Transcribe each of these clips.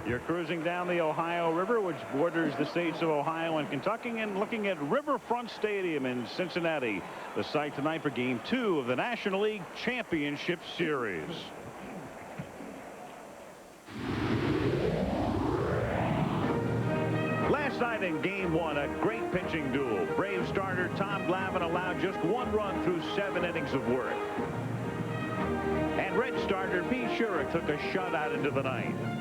You're cruising down the Ohio River, which borders the states of Ohio and Kentucky, and looking at Riverfront Stadium in Cincinnati, the site tonight for Game 2 of the National League Championship Series. Last night in Game 1, a great pitching duel. Brave starter Tom Glavine allowed just 1 run through 7 innings of work. And Red starter Pete Shurik took a shutout into the 9th.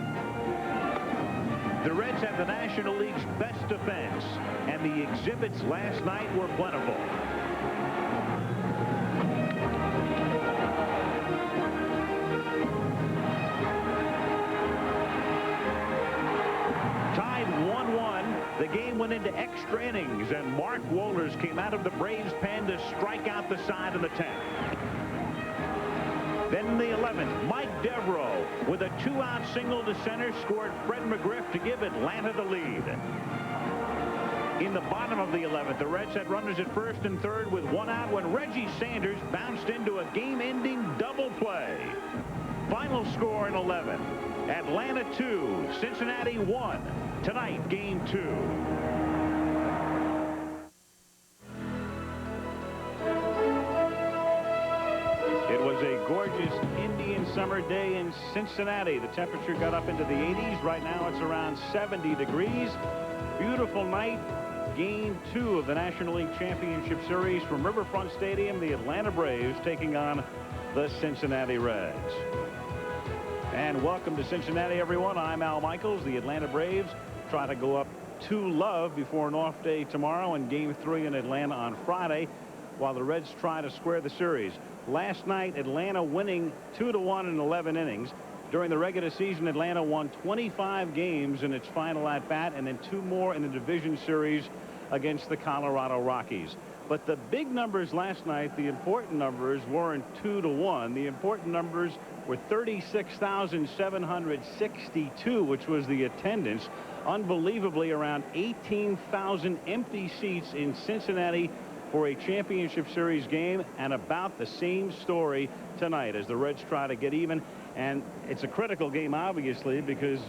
The Reds have the National League's best defense, and the exhibits last night were plentiful. Tied 1-1, the game went into extra innings, and Mark Wohlers came out of the Braves' pen to strike out the side of the 10th. Then in the 11th, Mike Devereaux, with a 2-out single to center, scored Fred McGriff to give Atlanta the lead. In the bottom of the 11th, the Reds had runners at first and third with 1 out when Reggie Sanders bounced into a game-ending double play. Final score in 11, Atlanta 2, Cincinnati 1. Tonight, Game 2. A gorgeous Indian summer day in Cincinnati. The temperature got up into the 80s. Right now it's around 70 degrees. Beautiful night. Game 2 of the National League Championship Series from Riverfront Stadium. The Atlanta Braves taking on the Cincinnati Reds. And welcome to Cincinnati, everyone. I'm Al Michaels. The Atlanta Braves try to go up 2-0 before an off day tomorrow and Game 3 in Atlanta on Friday, while the Reds try to square the series. Last night, Atlanta winning 2-1 in 11 innings. During the regular season, Atlanta won 25 games in its final at-bat, and then 2 more in the division series against the Colorado Rockies. But the big numbers last night, the important numbers, weren't 2-1. The important numbers were 36,762, which was the attendance. Unbelievably, around 18,000 empty seats in Cincinnati for a championship series game, and about the same story tonight as the Reds try to get even. And it's a critical game, obviously, because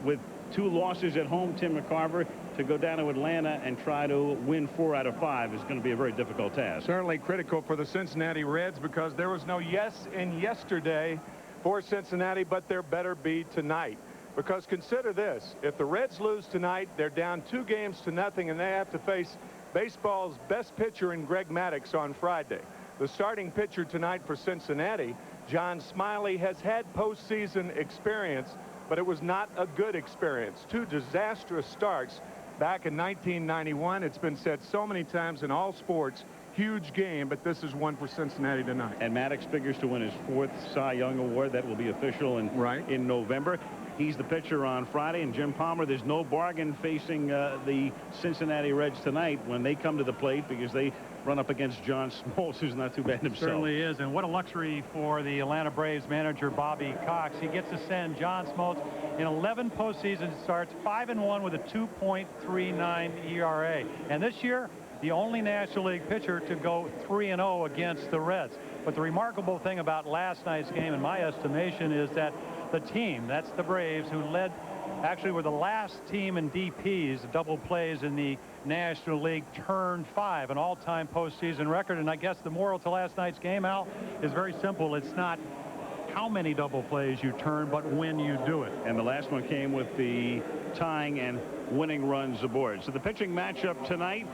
with 2 losses at home, Tim McCarver, to go down to Atlanta and try to win 4 out of 5 is going to be a very difficult task. Certainly critical for the Cincinnati Reds, because there was no yes in yesterday for Cincinnati, but there better be tonight. Because consider this, if the Reds lose tonight, they're down 2 games to nothing, and they have to face baseball's best pitcher in Greg Maddux on Friday. The starting pitcher tonight for Cincinnati, John Smiley, has had postseason experience, but it was not a good experience. 2 disastrous starts back in 1991. It's been said so many times in all sports, huge game, but this is one for Cincinnati tonight. And Maddux figures to win his 4th Cy Young Award. That will be official in November. He's the pitcher on Friday, and Jim Palmer, there's no bargain facing the Cincinnati Reds tonight when they come to the plate, because they run up against John Smoltz, who's not too bad himself. Certainly is, and what a luxury for the Atlanta Braves manager Bobby Cox. He gets to send John Smoltz in 11 postseason starts, 5-1 with a 2.39 ERA. And this year, the only National League pitcher to go 3-0 against the Reds. But the remarkable thing about last night's game, in my estimation, is that the team, that's the Braves, who actually were the last team in DPs, double plays in the National League, turned 5, an all-time postseason record. And I guess the moral to last night's game, Al, is very simple. It's not how many double plays you turn, but when you do it. And the last one came with the tying and winning runs aboard. So the pitching matchup tonight,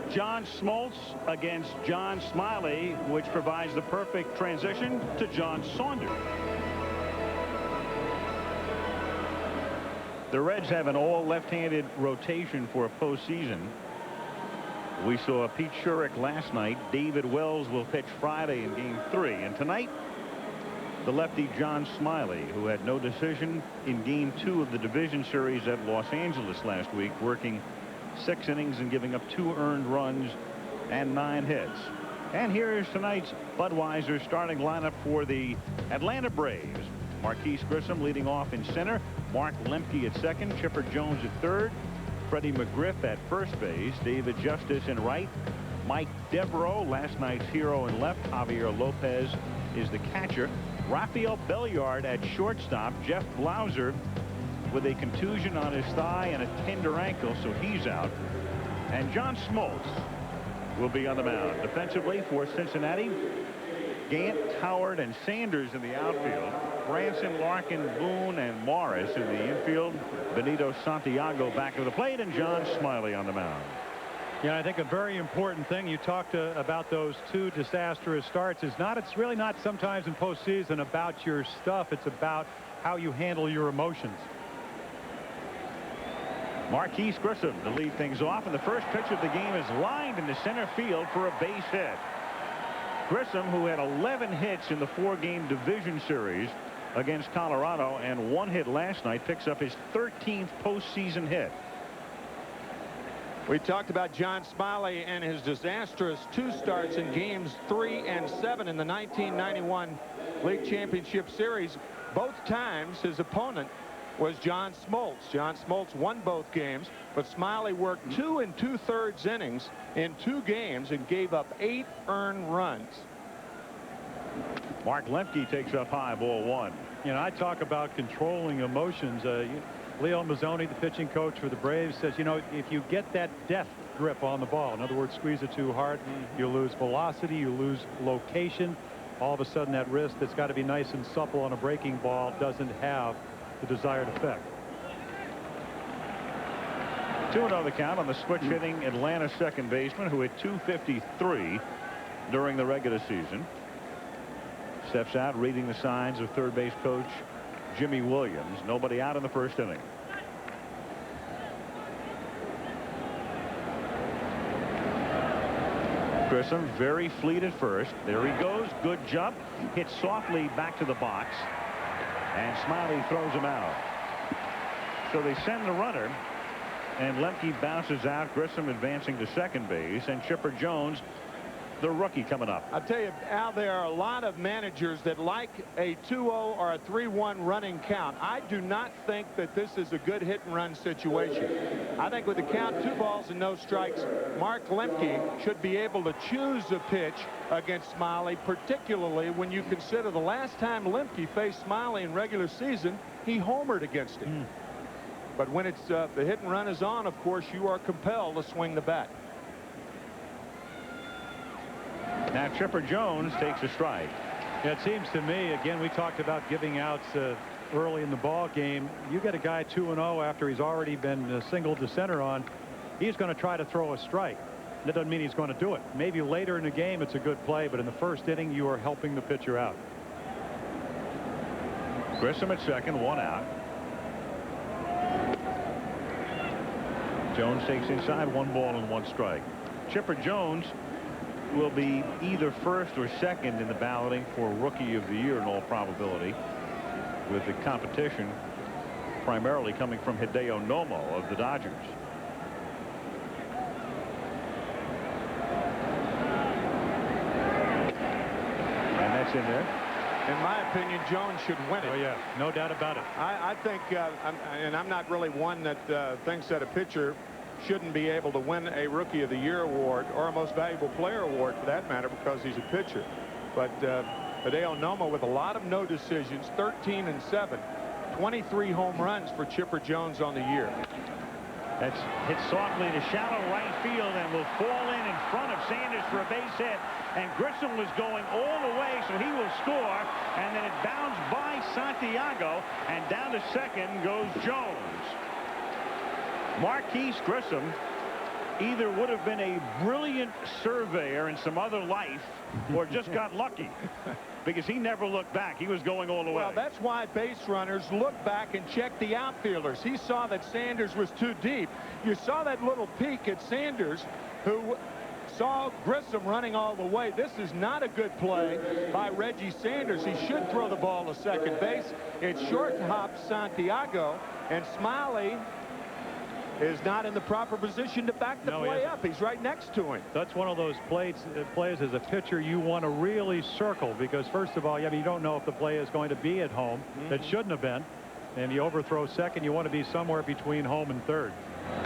John Smoltz against John Smiley, which provides the perfect transition to John Saunders. The Reds have an all left-handed rotation for a postseason. We saw Pete Shurik last night. David Wells will pitch Friday in Game 3. And tonight, the lefty John Smiley, who had no decision in Game 2 of the division series at Los Angeles last week, working 6 innings and giving up 2 earned runs and 9 hits. And here's tonight's Budweiser starting lineup for the Atlanta Braves. Marquise Grissom leading off in center. Mark Lemke at second. Chipper Jones at third. Freddie McGriff at first base. David Justice in right. Mike Devereaux, last night's hero, in left. Javier Lopez is the catcher. Rafael Belliard at shortstop. Jeff Blauser with a contusion on his thigh and a tender ankle, so he's out. And John Smoltz will be on the mound. Defensively for Cincinnati, Gant, Howard, and Sanders in the outfield. Branson, Larkin, Boone, and Morris in the infield. Benito Santiago back of the plate, and John Smiley on the mound. Yeah, I think a very important thing you talked about those two disastrous starts is it's really not sometimes in postseason about your stuff. It's about how you handle your emotions. Marquise Grissom to lead things off, and the first pitch of the game is lined into center field for a base hit. Grissom, who had 11 hits in the 4-game division series against Colorado and 1 hit last night, picks up his 13th postseason hit. We talked about John Smiley and his disastrous 2 starts in games 3 and 7 in the 1991 League Championship Series. Both times his opponent was John Smoltz. John Smoltz won both games, but Smiley worked 2 2/3 innings in 2 games and gave up 8 earned runs. Mark Lemke takes up high, ball 1. You know, I talk about controlling emotions. Leo Mazzoni, the pitching coach for the Braves, says, you know, if you get that death grip on the ball, in other words, squeeze it too hard, you lose velocity, you lose location. All of a sudden, that wrist that's got to be nice and supple on a breaking ball doesn't have the desired effect. 2-0 the count on the switch hitting Atlanta second baseman, who hit .253 during the regular season. Steps out, reading the signs of third base coach Jimmy Williams. Nobody out in the first inning. Grissom very fleet at first. There he goes. Good jump. Hit softly back to the box. And Smiley throws him out. So they send the runner. And Lemke bounces out. Grissom advancing to second base. And Chipper Jones, the rookie, coming up. I'll tell you, Al, there are a lot of managers that like a 2-0 or a 3-1 running count. I do not think that this is a good hit and run situation. I think with the count 2 balls and no strikes, Mark Lemke should be able to choose a pitch against Smiley, particularly when you consider the last time Lemke faced Smiley in regular season, he homered against him. But when it's the hit and run is on, of course, you are compelled to swing the bat. Now Chipper Jones takes a strike. It seems to me, again, we talked about giving outs early in the ball game. You get a guy 2-0 after he's already been singled to center on. He's going to try to throw a strike. That doesn't mean he's going to do it. Maybe later in the game it's a good play, but in the first inning you are helping the pitcher out. Grissom at second, 1 out. Jones takes inside, 1 ball and 1 strike. Chipper Jones will be either first or second in the balloting for Rookie of the Year in all probability, with the competition primarily coming from Hideo Nomo of the Dodgers. And that's in there. In my opinion, Jones should win it. Oh, yeah, no doubt about it. I think, and I'm not really one that thinks that a pitcher shouldn't be able to win a Rookie of the Year award or a Most Valuable Player award for that matter because he's a pitcher. But Hideo Nomo with a lot of no decisions, 13 and 7, 23 home runs for Chipper Jones on the year. That's hit softly to shallow right field and will fall in front of Sanders for a base hit. And Grissom was going all the way, so he will score. And then it bounds by Santiago, and down to second goes Jones. Marquise Grissom either would have been a brilliant surveyor in some other life or just got lucky, because he never looked back. He was going all the way. Well, that's why base runners look back and check the outfielders. He saw that Sanders was too deep. You saw that little peek at Sanders, who saw Grissom running all the way. This is not a good play by Reggie Sanders. He should throw the ball to second base. It's short hop Santiago, and Smiley is not in the proper position to back the play up. He's right next to him. That's one of those plays as a pitcher you want to really circle, because first of all, you don't know if the play is going to be at home. That shouldn't have been. And you overthrow second, you want to be somewhere between home and third.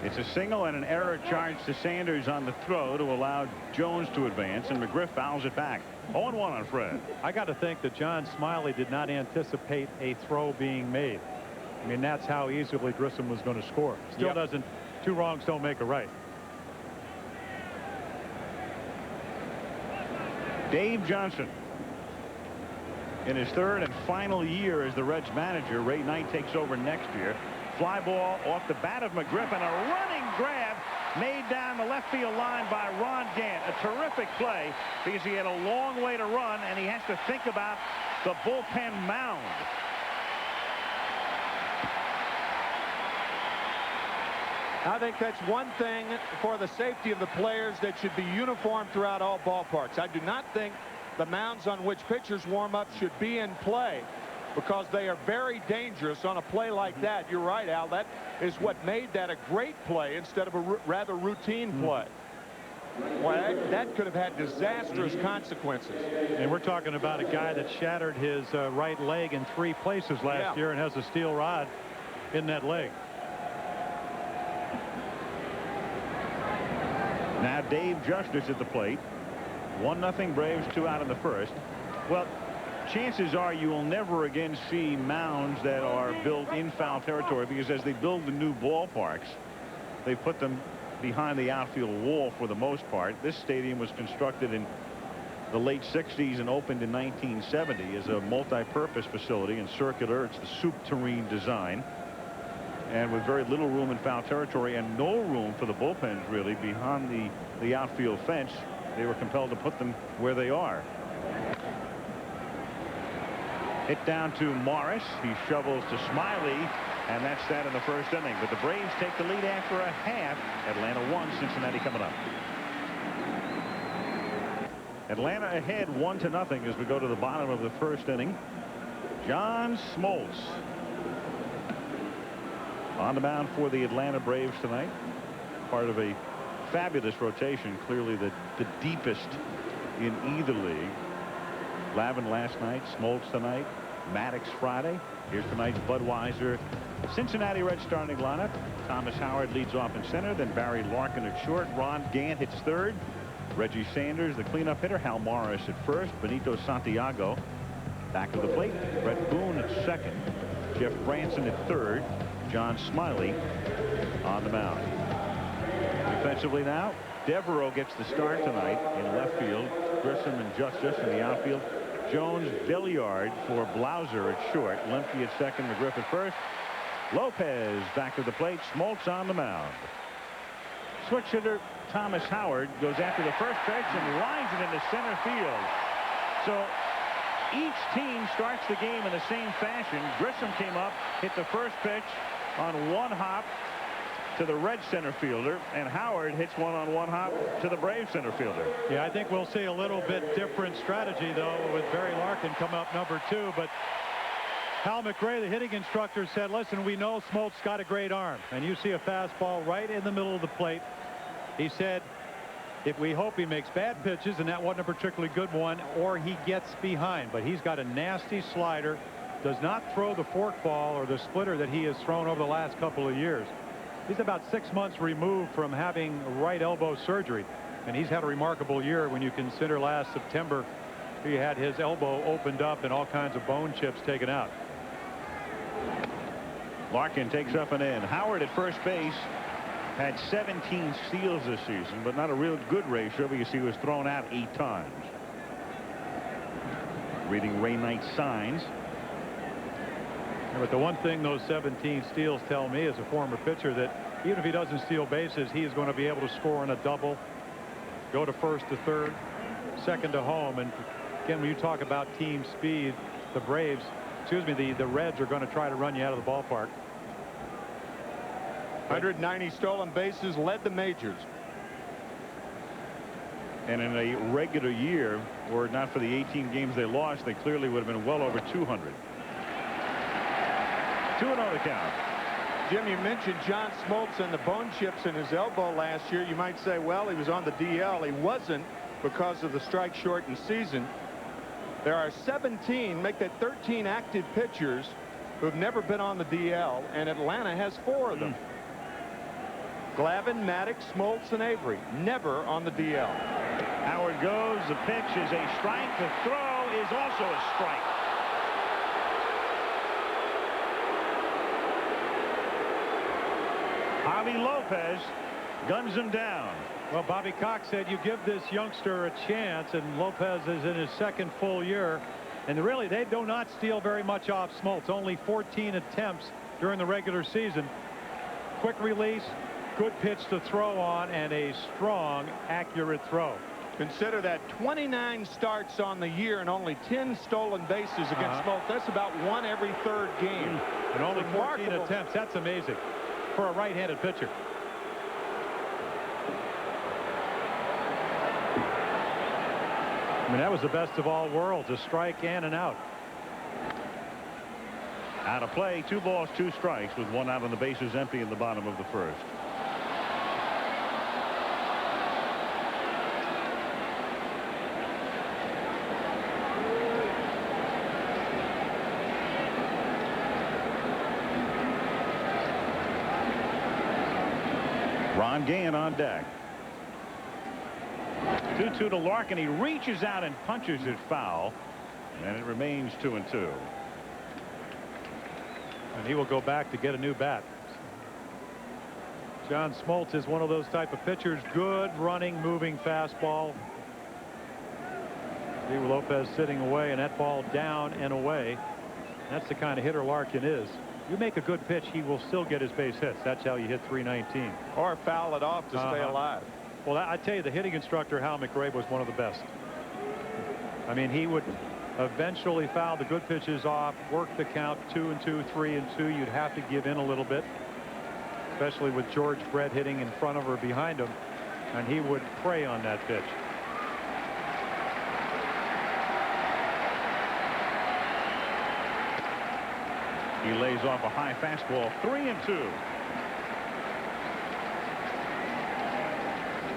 It's a single and an error charge to Sanders on the throw to allow Jones to advance, and McGriff fouls it back. 0-1 on Fred. I got to think that John Smiley did not anticipate a throw being made. I mean, that's how easily Grissom was going to score. Still doesn't. 2 wrongs don't make a right. Dave Johnson, in his 3rd and final year as the Reds manager. Ray Knight takes over next year. Fly ball off the bat of McGriff, and a running grab made down the left field line by Ron Gant. A terrific play because he had a long way to run, and he has to think about the bullpen mound. I think that's one thing for the safety of the players that should be uniform throughout all ballparks. I do not think the mounds on which pitchers warm up should be in play, because they are very dangerous on a play like that. You're right, Al. That is what made that a great play instead of a rather routine play. Well, that could have had disastrous consequences. And we're talking about a guy that shattered his right leg in 3 places last year and has a steel rod in that leg. Now Dave Justice at the plate. 1-0 Braves, 2 out in the 1st. Well, chances are you will never again see mounds that are built in foul territory, because as they build the new ballparks, they put them behind the outfield wall for the most part. This stadium was constructed in the late 60s and opened in 1970 as a multi-purpose facility and circular. It's the soup tureen design, and with very little room in foul territory and no room for the bullpens really behind the outfield fence. They were compelled to put them where they are. Hit down to Morris. He shovels to Smiley, and that's that in the 1st inning. But the Braves take the lead after a half. Atlanta 1, Cincinnati coming up. Atlanta ahead 1-0 as we go to the bottom of the 1st inning. John Smoltz on the mound for the Atlanta Braves tonight. Part of a fabulous rotation, clearly the deepest in either league. Glavine last night, Smoltz tonight, Maddox Friday. Here's tonight's Budweiser Cincinnati Reds starting lineup. Thomas Howard leads off in center, then Barry Larkin at short. Ron Gant hits 3rd. Reggie Sanders, the cleanup hitter. Hal Morris at 1st. Benito Santiago back of the plate. Brett Boone at 2nd. Jeff Branson at 3rd. John Smiley on the mound. Defensively now, Devereaux gets the start tonight in left field. Grissom and Justice in the outfield. Jones, Villiard for Blauser at short. Lemke at 2nd, McGriff at 1st. Lopez back to the plate. Smoltz on the mound. Switch hitter Thomas Howard goes after the first pitch and lines it into center field. So each team starts the game in the same fashion. Grissom came up, hit the first pitch on 1 hop to the Red center fielder, and Howard hits one on 1 hop to the Brave center fielder. Yeah, I think we'll see a little bit different strategy, though, with Barry Larkin coming up number 2. But Hal McRae, the hitting instructor, said, listen, we know Smoltz got a great arm, and you see a fastball right in the middle of the plate. He said, if we hope he makes bad pitches, and that wasn't a particularly good one, or he gets behind. But he's got a nasty slider, does not throw the forkball or the splitter that he has thrown over the last couple of years. He's about 6 months removed from having right elbow surgery, and he's had a remarkable year when you consider last September he had his elbow opened up and all kinds of bone chips taken out. Larkin takes up and in. Howard at first base had 17 steals this season, but not a real good ratio because he was thrown out 8 times. Reading Ray Knight's signs. But the one thing those 17 steals tell me as a former pitcher, that even if he doesn't steal bases, he is going to be able to score in a double, go to 1st to 3rd, 2nd to home. And again, when you talk about team speed, the Braves, the Reds are going to try to run you out of the ballpark. 190 stolen bases, led the majors. And in a regular year, were it not for the 18 games they lost, they clearly would have been well over 200. 2-0 the count. Jim, you mentioned John Smoltz and the bone chips in his elbow last year. You might say, well, he was on the DL. He wasn't because of the strike shortened season. There are 17, make that 13 active pitchers who've never been on the DL, and Atlanta has 4 of them. Glavine, Maddox, Smoltz, and Avery, never on the DL. Howard goes. The pitch is a strike. The throw is also a strike. Javi Lopez guns him down. Well, Bobby Cox said you give this youngster a chance, and Lopez is in his second full year. And really, they do not steal very much off Smoltz. Only 14 attempts during the regular season. Quick release, good pitch to throw on, and a strong, accurate throw. Consider that 29 starts on the year and only 10 stolen bases against Smoltz. That's about one every third game. And only 14 attempts. That's amazing for a right-handed pitcher. I mean, that was the best of all worlds, a strike and an out. Out of play, 2 balls, 2 strikes with 1 out on the bases empty in the bottom of the first. Ron Gann on deck. 2-2 to Larkin. He reaches out and punches it foul, and it remains 2-2. And he will go back to get a new bat. John Smoltz is one of those type of pitchers. Good running, moving fastball. Steve Lopez sitting away, and that ball down and away. That's the kind of hitter Larkin is. You make a good pitch, he will still get his base hits. That's how you hit 319. Or foul it off to stay alive. Well, I tell you, the hitting instructor, Hal McRae, was one of the best. I mean, he would eventually foul the good pitches off, work the count 2-2, 3-2. You'd have to give in a little bit, especially with George Brett hitting in front of or behind him, and he would prey on that pitch. He lays off a high fastball. 3-2.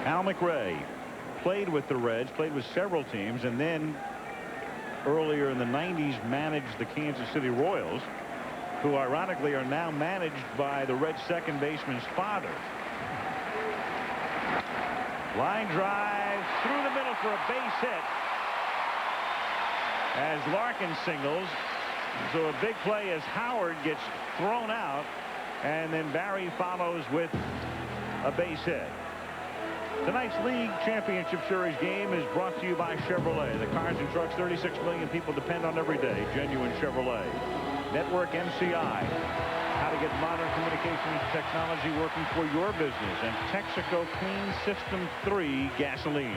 Al McRae played with the Reds, played with several teams, and then earlier in the 90s managed the Kansas City Royals, who ironically are now managed by the Reds second baseman's father. Line drive through the middle for a base hit as Larkin singles. So a big play as Howard gets thrown out, and then Barry follows with a base hit. Tonight's League Championship Series game is brought to you by Chevrolet. The cars and trucks 36 million people depend on every day. Genuine Chevrolet. Network MCI. How to get modern communications technology working for your business. And Texaco Clean System 3 gasolines.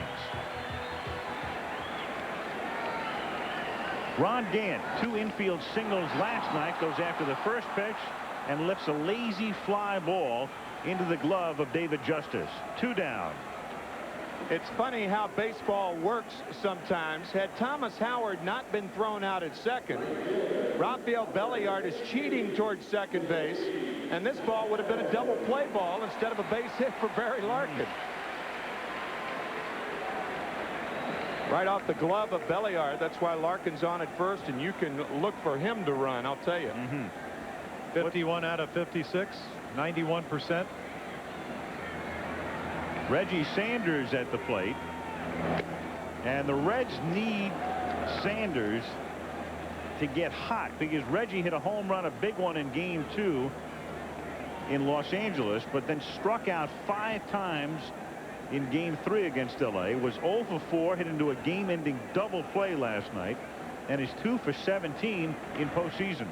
Ron Gann, 2 infield singles last night, goes after the first pitch and lifts a lazy fly ball into the glove of David Justice. 2 down. It's funny how baseball works sometimes. Had Thomas Howard not been thrown out at second, Rafael Belliard is cheating towards second base, and this ball would have been a double play ball instead of a base hit for Barry Larkin. Right off the glove of Belliard. That's why Larkin's on at first, and you can look for him to run, I'll tell you. 51 out of 56, 91%. Reggie Sanders at the plate, and the Reds need Sanders to get hot because Reggie hit a home run, a big one in game 2 in Los Angeles, but then struck out 5 times in game 3 against LA. Was 0 for 4, hit into a game-ending double play last night, and is 2 for 17 in postseason.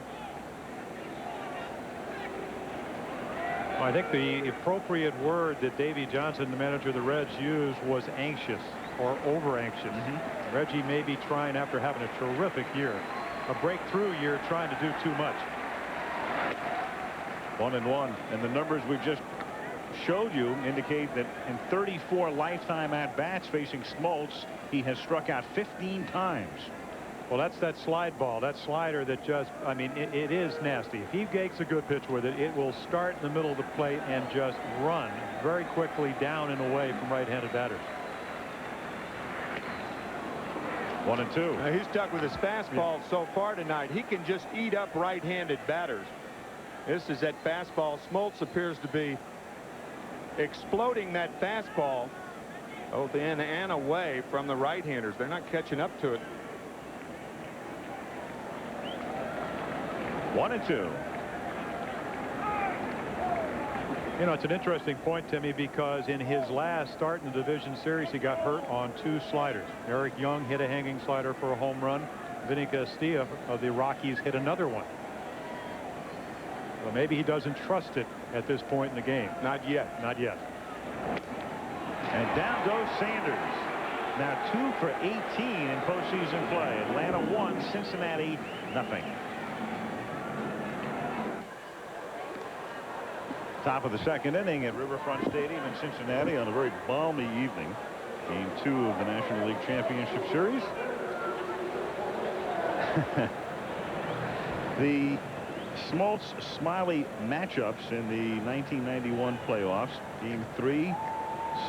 I think the appropriate word that Davey Johnson, the manager of the Reds, used was anxious or over anxious. Reggie may be trying, after having a terrific year, a breakthrough year, trying to do too much. 1-1, and the numbers we just showed you indicate that in 34 lifetime at-bats facing Smoltz, he has struck out 15 times. Well, that's that slide ball, that slider that just, I mean, it is nasty. If he takes a good pitch with it, it will start in the middle of the plate and just run very quickly down and away from right-handed batters. 1-2. Now, he's stuck with his fastball so far tonight. He can just eat up right-handed batters. This is that fastball. Smoltz appears to be exploding that fastball both in and away from the right-handers. They're not catching up to it. 1-2. You know, it's an interesting point, Timmy, because in his last start in the division series, he got hurt on 2 sliders. Eric Young hit a hanging slider for a home run. Vinny Castilla of the Rockies hit another one. Well, maybe he doesn't trust it at this point in the game. Not yet. Not yet. And down goes Sanders. Now 2 for 18 in postseason play. Atlanta 1, Cincinnati nothing. Top of the second inning at Riverfront Stadium in Cincinnati on a very balmy evening. Game 2 of the National League Championship Series. The Smoltz-Smiley matchups in the 1991 playoffs. Game 3,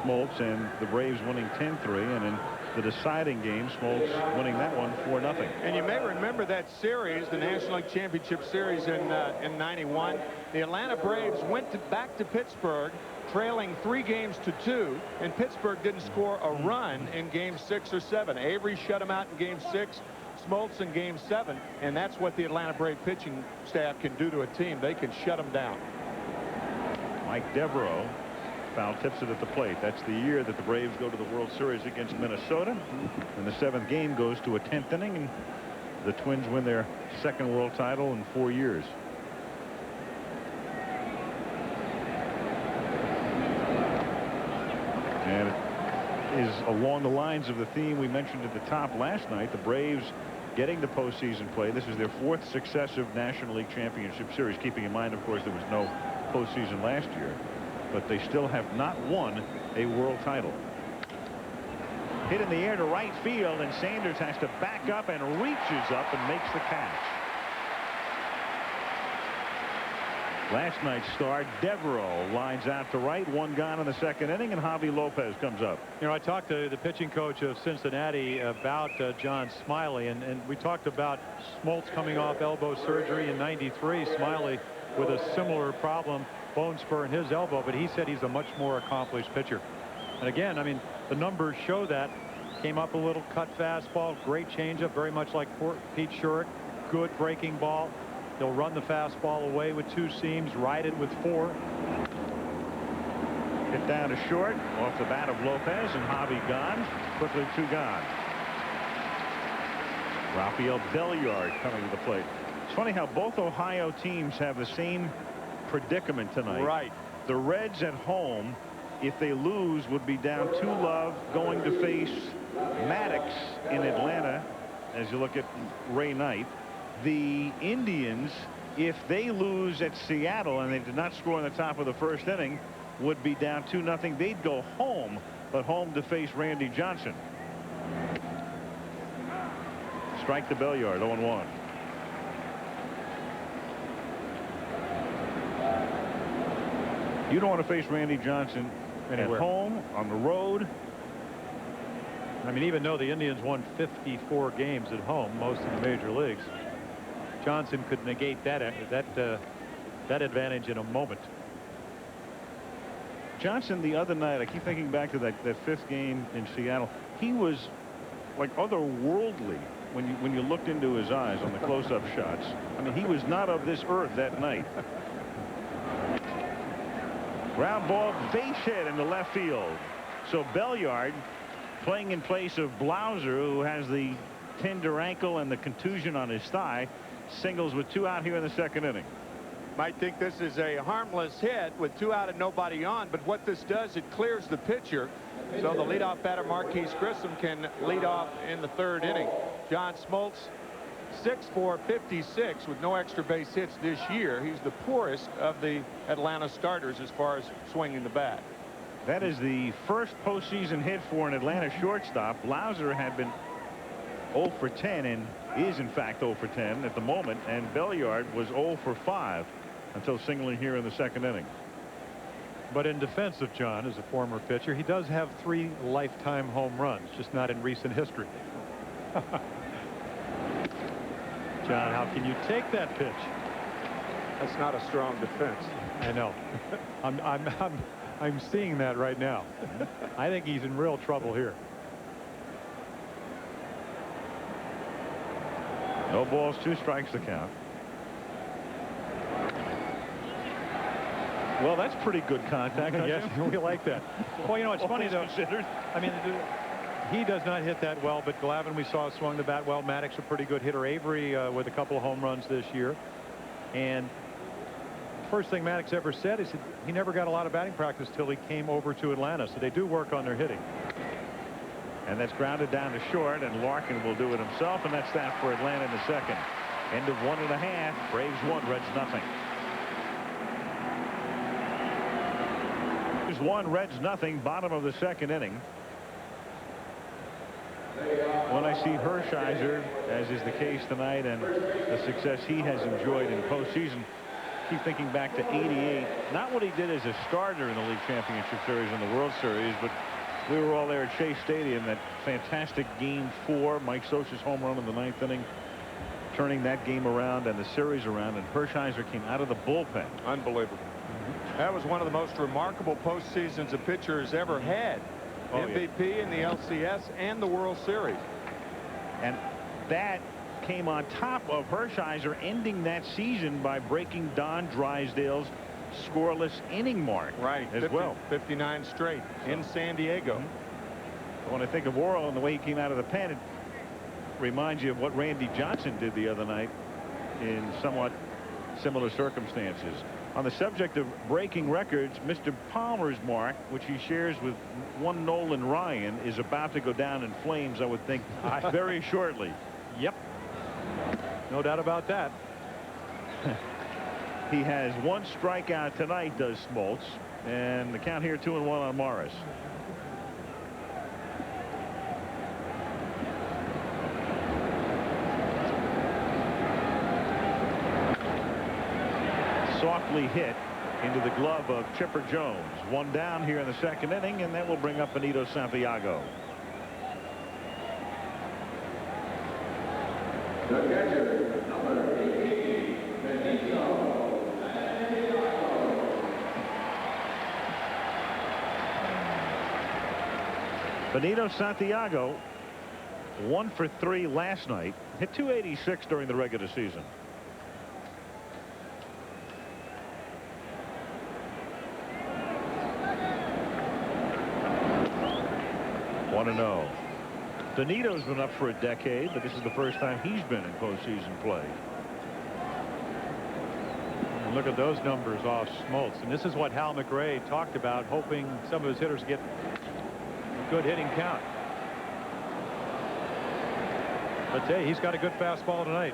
Smoltz and the Braves winning 10-3, and in the deciding game, Smoltz winning that one 4-0. And you may remember that series, the National League Championship Series in '91. The Atlanta Braves went back to Pittsburgh, trailing 3-2, and Pittsburgh didn't score a run in Game 6 or 7. Avery shut them out in Game 6. Smoltz in Game 7, and that's what the Atlanta Brave pitching staff can do to a team. They can shut them down. Mike Devereaux foul tips it at the plate. That's the year that the Braves go to the World Series against Minnesota, and the 7th game goes to a 10th inning, and the Twins win their 2nd world title in 4 years. And it is along the lines of the theme we mentioned at the top last night. The Braves getting to postseason play. This is their 4th successive National League Championship Series, keeping in mind, of course, there was no postseason last year. But they still have not won a world title. Hit in the air to right field, and Sanders has to back up and reaches up and makes the catch. Last night's star, Devereaux, lines out to right. 1 gone in the 2nd inning, and Javi Lopez comes up. You know, I talked to the pitching coach of Cincinnati about John Smiley, and we talked about Smoltz coming off elbow surgery in '93. Smiley with a similar problem, bone spur in his elbow, but he said he's a much more accomplished pitcher. And again, I mean, the numbers show that. Came up a little, cut fastball, great changeup, very much like Pete Schurik. Good breaking ball. He'll run the fastball away with 2 seams, ride it with 4. Hit down to short off the bat of Lopez, and Javi gone. Quickly 2 gone. Rafael Belliard coming to the plate. It's funny how both Ohio teams have the same predicament tonight. Right. The Reds at home, if they lose, would be down 2-0, going to face Maddox in Atlanta as you look at Ray Knight. The Indians, if they lose at Seattle and they did not score in the top of the 1st inning, would be down 2-0. They'd go home, but home to face Randy Johnson. Strike to Belliard, 0-1. You don't want to face Randy Johnson anywhere. At home, on the road. I mean, even though the Indians won 54 games at home, most in the major leagues, Johnson could negate that advantage in a moment. Johnson the other night, I keep thinking back to that 5th game in Seattle. He was like otherworldly when you looked into his eyes on the close-up shots. I mean, he was not of this earth that night. Ground ball, base hit into left field. So Belliard, playing in place of Blauser, who has the tender ankle and the contusion on his thigh, singles with 2 out here in the 2nd inning. Might think this is a harmless hit with 2 out and nobody on, but what this does, it clears the pitcher, so the leadoff batter Marquise Grissom can lead off in the 3rd inning. John Smoltz, 6 for 56 with no extra base hits this year. He's the poorest of the Atlanta starters as far as swinging the bat. That is the first postseason hit for an Atlanta shortstop. Blauser had been 0 for 10 and is in fact 0 for 10 at the moment, and Belliard was 0 for 5 until singling here in the 2nd inning. But in defense of John, as a former pitcher, he does have 3 lifetime home runs, just not in recent history. John, how can you take that pitch? That's not a strong defense. I know. I'm seeing that right now. I think he's in real trouble here. No balls, 2 strikes to count. Well, that's pretty good contact. Yes, we like that. Well, you know, it's funny, though. I mean, he does not hit that well, but Glavine, we saw, swung the bat well. Maddox, a pretty good hitter. Avery with a couple of home runs this year. And first thing Maddox ever said is he never got a lot of batting practice till he came over to Atlanta. So they do work on their hitting. And that's grounded down to short, and Larkin will do it himself, and that's that for Atlanta in the second. End of 1.5. Braves 1, Reds nothing. Braves 1, Reds nothing. Bottom of the second inning. When I see Hershiser, as is the case tonight, and the success he has enjoyed in postseason, keep thinking back to '88. Not what he did as a starter in the League Championship Series and the World Series, but we were all there at Shea Stadium. That fantastic Game 4, Mike Scioscia's home run in the 9th inning, turning that game around and the series around, and Hershiser came out of the bullpen. Unbelievable. That was one of the most remarkable postseasons a pitcher has ever had. MVP in the LCS and the World Series. And that came on top of Hershiser ending that season by breaking Don Drysdale's scoreless inning mark. Right. As well. 59 straight in San Diego. When I think of Worrell and the way he came out of the pen, it reminds you of what Randy Johnson did the other night in somewhat similar circumstances. On the subject of breaking records, Mr. Palmer's mark, which he shares with one Nolan Ryan, is about to go down in flames, I would think, very shortly. Yep. No doubt about that. He has 1 strikeout tonight, does Smoltz, and the count here 2-1 on Morris. Softly hit into the glove of Chipper Jones. 1 down here in the second inning, and that will bring up Benito Santiago. The catcher, number 18, Benito Santiago. Benito Santiago, 1 for 3 last night. Hit .286 during the regular season. No. Benito's been up for a decade, but this is the first time he's been in postseason play. And look at those numbers off Smoltz. And this is what Hal McRae talked about, hoping some of his hitters get a good hitting count. But hey, he's got a good fastball tonight.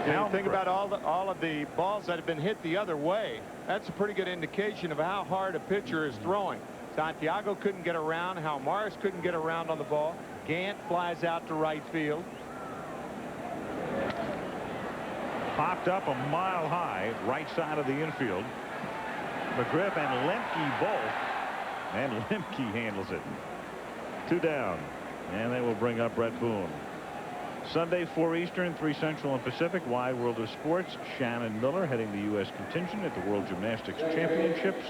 Yeah, think about all of the balls that have been hit the other way. That's a pretty good indication of how hard a pitcher is throwing. Santiago couldn't get around. Hal Morris couldn't get around on the ball. Gant flies out to right field. Popped up a mile high, right side of the infield. McGriff and Lemke both. And Lemke handles it. 2 down. And they will bring up Brett Boone. Sunday, 4 Eastern, 3 Central and Pacific. Wide World of Sports. Shannon Miller heading the U.S. contingent at the World Gymnastics Championships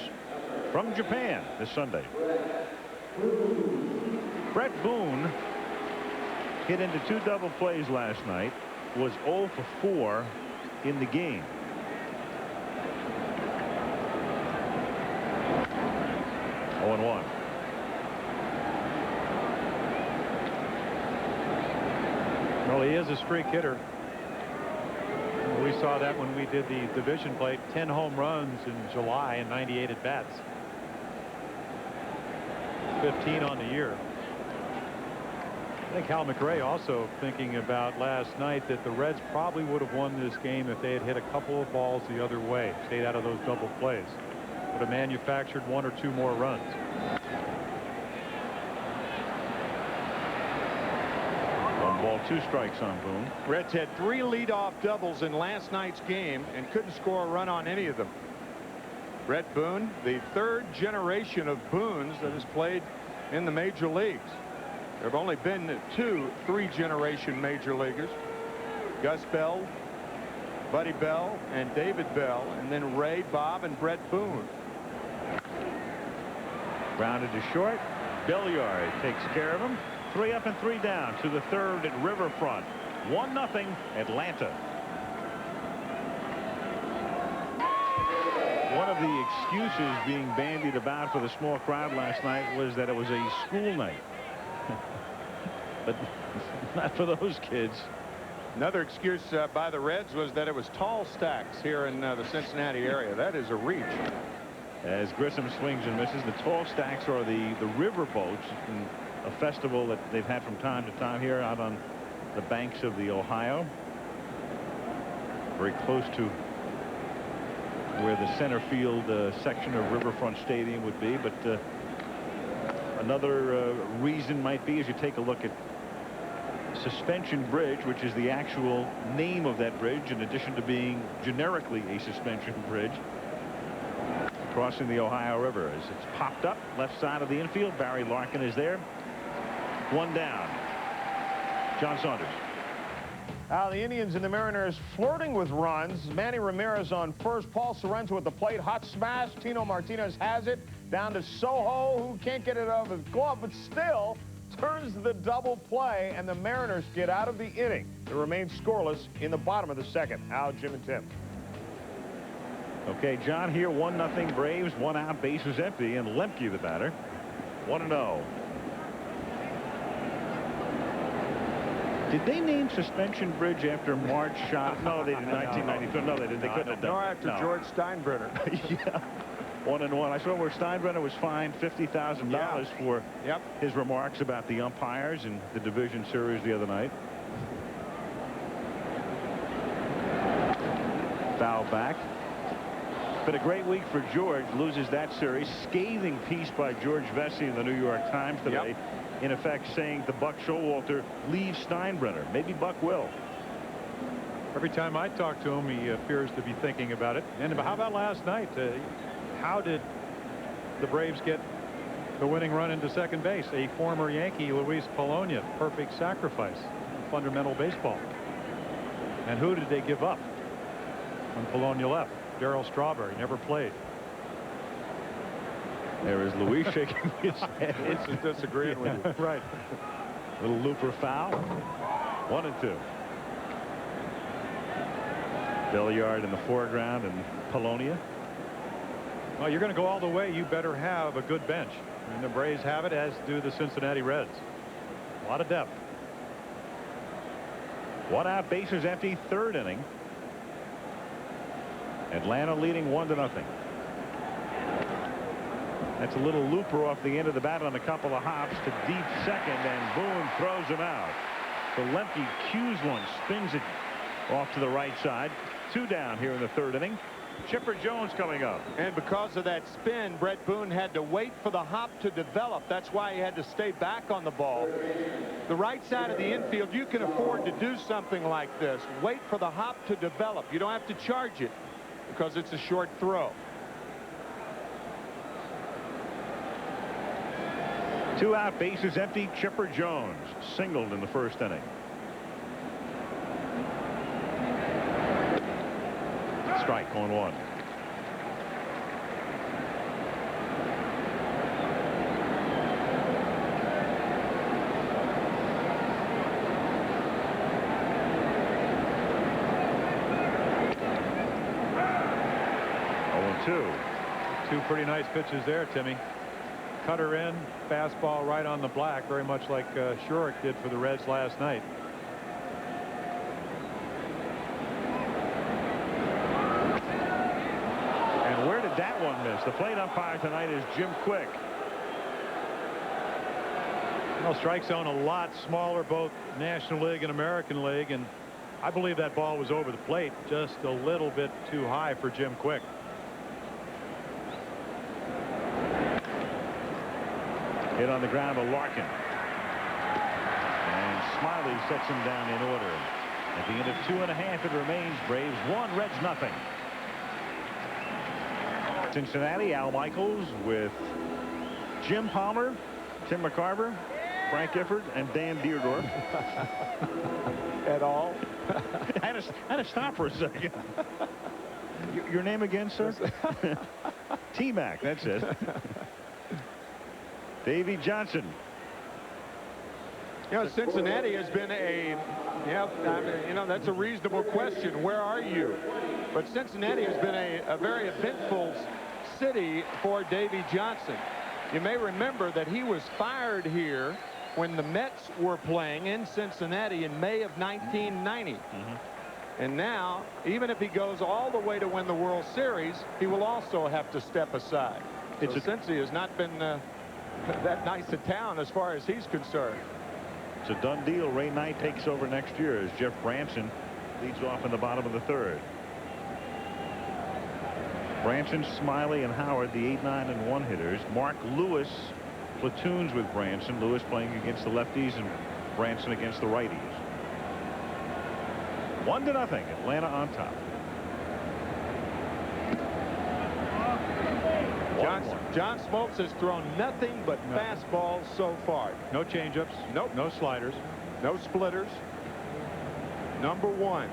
from Japan this Sunday. Brett Boone hit into 2 double plays last night. Was 0 for 4 in the game. Oh and 1. Well, he is a streak hitter. We saw that when we did the division play. 10 home runs in July and 98 at bats. 15 on the year. I think Hal McRae also thinking about last night that the Reds probably would have won this game if they had hit a couple of balls the other way, stayed out of those double plays. Would have manufactured 1 or 2 more runs. 1 ball, 2 strikes on Boone. Reds had 3 leadoff doubles in last night's game and couldn't score a run on any of them. Brett Boone, the 3rd generation of Boones that has played in the major leagues. There have only been 2 3-generation major leaguers. Gus Bell, Buddy Bell, and David Bell, and then Ray, Bob, and Brett Boone. Grounded to short. Billiard takes care of him. 3 up and 3 down to the 3rd at Riverfront. 1-0 Atlanta. One of the excuses being bandied about for the small crowd last night was that it was a school night. But not for those kids. Another excuse by the Reds was that it was tall stacks here in the Cincinnati area. That is a reach. As Grissom swings and misses, the tall stacks are the river boats, and a festival that they've had from time to time here out on the banks of the Ohio. Very close to where the center field section of Riverfront Stadium would be. But another reason might be, as you take a look at Suspension Bridge, which is the actual name of that bridge, in addition to being generically a suspension bridge, crossing the Ohio River. As it's popped up left side of the infield, Barry Larkin is there. One down. John Saunders. The Indians and the Mariners flirting with runs. Manny Ramirez on first. Paul Sorrento at the plate. Hot smash. Tino Martinez has it. Down to Soho, who can't get it out of his glove, but still turns the double play, and the Mariners get out of the inning. It remains scoreless in the bottom of the second. Al, Jim, and Tim. Okay, John, here 1-0 Braves. 1 out, bases empty, and Lemke the batter. 1-0. Did they name Suspension Bridge after Marge Shot? No, they did. 1992. No, they didn't. They couldn't have done Nor it. after No. George Steinbrenner. Yeah. 1-1. I saw where Steinbrenner was fined $50,000 for his remarks about the umpires in the division series the other night. Foul back. Been a great week for George. Loses that series. Scathing piece by George Vesey in the New York Times today. In effect saying to Buck Showalter, leave Steinbrenner. Maybe Buck will. Every time I talk to him, he appears to be thinking about it. And how about last night? How did the Braves get the winning run into second base? A former Yankee, Luis Polonia. Perfect sacrifice. Fundamental baseball. And who did they give up when Polonia left? Darryl Strawberry. Never played. There is Luis shaking his head. It's disagreeing with you. Right. Little looper foul. 1-2. Belliard in the foreground and Polonia. Well, you're going to go all the way. You better have a good bench. And the Braves have it, as do the Cincinnati Reds. A lot of depth. 1 out, bases empty, third inning. Atlanta leading 1-0. That's a little looper off the end of the bat on a couple of hops to deep second, and Boone throws him out. So Lemke cues one, spins it off to the right side. 2 down here in the third inning. Chipper Jones coming up. And because of that spin, Brett Boone had to wait for the hop to develop. That's why he had to stay back on the ball. The right side of the infield, you can afford to do something like this. Wait for the hop to develop. You don't have to charge it because it's a short throw. 2 out, bases empty. Chipper Jones singled in the first inning. Strike on 1. Two pretty nice pitches there, Timmy. Cutter in, fastball right on the black, very much like Shurick did for the Reds last night. And where did that one miss? The plate umpire tonight is Jim Quick. Well, strike zone a lot smaller, both National League and American League, and I believe that ball was over the plate just a little bit too high for Jim Quick. Hit on the ground to Larkin. And Smiley sets him down in order. At the end of 2.5, it remains Braves 1, Reds 0. Cincinnati, Al Michaels with Jim Palmer, Tim McCarver, Frank Gifford, and Dan Deardorff. At all? I had to stop for a second. Your name again, sir? T-Mac, that's it. Davey Johnson. You know, Cincinnati has been a, that's a reasonable question. Where are you? But Cincinnati has been a very eventful city for Davy Johnson. You may remember that he was fired here when the Mets were playing in Cincinnati in May of 1990. And now, even if he goes all the way to win the World Series, he will also have to step aside. So Cincy has not been that nice a town as far as he's concerned. It's a done deal. Ray Knight takes over next year as Jeff Branson leads off in the bottom of the third. Branson, Smiley, and Howard, the 8, 9, and 1 hitters. Mark Lewis platoons with Branson. Lewis playing against the lefties and Branson against the righties. 1-0. Atlanta on top. John Smoltz has thrown nothing but fastballs so far. No changeups. Nope. No sliders. No splitters. Number 1.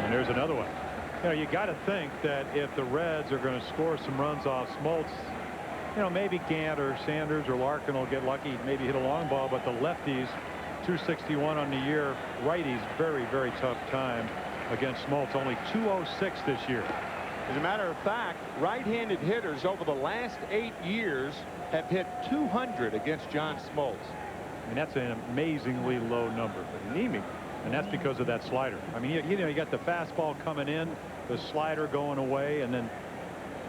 And there's another one. You know, you got to think that if the Reds are going to score some runs off Smoltz, you know, maybe Gant or Sanders or Larkin will get lucky, maybe hit a long ball, but the lefties, 261 on the year, righties, very, very tough time against Smoltz. Only 206 this year. As a matter of fact, right-handed hitters over the last 8 years have hit 200 against John Smoltz. I mean, that's an amazingly low number. Anemic. And that's because of that slider. I mean, you know, you got the fastball coming in, the slider going away, and then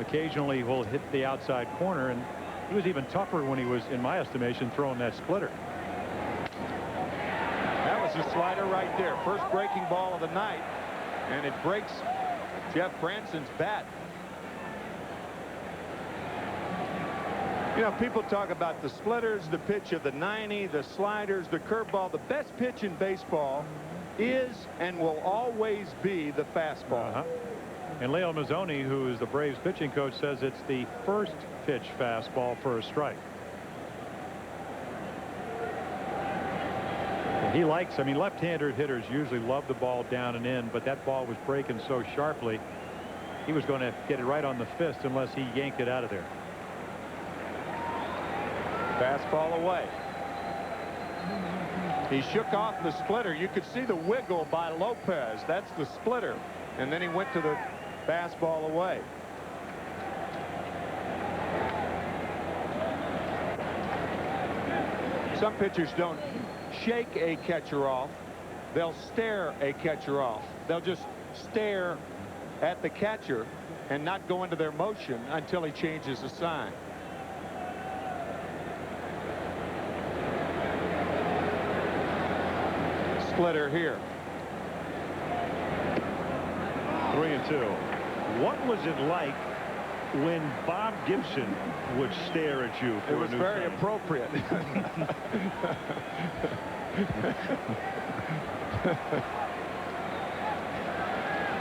occasionally will hit the outside corner. And he was even tougher when he was, in my estimation, throwing that splitter. That was the slider right there. First breaking ball of the night, and it breaks Jeff Branson's bat. You know, people talk about the splitters, the pitch of the 90, the sliders, the curveball. The best pitch in baseball is and will always be the fastball. And Leo Mazzoni, who is the Braves pitching coach, says it's the first pitch fastball for a strike. And he likes, I mean, left-handed hitters usually love the ball down and in, but that ball was breaking so sharply, he was going to get it right on the fist unless he yanked it out of there. Fastball away. He shook off the splitter. You could see the wiggle by Lopez. That's the splitter. And then he went to the fastball away. Some pitchers don't shake a catcher off. They'll stare a catcher off. They'll just stare at the catcher and not go into their motion until he changes the sign. Splitter here. 3-2. What was it like when Bob Gibson would stare at you for It was very appropriate.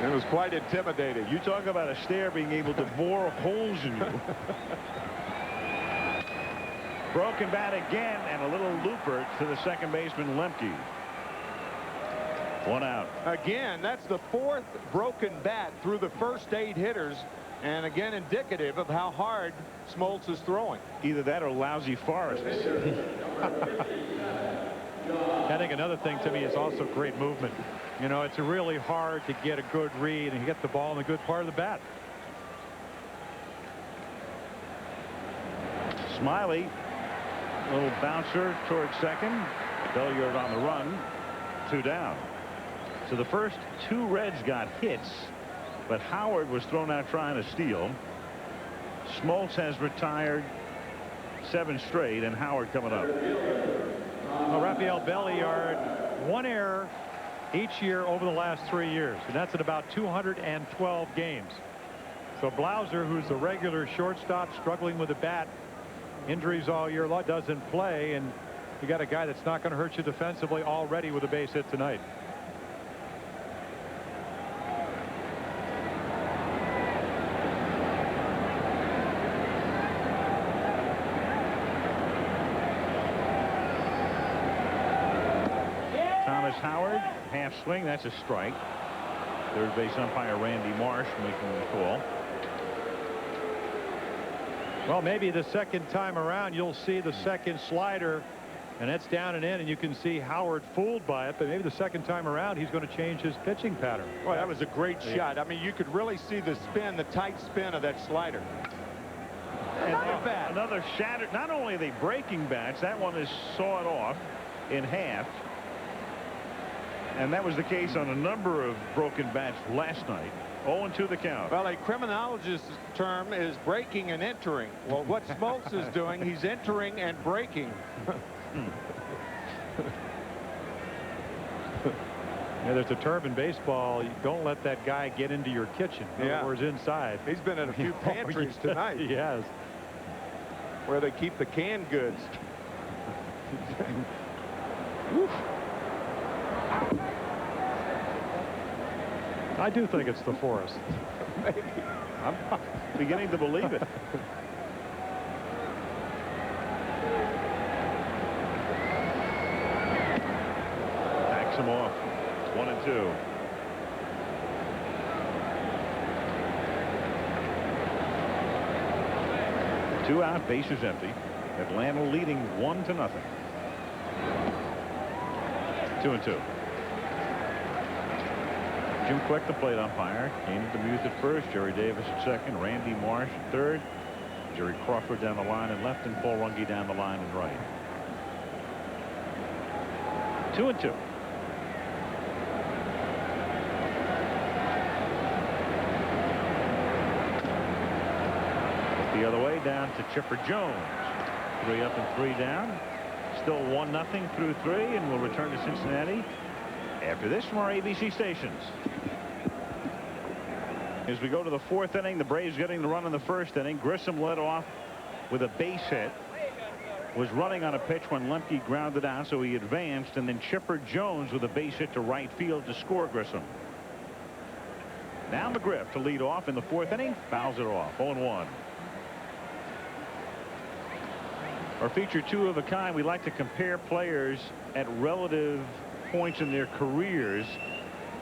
It was quite intimidating. You talk about a stare being able to bore holes in you. Broken bat again, and a little looper to the second baseman Lemke. 1 out. Again, that's the 4th broken bat through the first 8 hitters, and again indicative of how hard Smoltz is throwing. Either that or lousy Forrest. I think another thing to me is also great movement. You know, it's really hard to get a good read and get the ball in the good part of the bat. Smiley, little bouncer towards second. Belliard on the run. 2 down. So the first 2 Reds got hits, but Howard was thrown out trying to steal. Smoltz has retired 7 straight, and Howard coming up. Well, Rafael Belliard, 1 error each year over the last 3 years, and that's at about 212 games. So Blauser, who's the regular shortstop, struggling with the bat, injuries all year long, doesn't play, and you got a guy that's not going to hurt you defensively already with a base hit tonight. Howard, half swing, that's a strike. Third base umpire Randy Marsh making the call. Well, maybe the second time around you'll see the second slider And that's down and in, and you can see Howard fooled by it, but maybe the second time around he's going to change his pitching pattern. Well, that was a great shot. I mean, you could really see the spin, the tight spin of that slider. Another shattered. Not only are they breaking bats, that one is sawed off in half. And that was the case on a number of broken bats last night. 0-2 the count. Well, a criminologist's term is breaking and entering. Well, what Smoltz is doing, he's entering and breaking. Yeah, there's a term in baseball, you don't let that guy get into your kitchen. In other words, inside. He's been in a few pantries tonight. He has. Where they keep the canned goods. I do think it's the forest. Maybe. I'm beginning to believe it. Backs him off. 1-2. Two out, bases empty. Atlanta leading 1-0. 2-2. Jim Quick, the plate umpire. Kane DeMuth at first, Jerry Davis at second, Randy Marsh at third, Jerry Crawford down the line in left, and Paul Runge down the line in right. 2-2. The other way down to Chipper Jones. 3 up and 3 down. Still 1-0 through 3, and we'll return to Cincinnati after this from our ABC stations. As we go to the 4th inning, the Braves getting the run in the 1st inning. Grissom led off with a base hit. Was running on a pitch when Lemke grounded out, so he advanced, and then Chipper Jones with a base hit to right field to score Grissom. Now McGriff to lead off in the 4th inning, fouls it off. 0-1. Our feature 2 of a kind, we like to compare players at relative points in their careers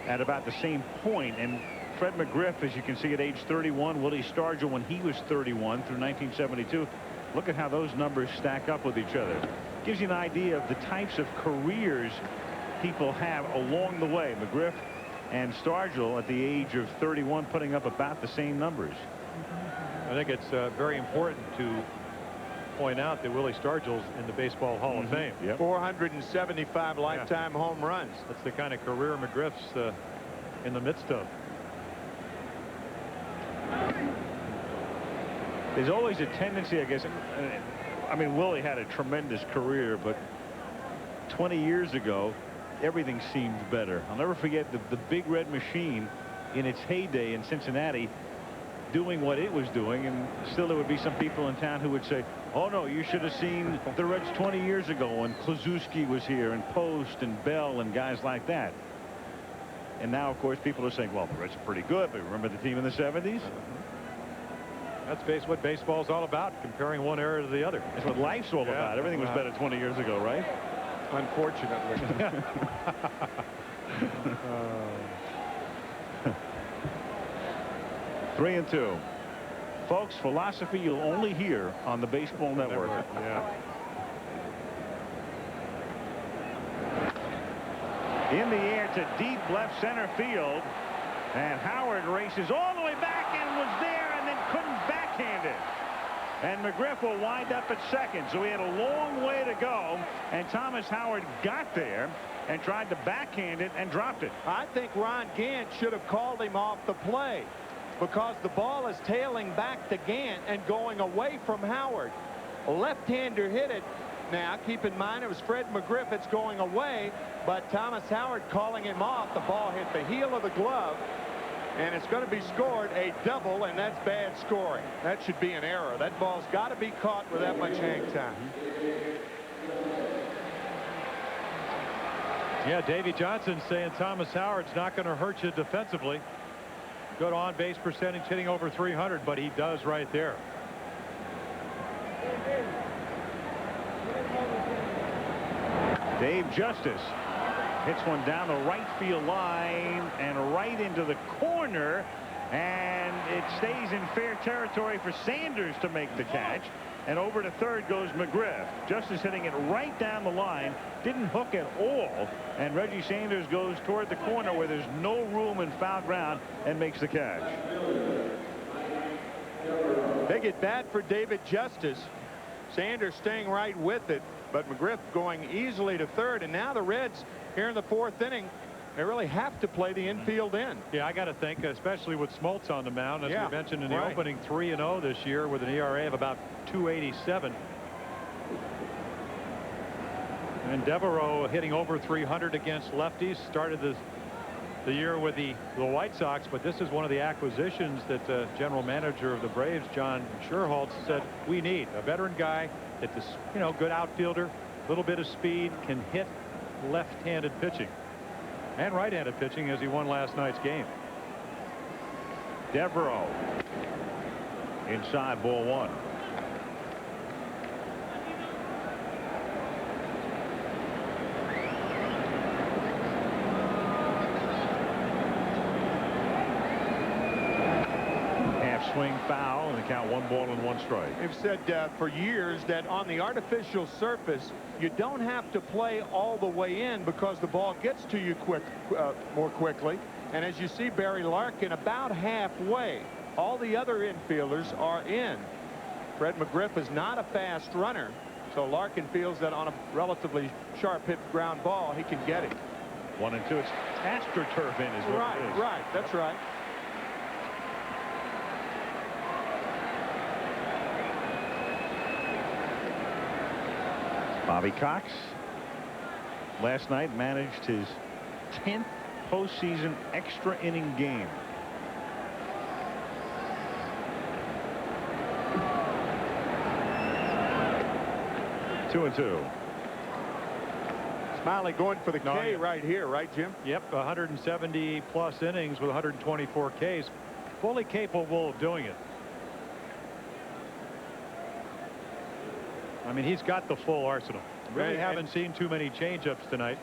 at about the same point. And Fred McGriff, as you can see, at age 31, Willie Stargell when he was 31 through 1972. Look at how those numbers stack up with each other. Gives you an idea of the types of careers people have along the way. McGriff and Stargell at the age of 31 putting up about the same numbers. I think it's very important to point out that Willie Stargell's in the Baseball Hall of Fame. Yep. 475 lifetime home runs. That's the kind of career McGriff's in the midst of. There's always a tendency, I guess. I mean, Willie had a tremendous career, but 20 years ago, everything seemed better. I'll never forget the Big Red Machine in its heyday in Cincinnati doing what it was doing, and still there would be some people in town who would say, oh no, you should have seen the Reds 20 years ago when Kluszewski was here and Post and Bell and guys like that. And now, of course, people are saying, well, the Reds are pretty good, but remember the team in the 70s? That's what baseball's all about, comparing one era to the other. That's what life's all about. Everything was better 20 years ago, right? Unfortunately. 3-2. Folks, philosophy you'll only hear on the Baseball Network. In the air to deep left center field, and Howard races all the way back and was there and then couldn't backhand it. And McGriff will wind up at second, so he had a long way to go, and Thomas Howard got there and tried to backhand it and dropped it. I think Ron Gant should have called him off the play, because the ball is tailing back to Gant and going away from Howard. A left-hander hit it. Now, keep in mind, it was Fred McGriff. It's going away, but Thomas Howard calling him off. The ball hit the heel of the glove, and it's going to be scored a double, and that's bad scoring. That should be an error. That ball's got to be caught with that much hang time. Yeah, Davey Johnson saying Thomas Howard's not going to hurt you defensively. Good on-base percentage, hitting over 300, but he does right there. Dave Justice hits one down the right field line and right into the corner, and it stays in fair territory for Sanders to make the catch. And over to third goes McGriff. Justice hitting it right down the line. Didn't hook at all. And Reggie Sanders goes toward the corner where there's no room in foul ground and makes the catch. Big at bat for David Justice. Sanders staying right with it, but McGriff going easily to third. And now the Reds here in the fourth inning, they really have to play the infield in. Yeah, I got to think, especially with Smoltz on the mound, as we mentioned in the right. opening, 3-0 this year with an ERA of about 2.87. And Devereaux hitting over 300 against lefties. Started the year with the White Sox, but this is one of the acquisitions that general manager of the Braves, John Sherholtz, said we need a veteran guy that's good outfielder, a little bit of speed, can hit left-handed pitching and right-handed pitching, as he won last night's game. Devereaux inside, ball one. Swing foul, and the count 1 ball and 1 strike. They've said for years that on the artificial surface you don't have to play all the way in because the ball gets to you more quickly. And as you see, Barry Larkin about halfway. All the other infielders are in. Fred McGriff is not a fast runner, so Larkin feels that on a relatively sharp hit ground ball he can get it. 1 and 2. It's AstroTurf in is what it is. Right, that's right. Bobby Cox last night managed his 10th postseason extra inning game. Two and two. Smiley going for the K right here, right, Jim? Yep, 170 plus innings with 124 Ks. Fully capable of doing it. I mean, he's got the full arsenal. Really haven't seen too many changeups tonight.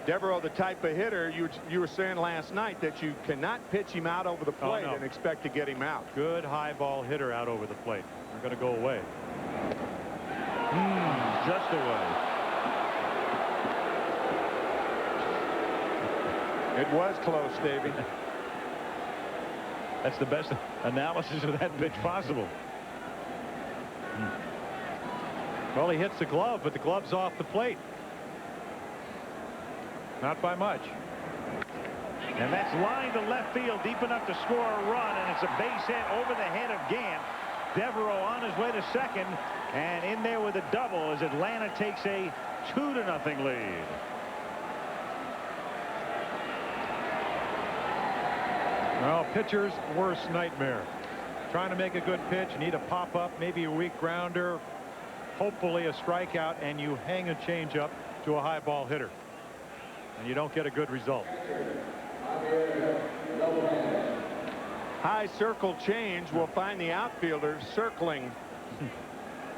Devereaux, the type of hitter you were saying last night that you cannot pitch him out over the plate and expect to get him out. Good high ball hitter out over the plate. They're going to go away. Just away. It was close, Davey. That's the best analysis of that pitch possible. Well, he hits the glove, but the glove's off the plate. Not by much. And that's lined to left field deep enough to score a run, and it's a base hit over the head of Gant. Devereaux on his way to second, and in there with a double as Atlanta takes a 2-0 lead. Well, pitcher's worst nightmare. Trying to make a good pitch, need a pop-up, maybe a weak grounder, hopefully a strikeout, and you hang a changeup to a high ball hitter, and you don't get a good result. High circle change will find the outfielder circling,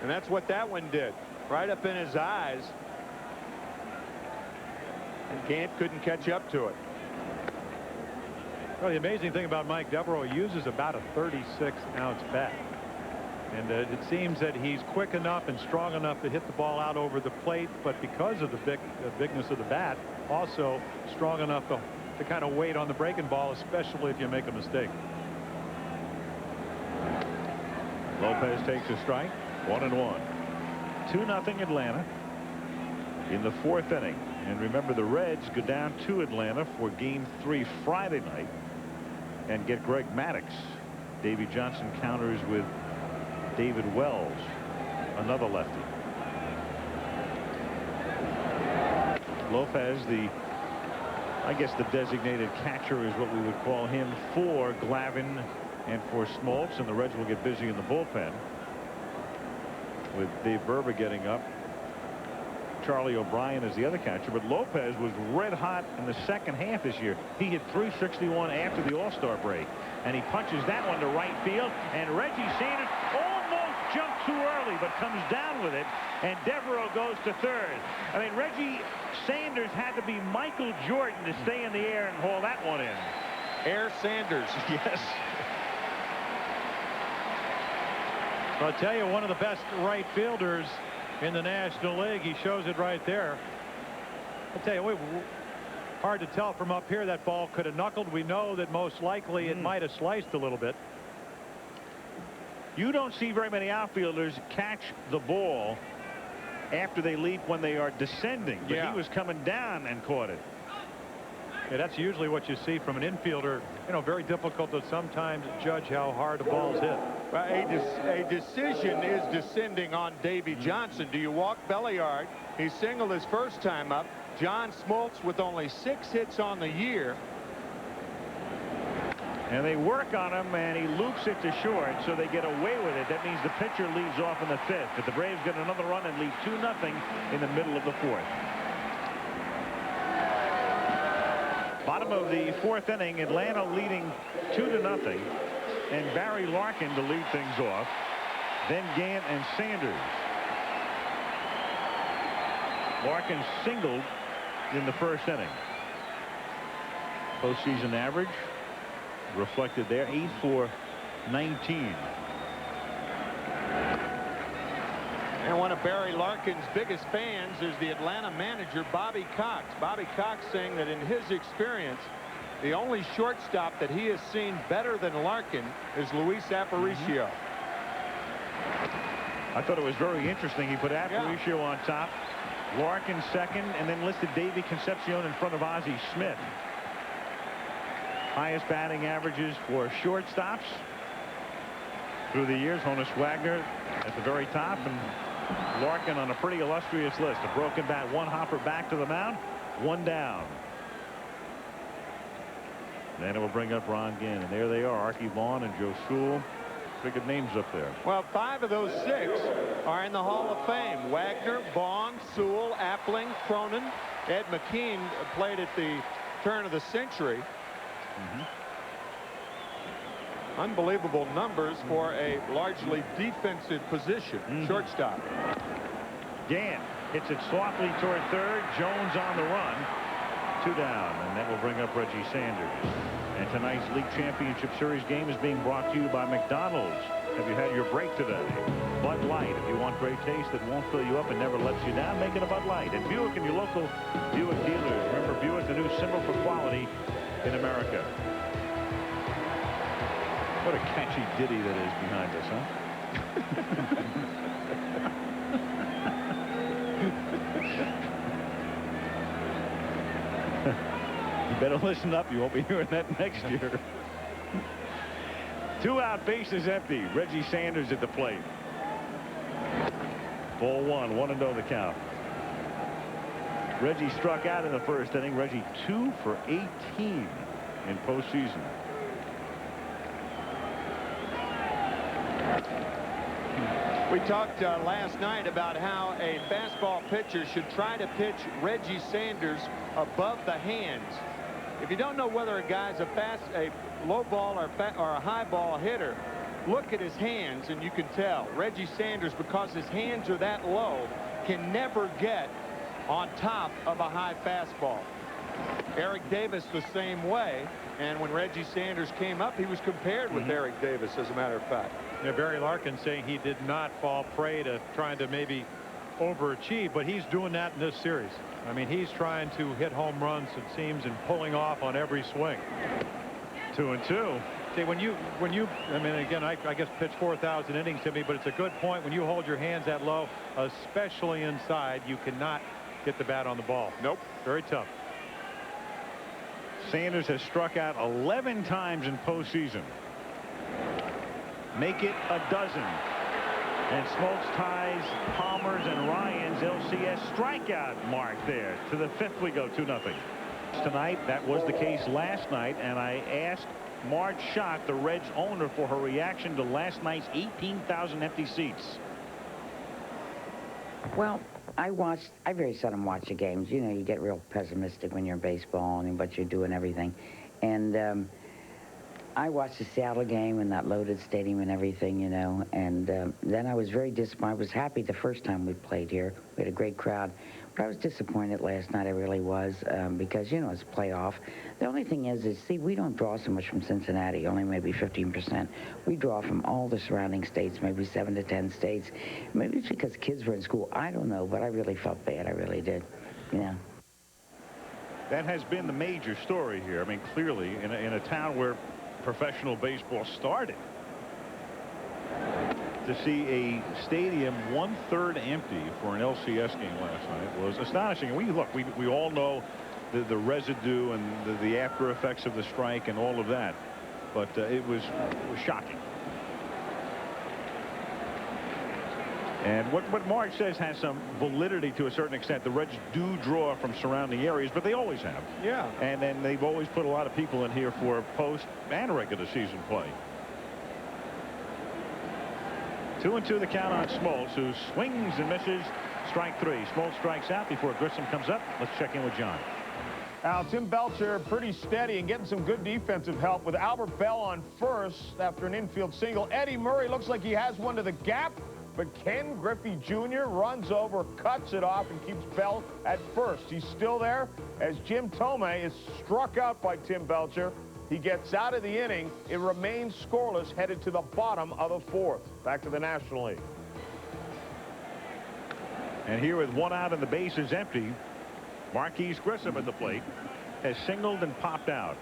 and that's what that one did, right up in his eyes, and Gant couldn't catch up to it. Well, the amazing thing about Mike Devereaux, he uses about a 36-ounce bat. And it seems that he's quick enough and strong enough to hit the ball out over the plate, but because of the bigness of the bat, also strong enough to kind of wait on the breaking ball, especially if you make a mistake. Lopez takes a strike. 1-1. 2-0 Atlanta in the 4th inning. And remember, the Reds go down to Atlanta for Game 3 Friday night and get Greg Maddux. Davey Johnson counters with David Wells, another lefty. Lopez, I guess the designated catcher is what we would call him for Glavine and for Smoltz, and the Reds will get busy in the bullpen with Dave Berba getting up. Charlie O'Brien is the other catcher, but Lopez was red hot in the second half this year. He hit .361 after the All-Star break, and he punches that one to right field, and Reggie Sanders almost jumped too early but comes down with it, and Devereaux goes to third. I mean, Reggie Sanders had to be Michael Jordan to stay in the air and haul that one in. Air Sanders. Yes. I'll tell you, one of the best right fielders in the National League. He shows it right there. I'll tell you, hard to tell from up here. That ball could have knuckled. We know that most likely it might have sliced a little bit. You don't see very many outfielders catch the ball after they leap when they are descending, but he was coming down and caught it. Yeah, that's usually what you see from an infielder. You know, very difficult to sometimes judge how hard the ball's hit. Well, a decision is descending on Davy Johnson. Do you walk Belliard? He singled his first time up. John Smoltz with only 6 hits on the year. And they work on him, and he loops it to short, so they get away with it. That means the pitcher leads off in the 5th, but the Braves get another run and lead 2-0 in the middle of the 4th. Bottom of the 4th inning, Atlanta leading 2-0, and Barry Larkin to lead things off. Then Gant and Sanders. Larkin singled in the 1st inning. Postseason average reflected there, 8 for 19. And one of Barry Larkin's biggest fans is the Atlanta manager, Bobby Cox. Bobby Cox saying that in his experience, the only shortstop that he has seen better than Larkin is Luis Aparicio. I thought it was very interesting. He put Aparicio on top, Larkin second, and then listed Davey Concepcion in front of Ozzie Smith. Highest batting averages for shortstops through the years. Honus Wagner at the very top, and Larkin on a pretty illustrious list. A broken bat, 1 hopper back to the mound, 1 down. Then it will bring up Ron Ginn, and there they are, Archie Vaughn and Joe Sewell. Pretty good names up there. Well, 5 of those 6 are in the Hall of Fame. Wagner, Vaughn, Sewell, Appling, Cronin. Ed McKean played at the turn of the century. Unbelievable numbers for a largely defensive position. Shortstop. Gant hits it softly toward 3rd. Jones on the run. 2 down, and that will bring up Reggie Sanders. And tonight's League Championship Series game is being brought to you by McDonald's. Have you had your break today? Bud Light. If you want great taste that won't fill you up and never lets you down, make it a Bud Light. And Buick and your local Buick dealers. Remember, Buick, the new symbol for quality in America. What a catchy ditty that is behind us, huh? You better listen up. You won't be hearing that next year. 2 out, bases empty. Reggie Sanders at the plate. Ball 1, 1-0 the count. Reggie struck out in the 1st inning. Reggie 2 for 18 in postseason. We talked last night about how a fastball pitcher should try to pitch Reggie Sanders above the hands. If you don't know whether a guy's a low ball or a high ball hitter, look at his hands and you can tell. Reggie Sanders, because his hands are that low, can never get on top of a high fastball. Eric Davis the same way, and when Reggie Sanders came up, he was compared with Eric Davis, as a matter of fact. Yeah, Barry Larkin saying he did not fall prey to trying to maybe overachieve, but he's doing that in this series. I mean, he's trying to hit home runs, it seems, and pulling off on every swing. 2-2. See, when you I mean, again, I guess pitch 4,000 innings to me, but it's a good point. When you hold your hands that low, especially inside, you cannot get the bat on the ball. Nope. Very tough. Sanders has struck out 11 times in postseason. Make it a dozen. And Smoltz ties Palmer's and Ryan's LCS strikeout mark there. To the 5th we go, 2-0. Tonight, that was the case last night, and I asked Marge Schott, the Reds owner, for her reaction to last night's 18,000 empty seats. Well, I very seldom watch the games. You know, you get real pessimistic when you're in baseball and what you do and everything. And I watched the Seattle game in that loaded stadium and everything, you know, and then I was very disappointed. I was happy the first time we played here. We had a great crowd. But I was disappointed last night, I really was, because, you know, it's a playoff. The only thing is, see, we don't draw so much from Cincinnati, only maybe 15%. We draw from all the surrounding states, maybe 7 to 10 states. Maybe it's because kids were in school. I don't know, but I really felt bad. I really did, yeah. That has been the major story here. I mean, clearly, in a town where professional baseball started, to see a stadium 1/3 empty for an LCS game last night was astonishing. And we all know the residue and the after effects of the strike and all of that, but it was shocking. And what Marge says has some validity to a certain extent. The Reds do draw from surrounding areas, but they always have. Yeah. And then they've always put a lot of people in here for post and regular season play. 2-2 the count on Smoltz, who swings and misses. Strike 3. Smoltz strikes out before Grissom comes up. Let's check in with John. Now, Tim Belcher pretty steady and getting some good defensive help with Albert Bell on first after an infield single. Eddie Murray looks like he has one to the gap, but Ken Griffey Jr. runs over, cuts it off, and keeps Bell at first. He's still there as Jim Tomei is struck out by Tim Belcher. He gets out of the inning. It remains scoreless, headed to the bottom of the 4th. Back to the National League. And here with 1 out and the bases empty, Marquise Grissom at the plate has singled and popped out.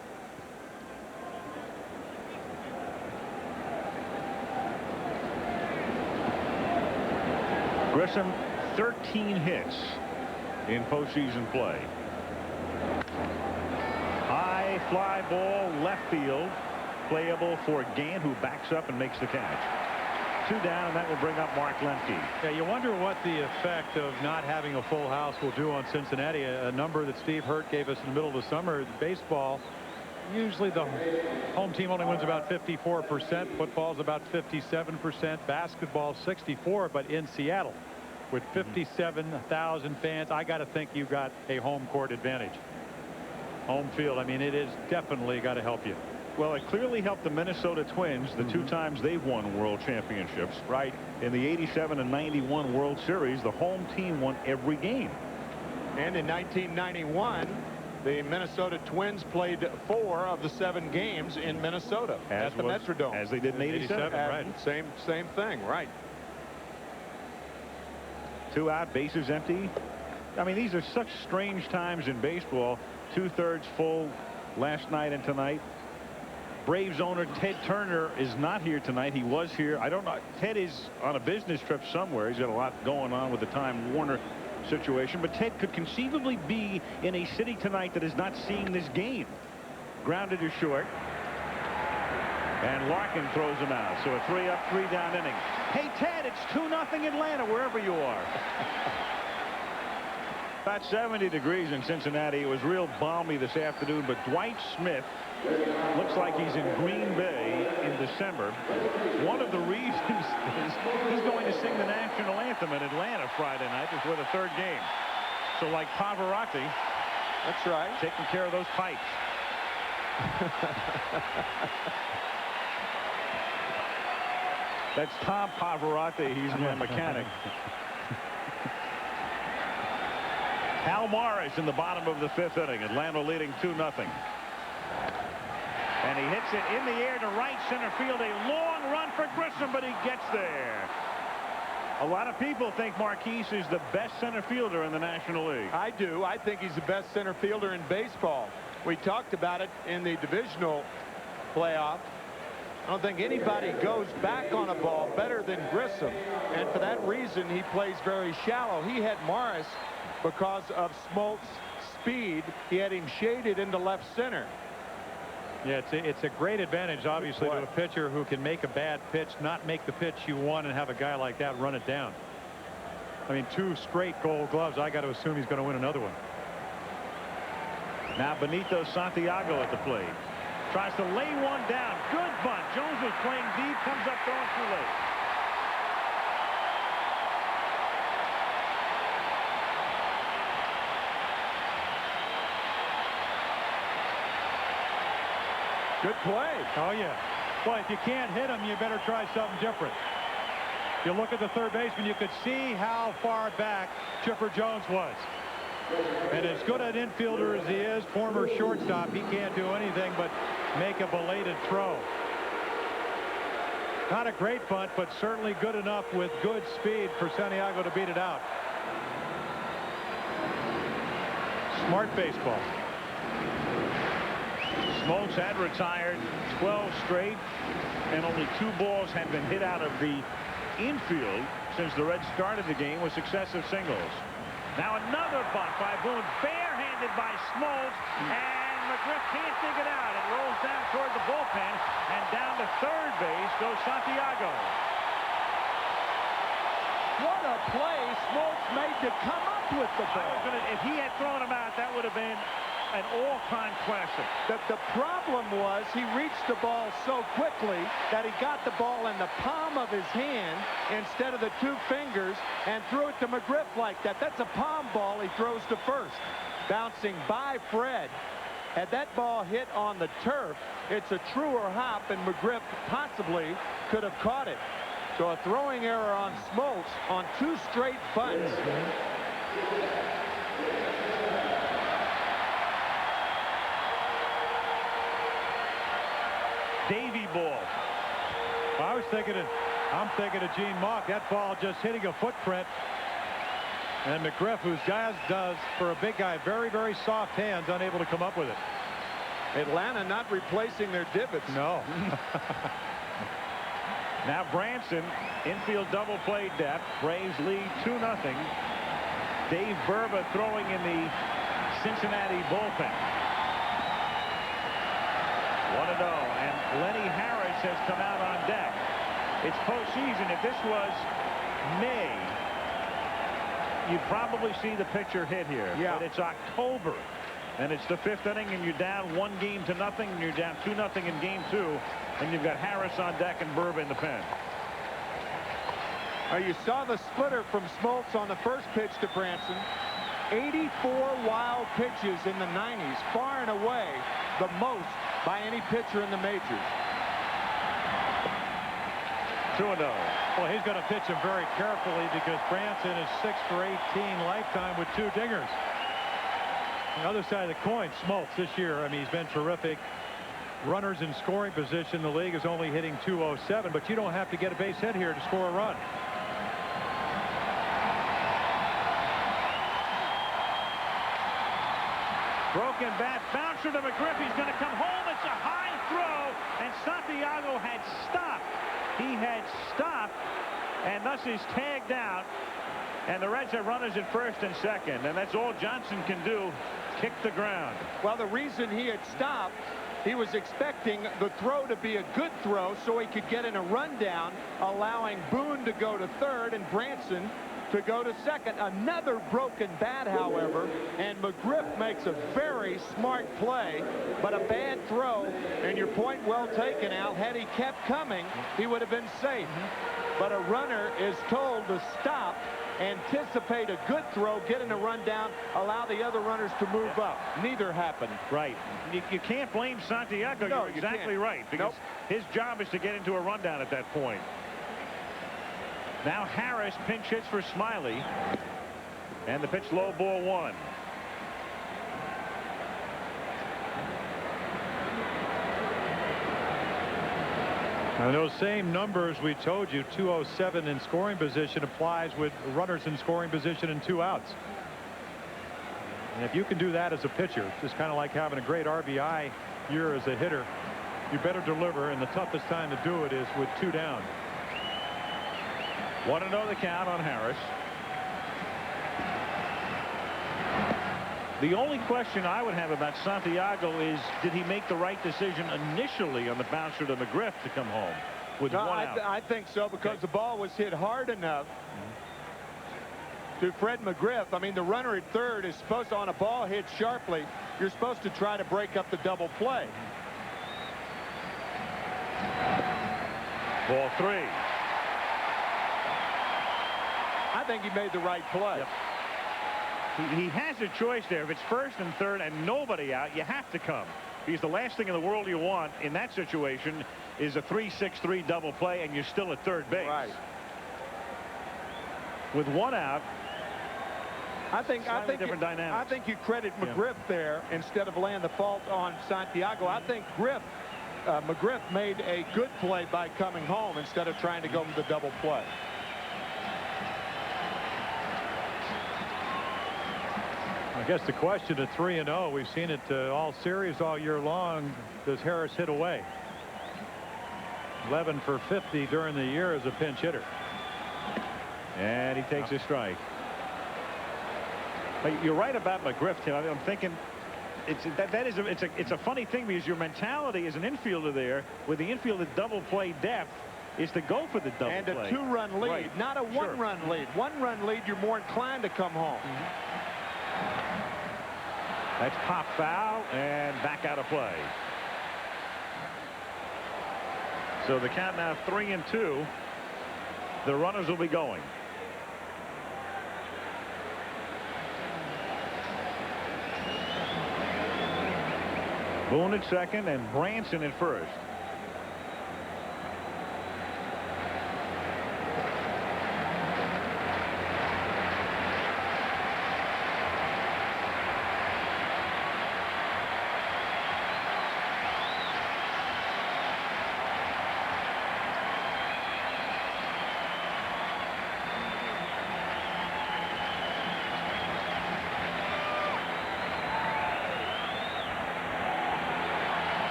Grissom, 13 hits in postseason play. High fly ball left field, playable for Gant, who backs up and makes the catch. 2 down, and that will bring up Mark Lemke. Yeah, you wonder what the effect of not having a full house will do on Cincinnati. A number that Steve Hurt gave us in the middle of the summer. Baseball, usually the home team only wins about 54%. Football's about 57%. Basketball 64%. But in Seattle, with 57,000 fans, I got to think you got a home court advantage. Home field, I mean, it is definitely got to help you. Well, it clearly helped the Minnesota Twins the 2 times they've won world championships. Right. In the 87 and 91 World Series, the home team won every game. And in 1991, the Minnesota Twins played 4 of the 7 games in Minnesota at the Metrodome. As they did in 87. Right. Same thing. Right. 2 out, bases empty. I mean, these are such strange times in baseball. 2/3 full last night and tonight. Braves owner Ted Turner is not here tonight. He was here. I don't know. Ted is on a business trip somewhere. He's got a lot going on with the Time Warner situation. But Ted could conceivably be in a city tonight that is not seeing this game. Grounded to short. And Larkin throws him out. So a 3-up, 3-down inning. Hey, Ted, it's 2-0 Atlanta, wherever you are. About 70 degrees in Cincinnati. It was real balmy this afternoon, but Dwight Smith looks like he's in Green Bay in December. One of the reasons is he's going to sing the national anthem in Atlanta Friday night before the 3rd game. So like Pavarotti, That's right. taking care of those pipes. That's Tom Pavarotti. He's my mechanic. Hal Morris in the bottom of the 5th inning. Atlanta leading 2-0. And he hits it in the air to right center field. A long run for Grissom, but he gets there. A lot of people think Marquise is the best center fielder in the National League. I do. I think he's the best center fielder in baseball. We talked about it in the divisional playoff. I don't think anybody goes back on a ball better than Grissom. And for that reason, he plays very shallow. He had Morris because of Smoltz's speed. He had him shaded into left center. Yeah, it's a great advantage, obviously, to a pitcher who can make a bad pitch, not make the pitch you want, and have a guy like that run it down. I mean, 2 straight Gold Gloves. I got to assume he's going to win another one. Now Benito Santiago at the plate. Tries to lay one down. Good bunt. Jones was playing deep, comes up throwing too late. Good play. Oh, yeah. Well, if you can't hit him, you better try something different. You look at the third baseman, you could see how far back Chipper Jones was. And as good an infielder as he is, former shortstop, he can't do anything but make a belated throw. Not a great bunt, but certainly good enough with good speed for Santiago to beat it out. Smart baseball. Smoltz had retired 12 straight, and only 2 balls had been hit out of the infield since the Reds started the game with successive singles. Now another bunt by Boone, barehanded by Smoltz, and McGriff can't dig it out. It rolls down toward the bullpen, and down to third base goes Santiago. What a play Smoltz made to come up with the ball. If he had thrown him out, that would have been an all-time classic. The problem was he reached the ball so quickly that he got the ball in the palm of his hand instead of the 2 fingers and threw it to McGriff like that. That's a palm ball he throws to first. Bouncing by Fred. Had that ball hit on the turf, it's a truer hop, and McGriff possibly could have caught it. So a throwing error on Smoltz on 2 straight bunts. Davy ball. I'm thinking of Gene Mauch. That ball just hitting a footprint. And McGriff, whose guys does for a big guy, very, very soft hands, unable to come up with it. Atlanta not replacing their divots. No. Now Branson, infield double play depth. Braves lead 2-0. Dave Burba throwing in the Cincinnati bullpen. 1-0, and Lenny Harris has come out on deck. It's postseason. If this was May, you'd probably see the pitcher hit here. Yeah. But it's October, and it's the 5th inning, and you're down 1-0, and you're down 2-0 in game 2, and you've got Harris on deck and Burba in the pen. You saw the splitter from Smoltz on the first pitch to Branson. 84 wild pitches in the 90s, far and away the most by any pitcher in the majors. 2-0. Well, he's going to pitch him very carefully because Branson is 6 for 18 lifetime with 2 dingers. The other side of the coin, Smoltz this year, I mean, he's been terrific. Runners in scoring position, the league is only hitting .207, but you don't have to get a base hit here to score a run. Broken bat, bouncer to McGriff. He's going to come home. It's a high throw, and Santiago had stopped. He had stopped, and thus is tagged out. And the Reds have runners at first and second, and that's all Johnson can do, kick the ground. Well, the reason he had stopped, he was expecting the throw to be a good throw so he could get in a rundown, allowing Boone to go to third and Branson to go to second. Another broken bat, however, and McGriff makes a very smart play, but a bad throw. And your point well taken, Al. Had he kept coming, he would have been safe. But a runner is told to stop, anticipate a good throw, get in a rundown, allow the other runners to move up. Neither happened. Right. You can't blame Santiago. No, You're exactly right, because his job is to get into a rundown at that point. Now Harris pinch hits for Smiley, and the pitch low, ball 1. And those same numbers we told you, 207 in scoring position, applies with runners in scoring position and 2 outs. And if you can do that as a pitcher, it's just kind of like having a great RBI year as a hitter, you better deliver, and the toughest time to do it is with 2 down. 1-0 the count on Harris. The only question I would have about Santiago is, did he make the right decision initially on the bouncer to McGriff to come home with 1 out? I think so, because the ball was hit hard enough to Fred McGriff. I mean, the runner at third is supposed to, on a ball hit sharply, you're supposed to try to break up the double play. Ball 3. I think he made the right play. Yep. He has a choice there. If it's first and third and nobody out, you have to come. Because the last thing in the world you want in that situation is a 3-6-3 double play, and you're still at third base. Right. With one out. I think different dynamics. I think you credit McGriff there instead of laying the fault on Santiago. I think McGriff made a good play by coming home instead of trying to go for the double play. I guess the question at 3-0, we've seen it all series all year long. Does Harris hit away? 11 for 50 during the year as a pinch hitter. And he takes a strike. But you're right about McGriff, Tim. I'm thinking it's a funny thing, because your mentality as an infielder there with the infielder double play depth is to go for the double play. And a 2-run lead, right. not a 1-run lead. 1-run lead, you're more inclined to come home. That's pop foul and back out of play. So the count now 3-2. The runners will be going. Boone at second and Branson at first.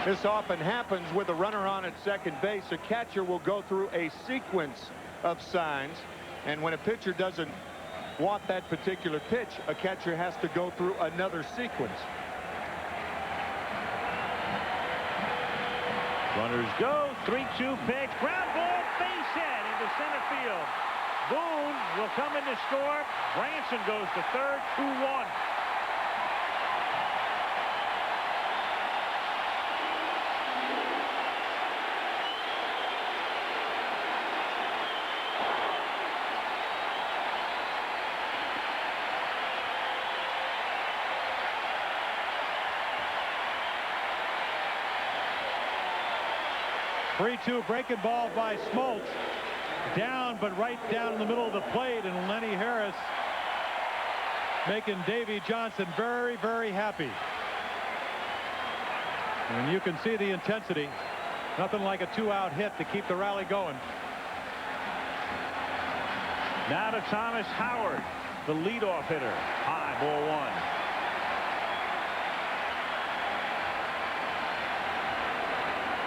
This often happens with a runner on at second base. A catcher will go through a sequence of signs, and when a pitcher doesn't want that particular pitch, a catcher has to go through another sequence. Runners go. 3-2 pitch. Ground ball, base hit into center field. Boone will come in to score. Branson goes to third. 2-1. Three-two breaking ball by Smoltz. Down, but right down in the middle of the plate, and Lenny Harris making Davy Johnson very, very happy. And you can see the intensity. Nothing like a 2-out hit to keep the rally going. Now to Thomas Howard, the leadoff hitter. High, ball one.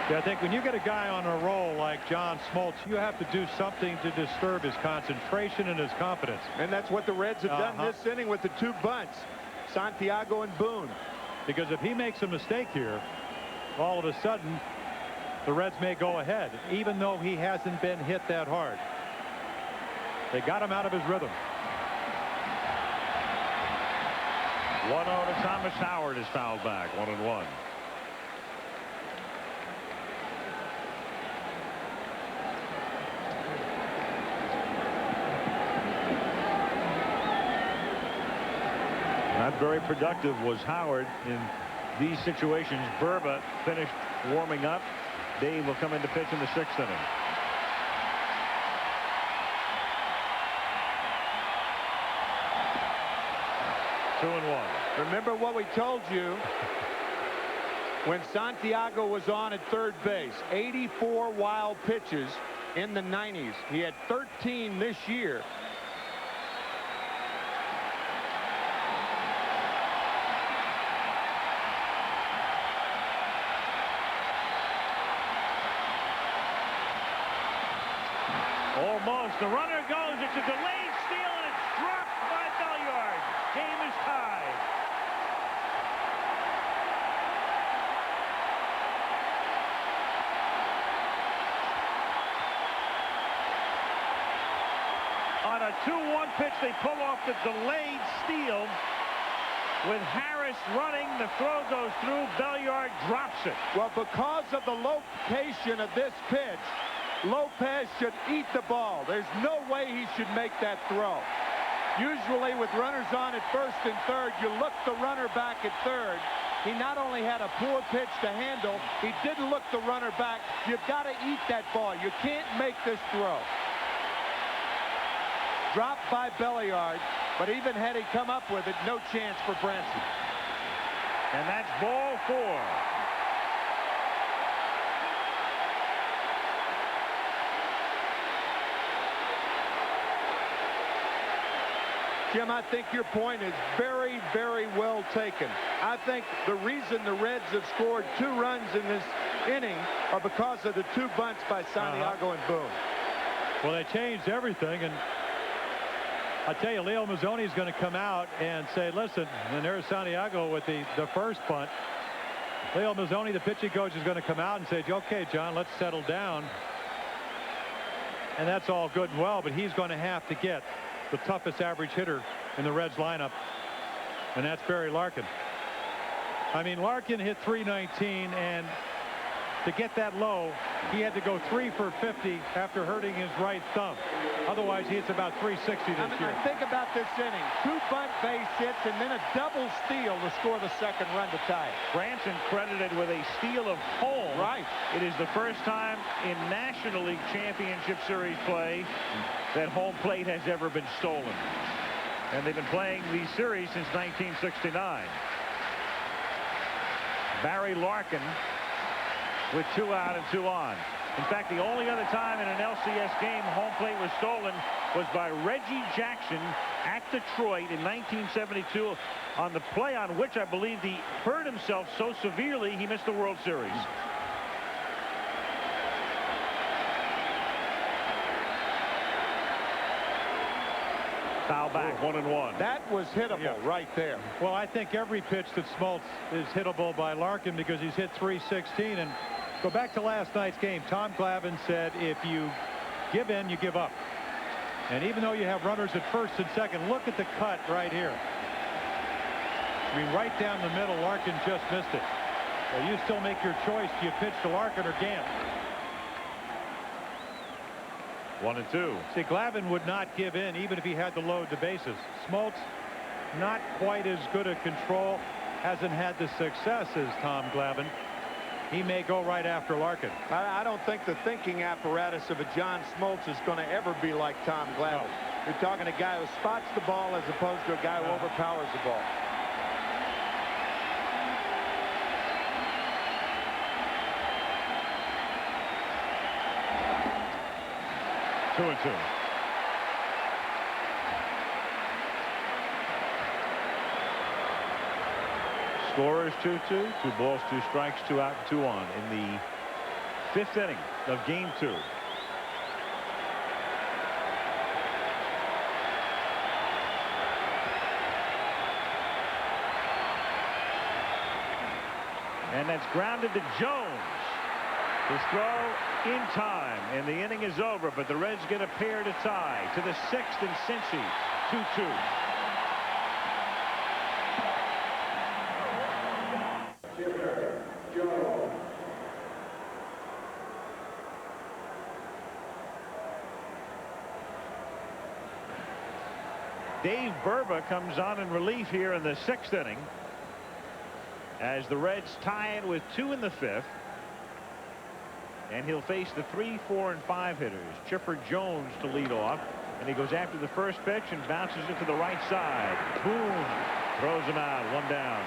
Yeah, I think when you get a guy on a roll like John Smoltz, you have to do something to disturb his concentration and his confidence. And that's what the Reds have done this inning with the 2 bunts, Santiago and Boone. Because if he makes a mistake here, all of a sudden, the Reds may go ahead, even though he hasn't been hit that hard. They got him out of his rhythm. 1-0 to Thomas Howard is fouled back. 1-1. Not very productive was Howard in these situations. Burba finished warming up. Dave will come in to pitch in the 6th inning. Two and one. Remember what we told you when Santiago was on at third base. 84 wild pitches in the 90s. He had 13 this year. Almost. The runner goes. It's a delayed steal, and it's dropped by Belliard. Game is tied. On a 2-1 pitch, they pull off the delayed steal. With Harris running, the throw goes through. Belliard drops it. Well, because of the location of this pitch, Lopez should eat the ball. There's no way he should make that throw. Usually with runners on at first and third, you look the runner back at third. He not only had a poor pitch to handle, he didn't look the runner back. You've got to eat that ball. You can't make this throw. Dropped by Belliard, but even had he come up with it, no chance for Branson. And that's ball 4. Jim, I think your point is very, very well taken. I think the reason the Reds have scored 2 runs in this inning are because of the 2 bunts by Santiago and Boone. Well, they changed everything, and I tell you, Leo Mazzoni is going to come out and say, listen, and there's Santiago with the first bunt. Leo Mazzoni, the pitching coach, is going to come out and say, okay, John, let's settle down. And that's all good and well, but he's going to have to get the toughest average hitter in the Reds lineup, and that's Barry Larkin. I mean, Larkin hit .319, and to get that low, he had to go 3 for 50 after hurting his right thumb. Otherwise, he hits about .360 this year. Think about this inning. 2 bunt base hits and then a double steal to score the second run to tie it. Branson credited with a steal of home. Right. It is the first time in National League Championship Series play that home plate has ever been stolen. And they've been playing these series since 1969. Barry Larkin with 2 out and 2 on. In fact, the only other time in an LCS game home plate was stolen was by Reggie Jackson at Detroit in 1972 on the play on which I believe he hurt himself so severely he missed the World Series. Foul back, 1-1. That was hittable right there. Well, I think every pitch that Smoltz is hittable by Larkin because he's hit .316. And go back to last night's game. Tom Glavine said, if you give in, you give up. And even though you have runners at first and second, look at the cut right here. I mean, right down the middle, Larkin just missed it. Well, you still make your choice. Do you pitch to Larkin or Gant? 1-2. See, Glavine would not give in even if he had to load the bases. Smoltz, not quite as good a control, hasn't had the success as Tom Glavine. He may go right after Larkin. I don't think the thinking apparatus of a John Smoltz is going to ever be like Tom Glavine. No. You're talking a guy who spots the ball as opposed to a guy who overpowers the ball. Two and 2. Score is 2-2. 2 balls, 2 strikes, 2 out, 2 on in the 5th inning of Game 2. And that's grounded to Jones. His throw in time, and the inning is over, but the Reds get a pair to tie to the 6th and Cincy, 2-2. Dave Burba comes on in relief here in the 6th inning as the Reds tie it with 2 in the 5th. And he'll face the 3, 4, and 5 hitters. Chipper Jones to lead off. And he goes after the first pitch and bounces it to the right side. Boom. Throws him out. 1 down.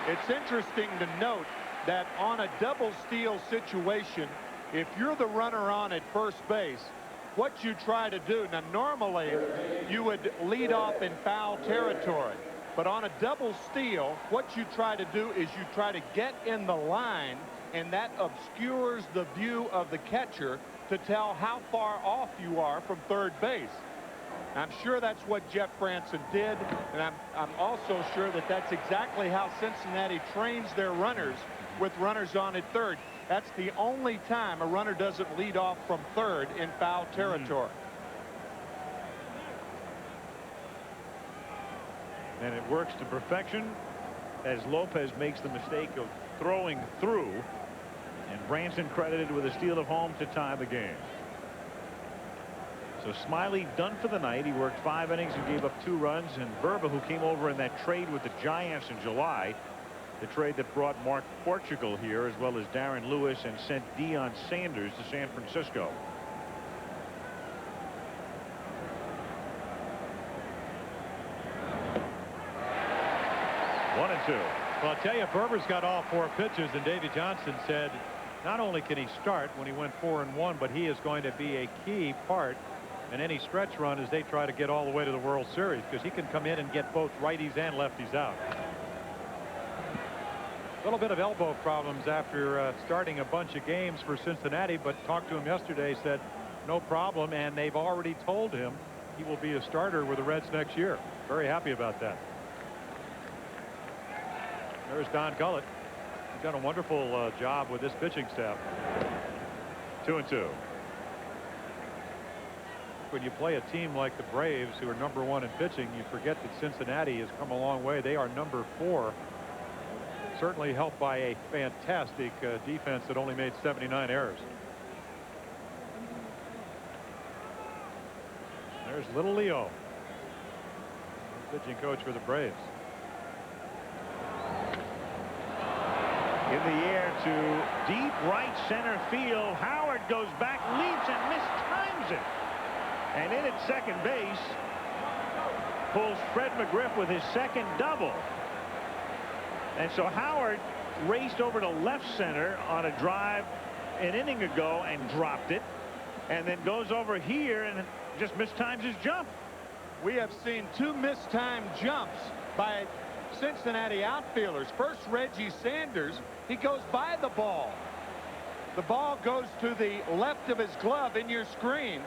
It's interesting to note that on a double steal situation, if you're the runner on at first base, what you try to do, now normally you would lead off in foul territory. But on a double steal, what you try to do is you try to get in the line, and that obscures the view of the catcher to tell how far off you are from third base. I'm sure that's what Jeff Branson did, and I'm also sure that that's exactly how Cincinnati trains their runners with runners on at third. That's the only time a runner doesn't lead off from third in foul territory. And it works to perfection as Lopez makes the mistake of throwing through, and Branson credited with a steal of home to tie the game. So Smiley done for the night. He worked 5 innings and gave up 2 runs. And Verba, who came over in that trade with the Giants in July, the trade that brought Mark Portugal here, as well as Darren Lewis, and sent Deion Sanders to San Francisco. One and 2. Well, I'll tell you, Berber's got all 4 pitches, and Davey Johnson said not only can he start when he went 4-1, but he is going to be a key part in any stretch run as they try to get all the way to the World Series, because he can come in and get both righties and lefties out. A little bit of elbow problems after starting a bunch of games for Cincinnati, but talked to him yesterday, said no problem, and they've already told him he will be a starter with the Reds next year. Very happy about that. There's Don Gullett. He's done a wonderful job with this pitching staff. 2 and 2. When you play a team like the Braves, who are #1 in pitching, you forget that Cincinnati has come a long way. They are #4. Certainly helped by a fantastic defense that only made 79 errors. There's little Leo, pitching coach for the Braves. In the air to deep right center field. Howard goes back, leaps, and mistimes it. And in at second base pulls Fred McGriff with his second double. And so Howard raced over to left center on a drive an inning ago and dropped it, and then goes over here and just mistimes his jump. We have seen 2 mistimed jumps by Cincinnati outfielders. First, Reggie Sanders. He goes by the ball. The ball goes to the left of his glove in your screen.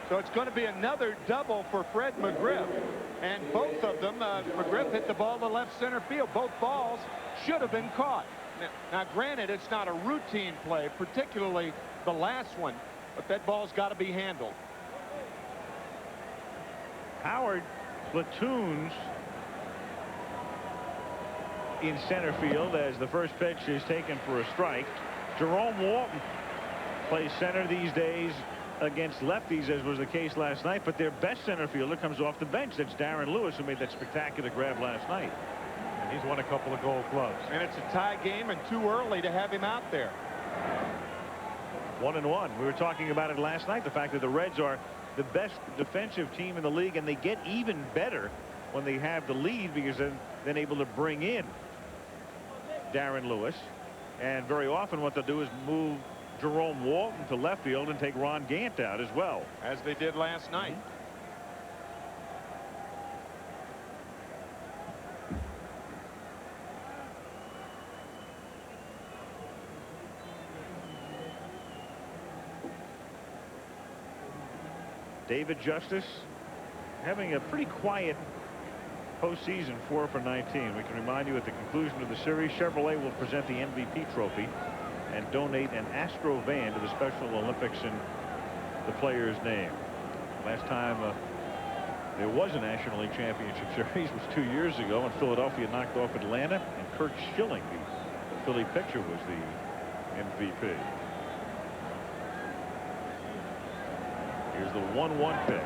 So it's going to be another double for Fred McGriff. And both of them, McGriff hit the ball to left center field. Both balls should have been caught. Now, granted, it's not a routine play, particularly the last one, but that ball's got to be handled. Howard platoons in center field as the first pitch is taken for a strike. Jerome Walton plays center these days against lefties, as was the case last night, but their best center fielder comes off the bench. That's Darren Lewis, who made that spectacular grab last night. And he's won a couple of Gold Gloves. And it's a tie game and too early to have him out there. 1-1. We were talking about it last night, the fact that the Reds are the best defensive team in the league, and they get even better when they have the lead, because they're then able to bring in Darren Lewis. And very often what they'll do is move Jerome Walton to left field and take Ron Gant out as well, as they did last night. David Justice having a pretty quiet postseason, 4 for 19. We can remind you, at the conclusion of the series, Chevrolet will present the MVP trophy and donate an Astro van to the Special Olympics in the player's name. Last time there was a National League Championship Series was 2 years ago, and Philadelphia knocked off Atlanta, and Kurt Schilling, the Philly pitcher, was the MVP. Here's the 1-1 pitch.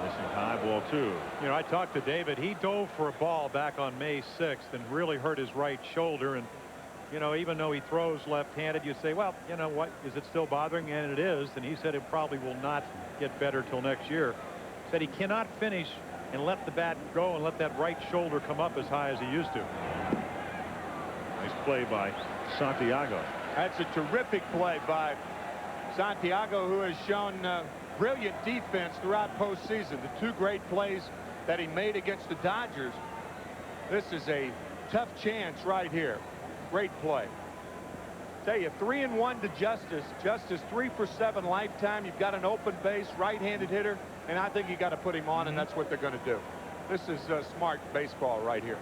This is high, ball 2. You know, I talked to David. He dove for a ball back on May 6th and really hurt his right shoulder. And, you know, even though he throws left-handed, you say, well, you know what, is it still bothering? And it is. And he said it probably will not get better till next year. Said he cannot finish and let the bat go and let that right shoulder come up as high as he used to. Nice play by Santiago. That's a terrific play by Santiago, who has shown brilliant defense throughout postseason. The 2 great plays that he made against the Dodgers. This is a tough chance right here. Great play. Tell you, 3-1 to Justice. Justice 3 for 7 lifetime. You've got an open base, right-handed hitter, and I think you got to put him on, and that's what they're going to do. This is smart baseball right here.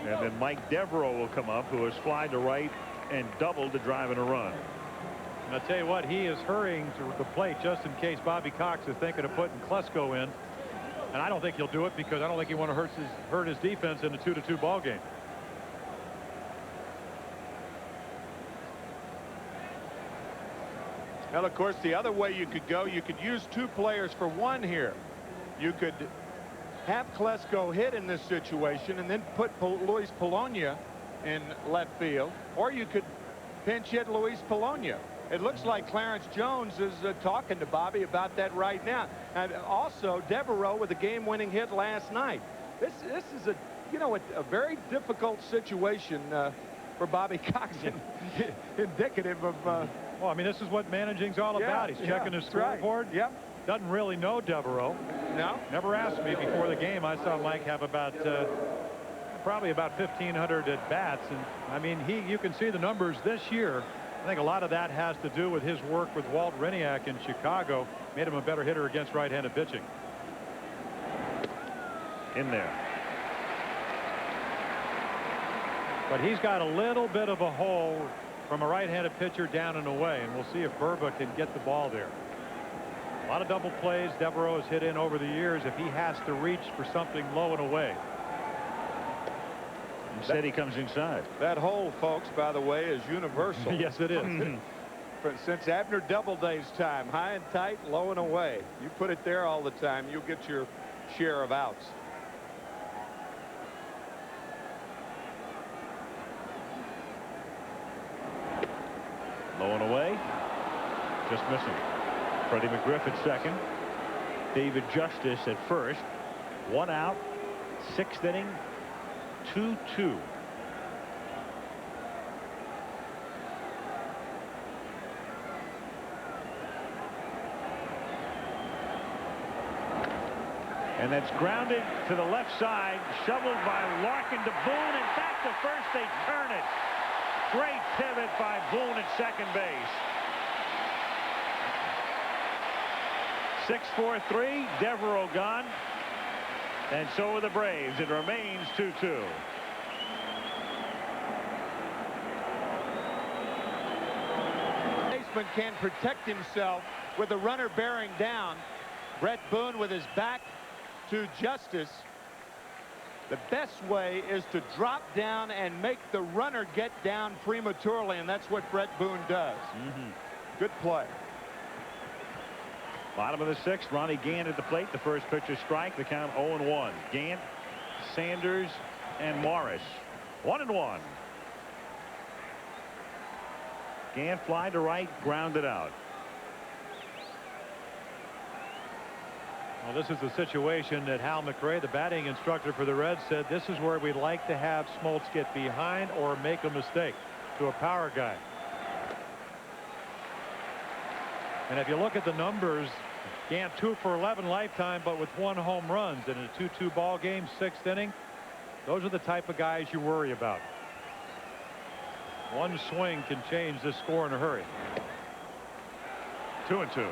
And then Mike Devereaux will come up, who has flied to right and doubled to drive in a run. And I'll tell you what, he is hurrying to the plate just in case Bobby Cox is thinking of putting Klesko in. And I don't think he'll do it, because I don't think he want to hurt his defense in the 2-2 ball game. Well, of course, the other way you could go, you could use 2 players for 1 here. You could have Klesko hit in this situation and then put Luis Polonia in left field, or you could pinch hit Luis Polonia. It looks like Clarence Jones is talking to Bobby about that right now. And also Devereaux with a game-winning hit last night. This is a very difficult situation for Bobby Cox, indicative of. Well, I mean, this is what managing's all about. He's checking his scoreboard. Right. Yep. Doesn't really know Devereaux. No. Never asked me before the game. I saw Mike have about probably about 1,500 at bats, and I mean, you can see the numbers this year. I think a lot of that has to do with his work with Walt Reniak in Chicago. Made him a better hitter against right-handed pitching. In there. But he's got a little bit of a hole from a right-handed pitcher down and away, and we'll see if Burba can get the ball there. A lot of double plays Devereaux has hit in over the years if he has to reach for something low and away. Instead, he comes inside. That hole, folks, by the way, is universal. Yes, it is. Since Abner Doubleday's time, high and tight, low and away. You put it there all the time, you'll get your share of outs. Low and away. Just missing. Freddie McGriff at second. David Justice at first. 1 out. 6th inning. 2-2. And that's grounded to the left side, shoveled by Larkin to Boone, and back to first. They turn it. Great pivot by Boone at second base. 6-4-3. Devereaux gone. And so are the Braves. It remains 2-2. Baseman can protect himself with the runner bearing down. Brett Boone with his back to Justice. The best way is to drop down and make the runner get down prematurely, and that's what Brett Boone does. Good play. Bottom of the 6th, Ronnie Gant at the plate. The first pitch is strike. The count 0-1. Gant, Sanders, and Morris. 1-1. Gant fly to right, grounded out. Well, this is the situation that Hal McRae, the batting instructor for the Reds, said this is where we'd like to have Smoltz get behind or make a mistake to a power guy. And if you look at the numbers, Gant 2 for 11 lifetime, but with 1 home runs in a 2-2 ball game, 6th inning. Those are the type of guys you worry about. One swing can change this score in a hurry. 2-2.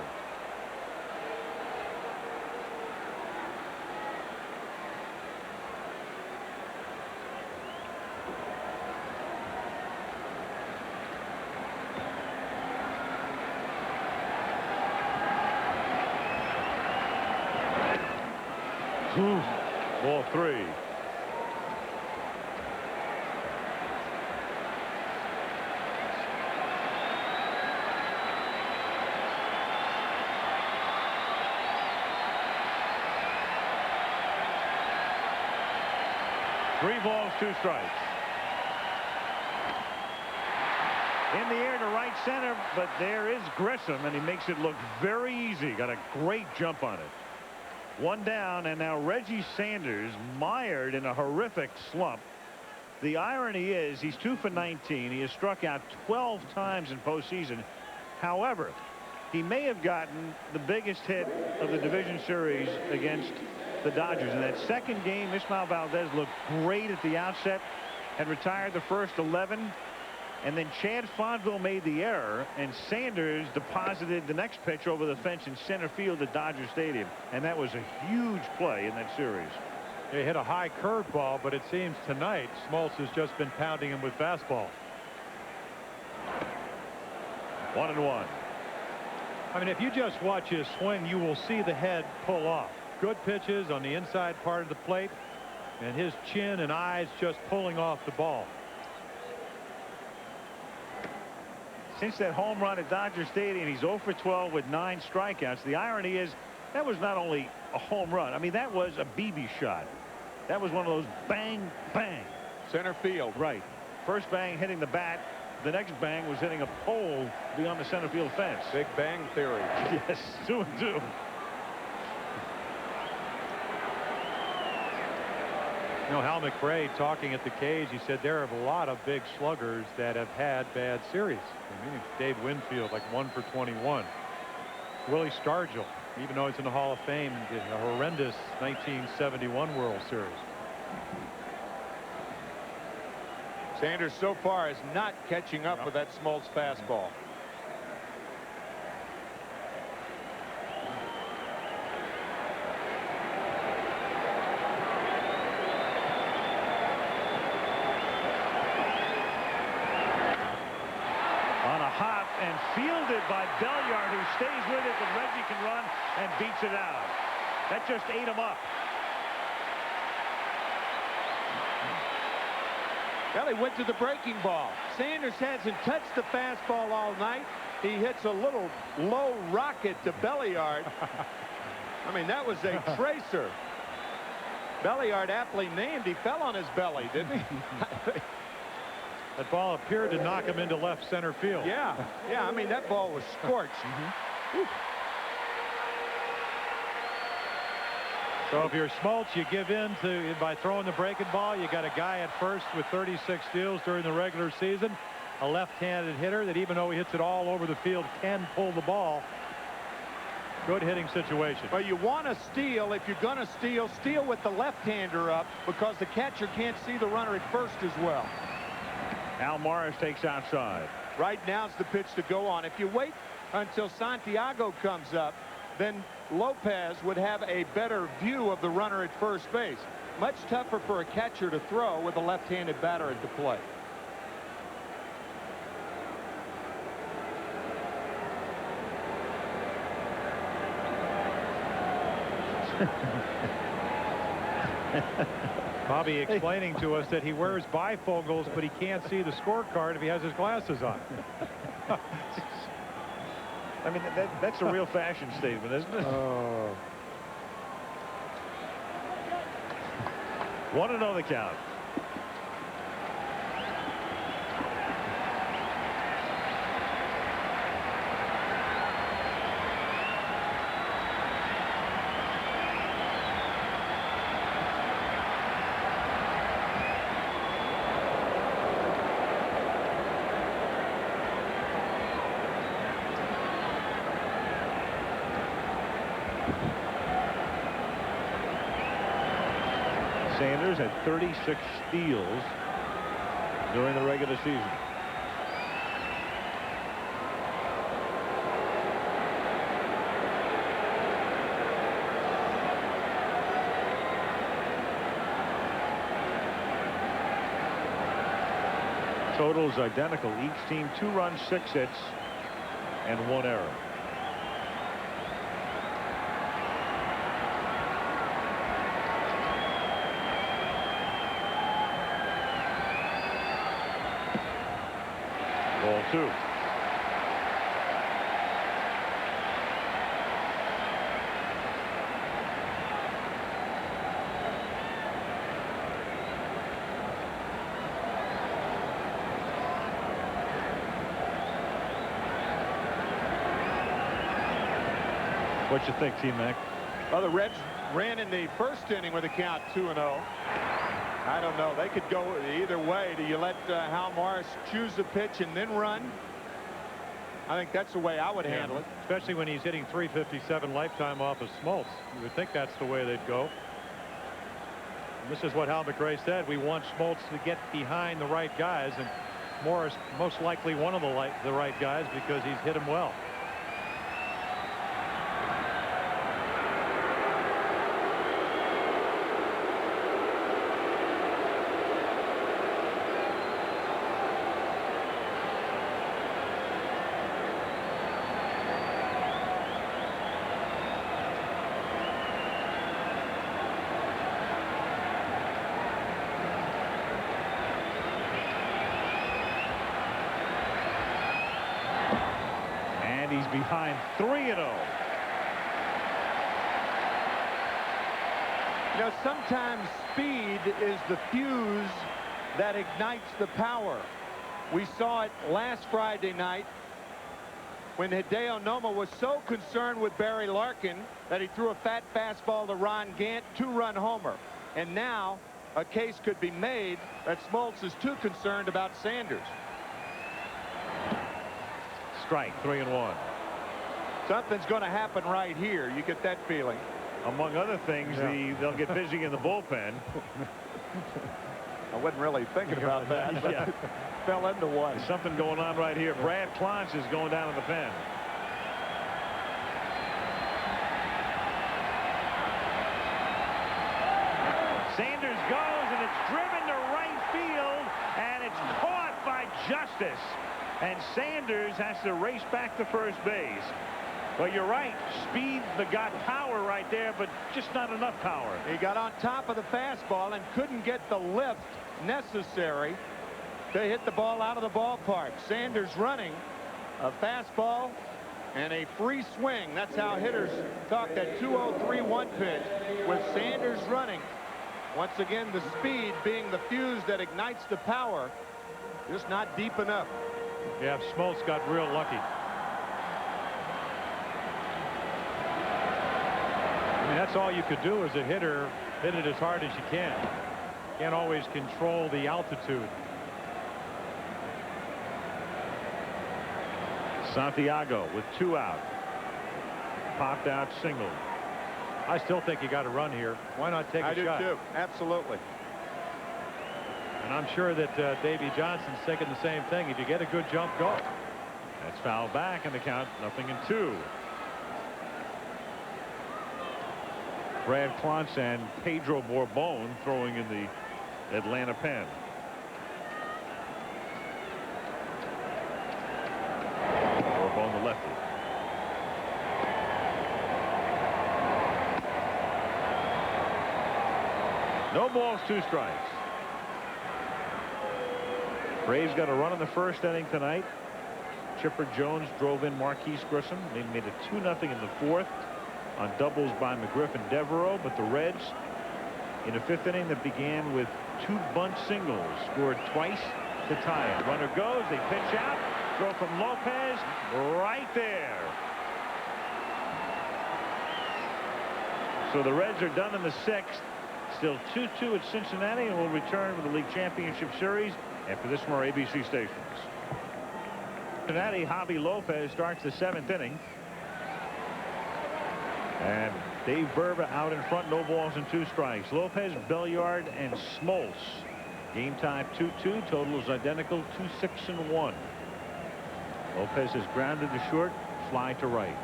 Ball 3. Three balls, 2 strikes. In the air to right center, but there is Grissom, and he makes it look very easy. Got a great jump on it. 1 down, and now Reggie Sanders mired in a horrific slump. The irony is he's 2 for 19. He has struck out 12 times in postseason. However, he may have gotten the biggest hit of the division series against the Dodgers. In that second game, Ismael Valdez looked great at the outset, had retired the first 11. And then Chad Fonville made the error, and Sanders deposited the next pitch over the fence in center field at Dodger Stadium. And that was a huge play in that series. He hit a high curveball, but it seems tonight Smoltz has just been pounding him with fastball. 1-1. I mean, if you just watch his swing, you will see the head pull off. Good pitches on the inside part of the plate, and his chin and eyes just pulling off the ball. since that home run at Dodger Stadium, he's 0 for 12 with 9 strikeouts. The irony is that was not only a home run. I mean, that was a BB shot. That was one of those bang, bang. Center field. Right. First bang hitting the bat. The next bang was hitting a pole beyond the center field fence. Big Bang Theory. Yes, 2-2. You know, Hal McRae talking at the cage, he said there are a lot of big sluggers that have had bad series. I mean, Dave Winfield, like 1 for 21. Willie Stargell, even though he's in the Hall of Fame, did a horrendous 1971 World Series. Sanders so far is not catching up with that Smoltz fastball. On a hop and fielded by Belliard, who stays with it, but Reggie can run and beats it out. That just ate him up. Well, he went to the breaking ball. Sanders hasn't touched the fastball all night. He hits a little low rocket to Belliard. I mean, that was a tracer. Belliard aptly named. He fell on his belly, didn't he? That ball appeared to knock him into left center field. Yeah. I mean, that ball was scorched. So if you're Smoltz, you give in to by throwing the breaking ball. You got a guy at first with 36 steals during the regular season, a left-handed hitter that, even though he hits it all over the field, can pull the ball. Good hitting situation. Well, you want to steal. If you're going to steal with the left-hander up, because the catcher can't see the runner at first as well. Al Morris takes outside. Right now's the pitch to go on. If you wait until Santiago comes up, then Lopez would have a better view of the runner at first base. Much tougher for a catcher to throw with a left-handed batter at the plate. Bobby explaining to us that he wears bifocals, but he can't see the scorecard if he has his glasses on. I mean, that's a real fashion statement, isn't it? 1-0 the count. Sanders had 36 steals during the regular season. Totals identical. Each team 2 runs, 6 hits, and 1 error. Ball 2. What you think, T-Mac? Well, the Reds ran in the first inning with a count 2-0. I don't know. They could go either way. Do you let Hal Morris choose the pitch and then run? I think that's the way I would handle it. Especially when he's hitting .357 lifetime off of Smoltz. You would think that's the way they'd go. And this is what Hal McRae said. We want Smoltz to get behind the right guys, and Morris most likely one of the right guys because he's hit him well. behind 3-0. You know, sometimes speed is the fuse that ignites the power. We saw it last Friday night when Hideo Nomo was so concerned with Barry Larkin that he threw a fat fastball to Ron Gant, 2-run homer. And now a case could be made that Smoltz is too concerned about Sanders. Strike, 3-1. Something's going to happen right here. You get that feeling. Among other things, they'll get busy in the bullpen. I wasn't really thinking about that. But Yeah. Fell into one. There's something going on right here. Brad Clontz is going down to the pen. Sanders goes, and it's driven to right field, and it's caught by Justice. And Sanders has to race back to first base. But you're right, speed got power right there, but just not enough power. He got on top of the fastball and couldn't get the lift necessary to hit the ball out of the ballpark. Sanders running a fastball and a free swing. That's how hitters talk that 2-0-3-1 pitch with Sanders running. Once again, the speed being the fuse that ignites the power, just not deep enough. Yeah, Smoltz got real lucky. I mean, that's all you could do as a hitter, hit it as hard as you can. Can't always control the altitude. Santiago with 2 out. Popped out single. I still think you got to run here. Why not take a shot? I do too. Absolutely. And I'm sure that Davey Johnson's thinking the same thing. If you get a good jump, go. That's fouled back, and the count 0-2. Brad Clontz and Pedro Borbon throwing in the Atlanta pen. Borbon, the lefty. No balls, 2 strikes. Braves got a run in the first inning tonight. Chipper Jones drove in Marquise Grissom. They made it 2-0 in the 4th on doubles by McGriff and Devereaux. But the Reds, in the 5th inning that began with 2 bunt singles, scored twice to tie it. Runner goes, they pitch out, throw from Lopez, right there. So the Reds are done in the 6th. Still 2-2 at Cincinnati, and will return with the League Championship Series after this from our ABC stations. Cincinnati, Javi Lopez starts the 7th inning. And Dave Burba out in front, no balls and 2 strikes. Lopez, Belliard, and Smoltz. Game time 2-2. Total is identical, 2-6-1. Lopez has grounded to short, fly to right.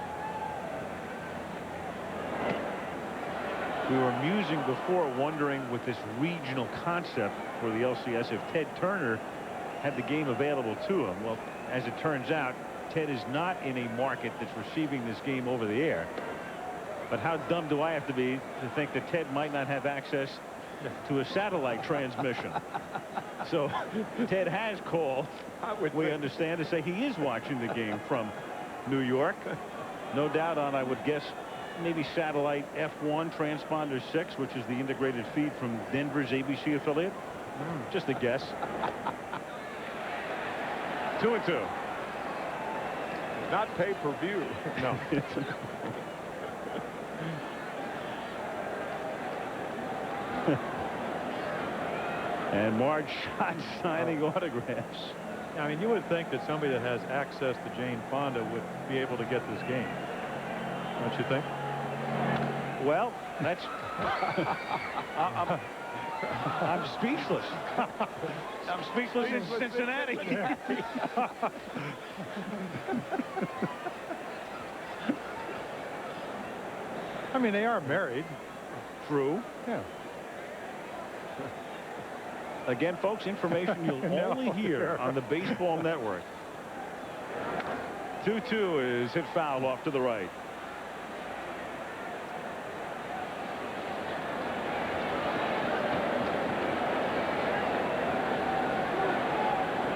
We were musing before, wondering with this regional concept for the LCS if Ted Turner had the game available to him. Well, as it turns out, Ted is not in a market that's receiving this game over the air. But how dumb do I have to be to think that Ted might not have access to a satellite transmission? So Ted has called, we understand, to say he is watching the game from New York. No doubt on, I would guess, maybe satellite F1 transponder 6, which is the integrated feed from Denver's ABC affiliate. Just a guess. 2-2. Not pay-per-view. No. And Marge Schott signing autographs. I mean, you would think that somebody that has access to Jane Fonda would be able to get this game. Don't you think? Well, that's I'm speechless. I'm speechless in Cincinnati. I mean, they are married. True. Yeah. Again, folks, information you'll only hear on the Baseball Network. 2-2 is hit foul off to the right.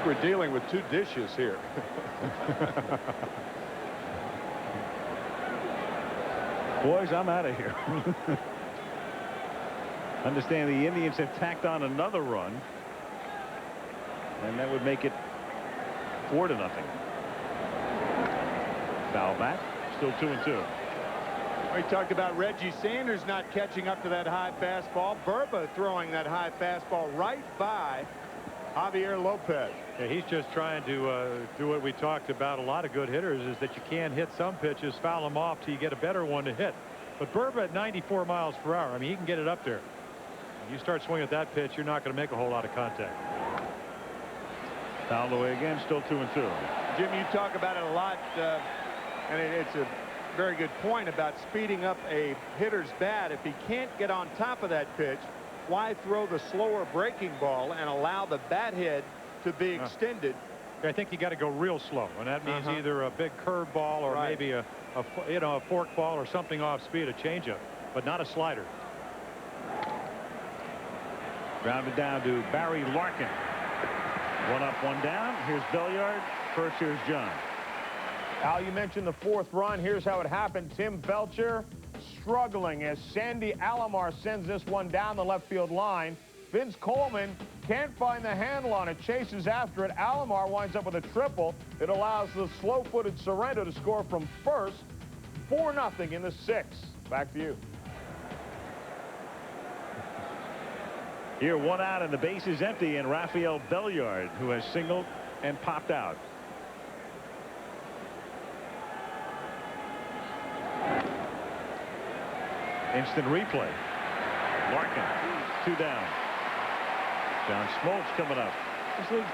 We're dealing with 2 dishes here. Boys, I'm out of here. Understand the Indians have tacked on another run, and that would make it 4-0. Foul back, still 2-2. We talked about Reggie Sanders not catching up to that high fastball. Burba throwing that high fastball right by Javier Lopez. Yeah, he's just trying to do what we talked about. A lot of good hitters is that you can't hit some pitches, foul them off till you get a better one to hit. But Burba at 94 miles per hour, I mean, he can get it up there. You start swinging at that pitch, you're not going to make a whole lot of contact. Fouled away again, still 2-2. Jim, you talk about it a lot, and it's a very good point about speeding up a hitter's bat. If he can't get on top of that pitch, why throw the slower breaking ball and allow the bat head to be extended? I think you got to go real slow, and that means either a big curve ball or maybe a fork ball or something off speed, a changeup, but not a slider. Grounded down to Barry Larkin. 1 up, 1 down. Here's Belliard. First, here's John. Al, you mentioned the 4th run. Here's how it happened. Tim Belcher struggling as Sandy Alomar sends this one down the left field line. Vince Coleman can't find the handle on it, chases after it. Alomar winds up with a triple. It allows the slow-footed Sorrento to score from first. 4-0 in the 6th. Back to you. Here, 1 out and the base is empty, and Rafael Belliard, who has singled and popped out. Instant replay. Larkin, 2 down. John Smoltz coming up. This league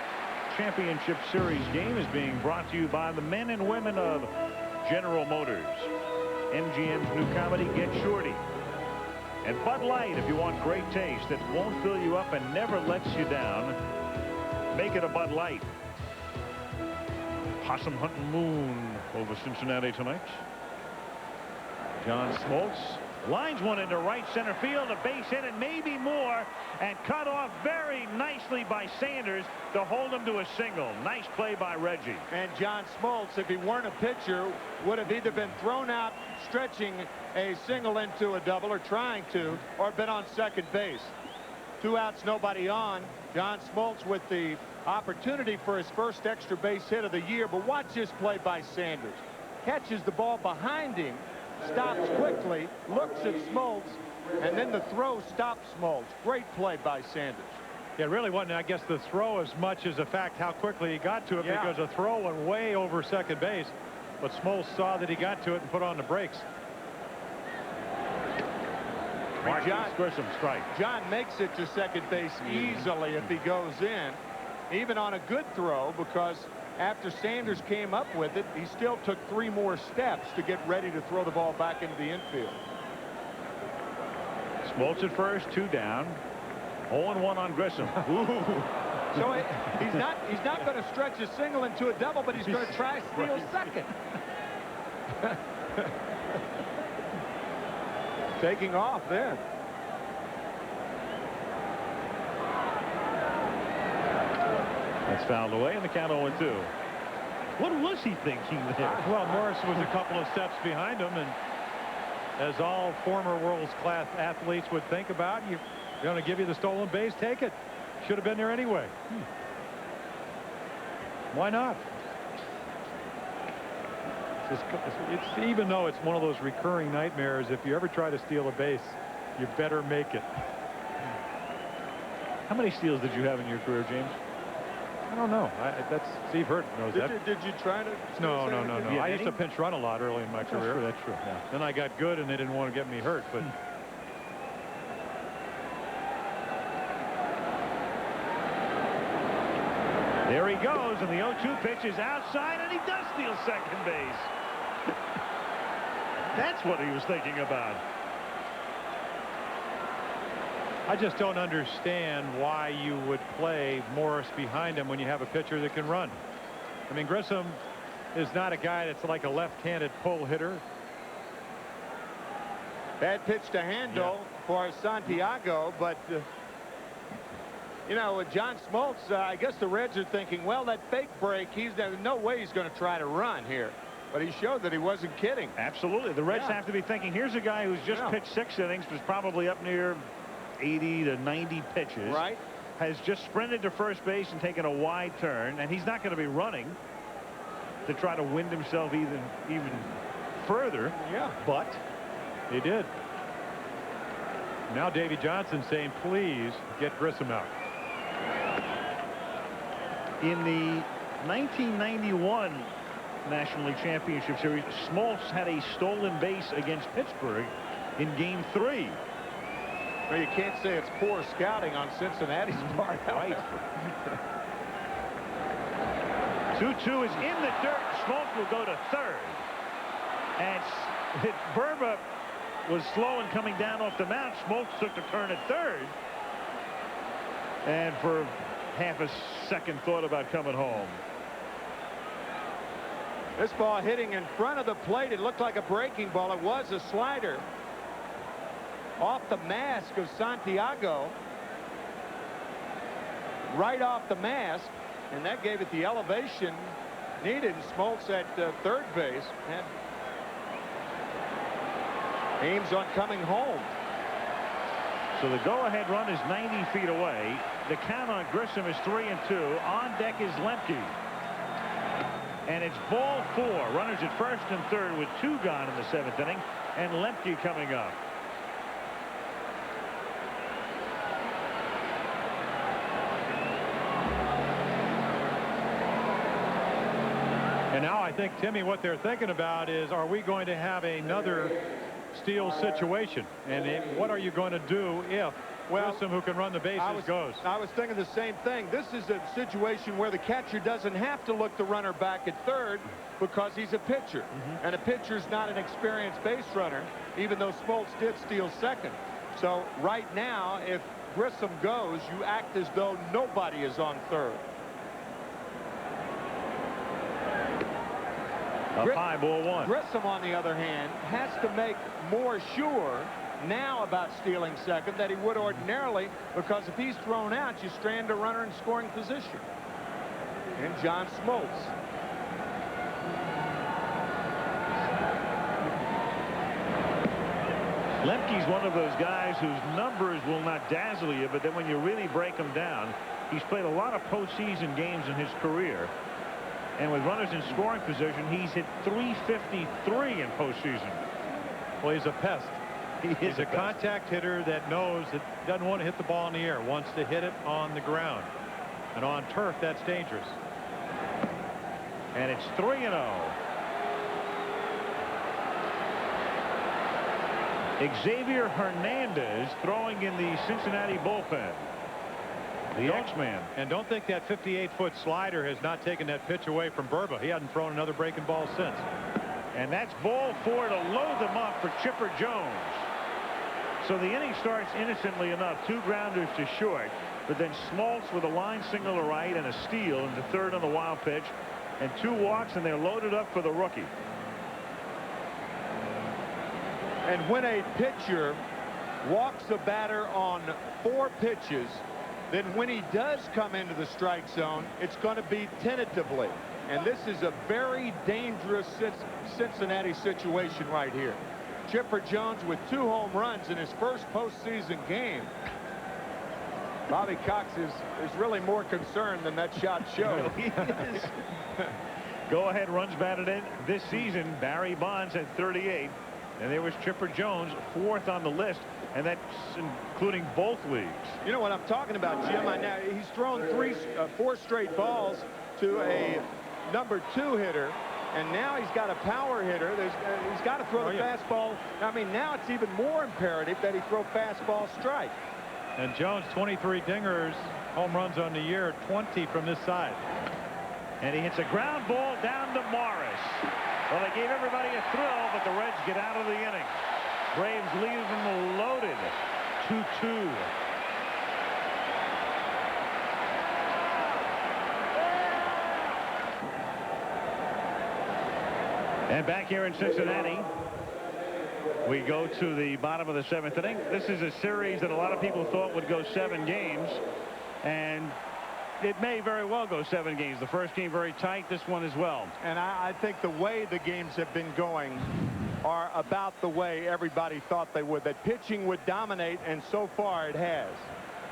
championship series game is being brought to you by the men and women of General Motors. MGM's new comedy, Get Shorty. And Bud Light, if you want great taste that won't fill you up and never lets you down, make it a Bud Light. Possum hunting moon over Cincinnati tonight. John Smoltz lines one into right center field, a base hit and maybe more, and cut off very nicely by Sanders to hold him to a single. Nice play by Reggie. And John Smoltz, if he weren't a pitcher, would have either been thrown out stretching a single into a double or trying to, or been on second base. 2 outs, nobody on. John Smoltz with the opportunity for his first extra base hit of the year. But watch this play by Sanders. Catches the ball behind him, stops quickly, looks at Smoltz, and then the throw stops Smoltz. Great play by Sanders. Yeah, it really wasn't, I guess, the throw as much as the fact how quickly he got to it, because the throw went way over second base. But Smoltz saw that he got to it and put on the brakes. Grissom strike. John makes it to second base easily if he goes in, even on a good throw, because after Sanders came up with it, he still took 3 more steps to get ready to throw the ball back into the infield. Smoltz at first, 2 down. 0-1 on Grissom. So he's not going to stretch a single into a double, but he's going to try to steal second. Taking off there. That's fouled away, and the count 0-2. What was he thinking there? Well, Morris was a couple of steps behind him, and as all former world-class athletes would think about, you're going to give you the stolen base, take it. Should have been there anyway. Why not? It's even though it's one of those recurring nightmares, if you ever try to steal a base, you better make it. How many steals did you have in your career, James? I don't know. That's Steve Hurt knows that. Did you try to? No. I used to pinch run a lot early in my career. That's true. Yeah. Then I got good, and they didn't want to get me hurt. But there he goes, and the 0-2 pitch is outside, and he does steal second base. That's what he was thinking about. I just don't understand why you would play Morris behind him when you have a pitcher that can run. I mean, Grissom is not a guy that's like a left-handed pull hitter. Bad pitch to handle for Santiago, but you know, with John Smoltz, I guess the Reds are thinking, well, that fake break, there's no way he's going to try to run here. But he showed that he wasn't kidding. Absolutely. The Reds have to be thinking, here's a guy who's just pitched 6 innings, was probably up near 80 to 90 pitches. Right. Has just sprinted to first base and taken a wide turn, and he's not going to be running to try to wind himself even further. Yeah. But he did. Now Davey Johnson saying, please get Grissom out. In the 1991 National League Championship Series, Smoltz had a stolen base against Pittsburgh in Game 3. Well, you can't say it's poor scouting on Cincinnati's part. Right. 2-2 is in the dirt. Smoltz will go to third. And Burba was slow in coming down off the mound. Smoltz took the turn at third. And for half a second thought about coming home. This ball hitting in front of the plate. It looked like a breaking ball. It was a slider. Off the mask of Santiago. Right off the mask. And that gave it the elevation needed. Smoltz at third base. And aims on coming home. So the go-ahead run is 90 feet away. The count on Grissom is 3-2. On deck is Lemke. And it's ball 4. Runners at first and third with 2 gone in the 7th inning. And Lemke coming up. And now I think, Timmy, what they're thinking about is, are we going to have another steal situation? And what are you going to do if Grissom, who can run the bases, goes? I was thinking the same thing. This is a situation where the catcher doesn't have to look the runner back at third because he's a pitcher. And a pitcher's not an experienced base runner, even though Smoltz did steal second. So right now, if Grissom goes, you act as though nobody is on third. Up high, ball 1. Grissom, on the other hand, has to make more sure now about stealing second than he would ordinarily, because if he's thrown out, you strand a runner in scoring position. And John Smoltz. Lemke's one of those guys whose numbers will not dazzle you, but then when you really break them down, he's played a lot of postseason games in his career. And with runners in scoring position, he's hit .353 in postseason. Well, he's a pest. He's a pest. contact hitter that knows that doesn't want to hit the ball in the air, wants to hit it on the ground. And on turf, that's dangerous. And it's 3-0. Xavier Hernandez throwing in the Cincinnati bullpen. The X-Man. And don't think that 58-foot slider has not taken that pitch away from Burba. He hasn't thrown another breaking ball since. And that's ball 4 to load them up for Chipper Jones. So the inning starts innocently enough. 2 grounders to short. But then Smoltz with a line single to right and a steal into third on the wild pitch. And 2 walks, and they're loaded up for the rookie. And when a pitcher walks a batter on 4 pitches, then when he does come into the strike zone, it's going to be tentatively. And this is a very dangerous Cincinnati situation right here. Chipper Jones with 2 home runs in his first postseason game. Bobby Cox is really more concerned than that shot showed. He is. Go ahead runs batted in this season. Barry Bonds had 38. And there was Chipper Jones, 4th on the list, and that's including both leagues. You know what I'm talking about, Jim? Now he's thrown 4 straight balls to a number 2 hitter, and now he's got a power hitter. He's got to throw the fastball. I mean, now it's even more imperative that he throw fastball strike. And Jones, 23 dingers, home runs on the year, 20 from this side. And he hits a ground ball down to Morris. Well, they gave everybody a thrill, but the Reds get out of the inning. Braves leave them loaded. 2-2. And back here in Cincinnati, we go to the bottom of the 7th inning. This is a series that a lot of people thought would go 7 games. And it may very well go 7 games. The first game very tight. This one as well. And I think the way the games have been going are about the way everybody thought they would. That pitching would dominate, and so far it has.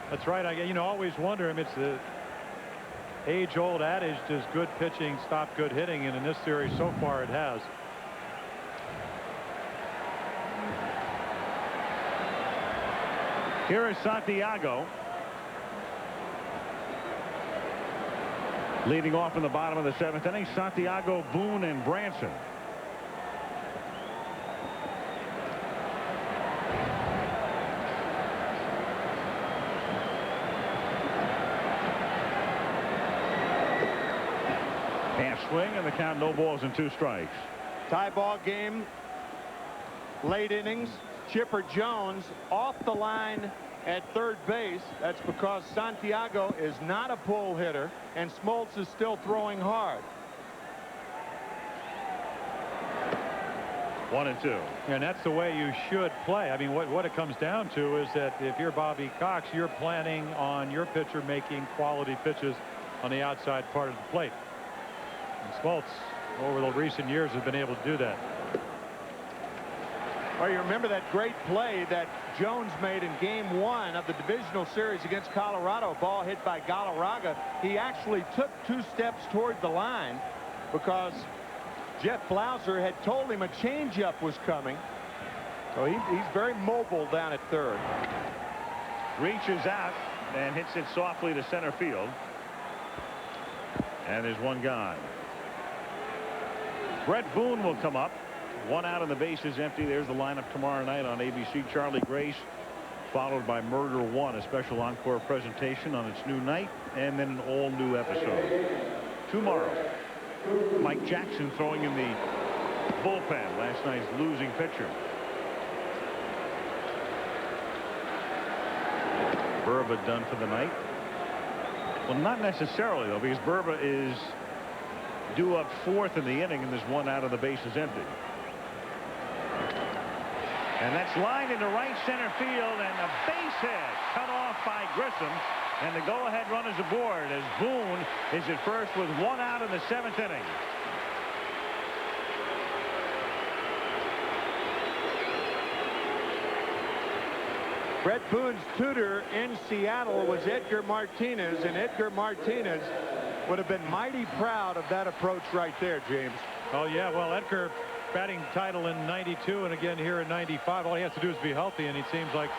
That's right. I always wonder. I mean, it's the age-old adage: does good pitching stop good hitting? And in this series, so far, it has. Here is Santiago. Leading off in the bottom of the 7th inning, Santiago, Boone, and Branson. Half swing, and the count, no balls and 2 strikes. Tie ball game. Late innings. Chipper Jones off the line at third base. That's because Santiago is not a pull hitter, and Smoltz is still throwing hard. 1-2. And that's the way you should play. I mean, what it comes down to is that if you're Bobby Cox, you're planning on your pitcher making quality pitches on the outside part of the plate. And Smoltz, over the recent years, has been able to do that. Well, you remember that great play that Jones made in game 1 of the divisional series against Colorado. Ball hit by Galarraga. He actually took 2 steps toward the line because Jeff Blauser had told him a changeup was coming. So he's very mobile down at third. Reaches out and hits it softly to center field. And there's one gone. Brett Boone will come up. 1 out and the base is empty. There's the lineup tomorrow night on ABC. Charlie Grace, followed by Murder One, a special encore presentation on its new night, and then an all-new episode. Tomorrow, Mike Jackson throwing in the bullpen, last night's losing pitcher. Burba done for the night. Well, not necessarily, though, because Burba is due up 4th in the inning, and there's 1 out and the base is empty. And that's lined into right center field, and a base hit cut off by Grissom, and the go-ahead run is aboard as Boone is at first with 1 out in the 7th inning. Brett Boone's tutor in Seattle was Edgar Martinez, and Edgar Martinez would have been mighty proud of that approach right there, James. Oh, yeah. Well, Edgar, batting title in '92 and again here in '95. All he has to do is be healthy, and he seems like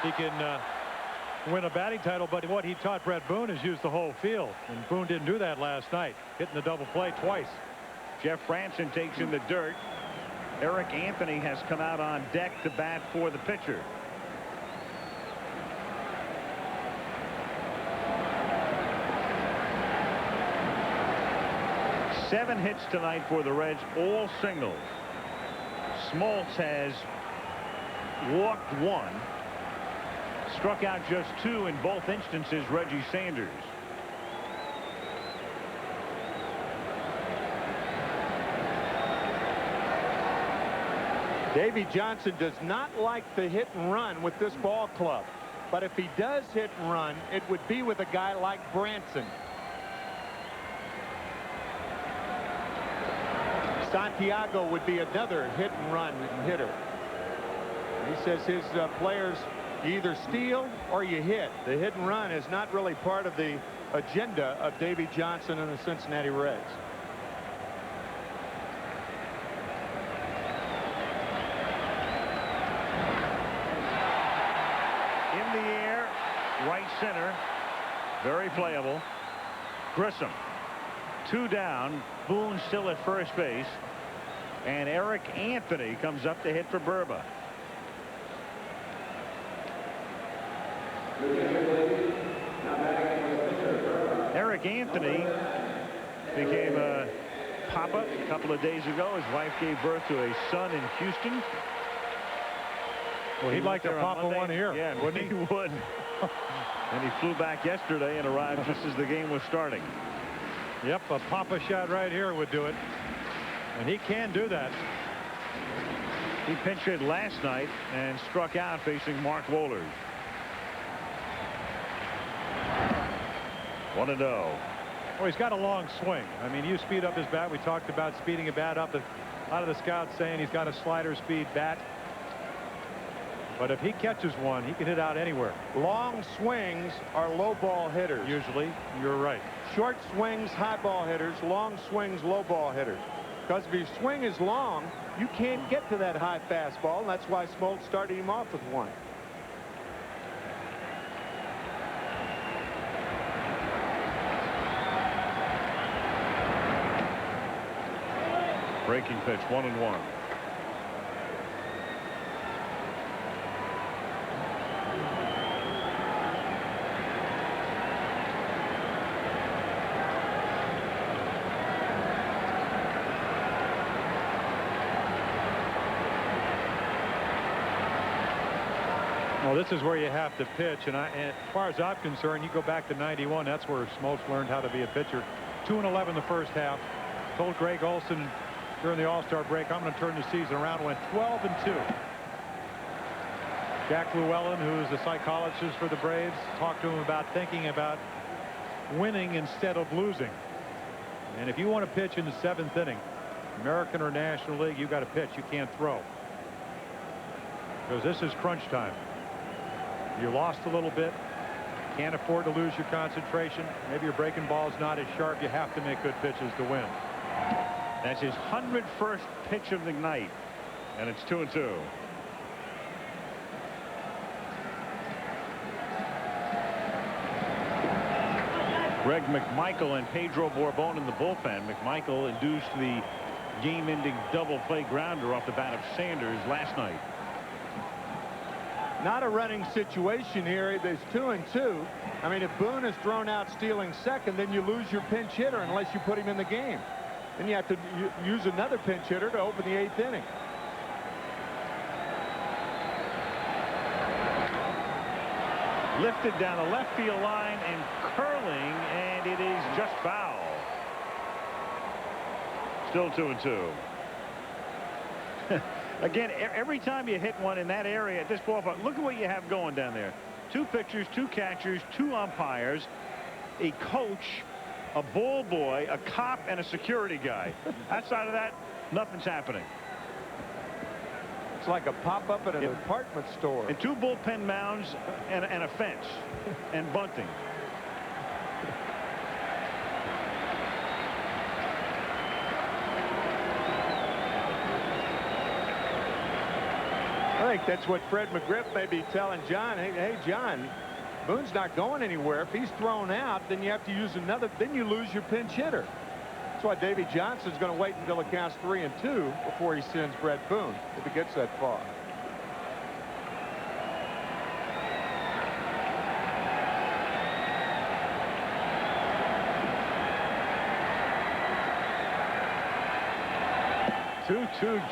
he can win a batting title. But what he taught Brett Boone is use the whole field, and Boone didn't do that last night, hitting the double play twice. Jeff Branson takes in the dirt. Eric Anthony has come out on deck to bat for the pitcher. Seven hits tonight for the Reds, all singles. Smoltz has walked 1, struck out just 2 in both instances. Reggie Sanders. Davey Johnson does not like the hit and run with this ball club, but if he does hit and run, it would be with a guy like Branson. Santiago would be another hit and run hitter. He says his players, you either steal or you hit. The hit and run is not really part of the agenda of Davey Johnson and the Cincinnati Reds. In the air, right center, very playable. Grissom. 2 down. Boone still at first base, and Eric Anthony comes up to hit for Burba. Eric Anthony became a papa a couple of days ago. His wife gave birth to a son in Houston. Well, he'd like to pop one here. Yeah, wouldn't he? Would. And he flew back yesterday and arrived just as the game was starting. Yep, a papa shot right here would do it. And he can do that. He pinch hit last night and struck out facing Mark Wohlers. 1-0. Well, he's got a long swing. I mean, you speed up his bat. We talked about speeding a bat up. A lot of the scouts saying he's got a slider speed bat. But if he catches one, he can hit out anywhere. Long swings are low ball hitters. Usually, you're right. Short swings, high ball hitters. Long swings, low ball hitters. Because if your swing is long, you can't get to that high fastball. And that's why Smoltz started him off with one. Breaking pitch, 1-1. Well, this is where you have to pitch, and as far as I'm concerned, you go back to '91. That's where Smoltz learned how to be a pitcher. 2-11 the first half. Told Greg Olson during the All-Star break, I'm going to turn the season around. Went 12-2. Jack Llewellyn, who is the psychologist for the Braves, talked to him about thinking about winning instead of losing. And if you want to pitch in the 7th inning, American or National League, you got to pitch. You can't throw, because this is crunch time. You lost a little bit. Can't afford to lose your concentration. Maybe your breaking ball's not as sharp. You have to make good pitches to win. That's his 101st pitch of the night, and it's 2-2. Greg McMichael and Pedro Borbon in the bullpen. McMichael induced the game-ending double play grounder off the bat of Sanders last night. Not a running situation here. There's 2-2. I mean, if Boone is thrown out stealing second, then you lose your pinch hitter unless you put him in the game. Then you have to use another pinch hitter to open the 8th inning. Lifted down the left field line and curling, and it is just foul. Still 2-2. Again, every time you hit one in that area at this ballpark, look at what you have going down there. 2 pitchers, 2 catchers, 2 umpires, a coach, a ball boy, a cop, and a security guy. Outside of that, nothing's happening. It's like a pop-up at an apartment store. And 2 bullpen mounds and a fence and bunting. I think that's what Fred McGriff may be telling John. Hey, John, Boone's not going anywhere. If he's thrown out, then you have to use another. Then you lose your pinch hitter. That's why Davey Johnson's going to wait until it counts 3-2 before he sends Brett Boone, if he gets that far.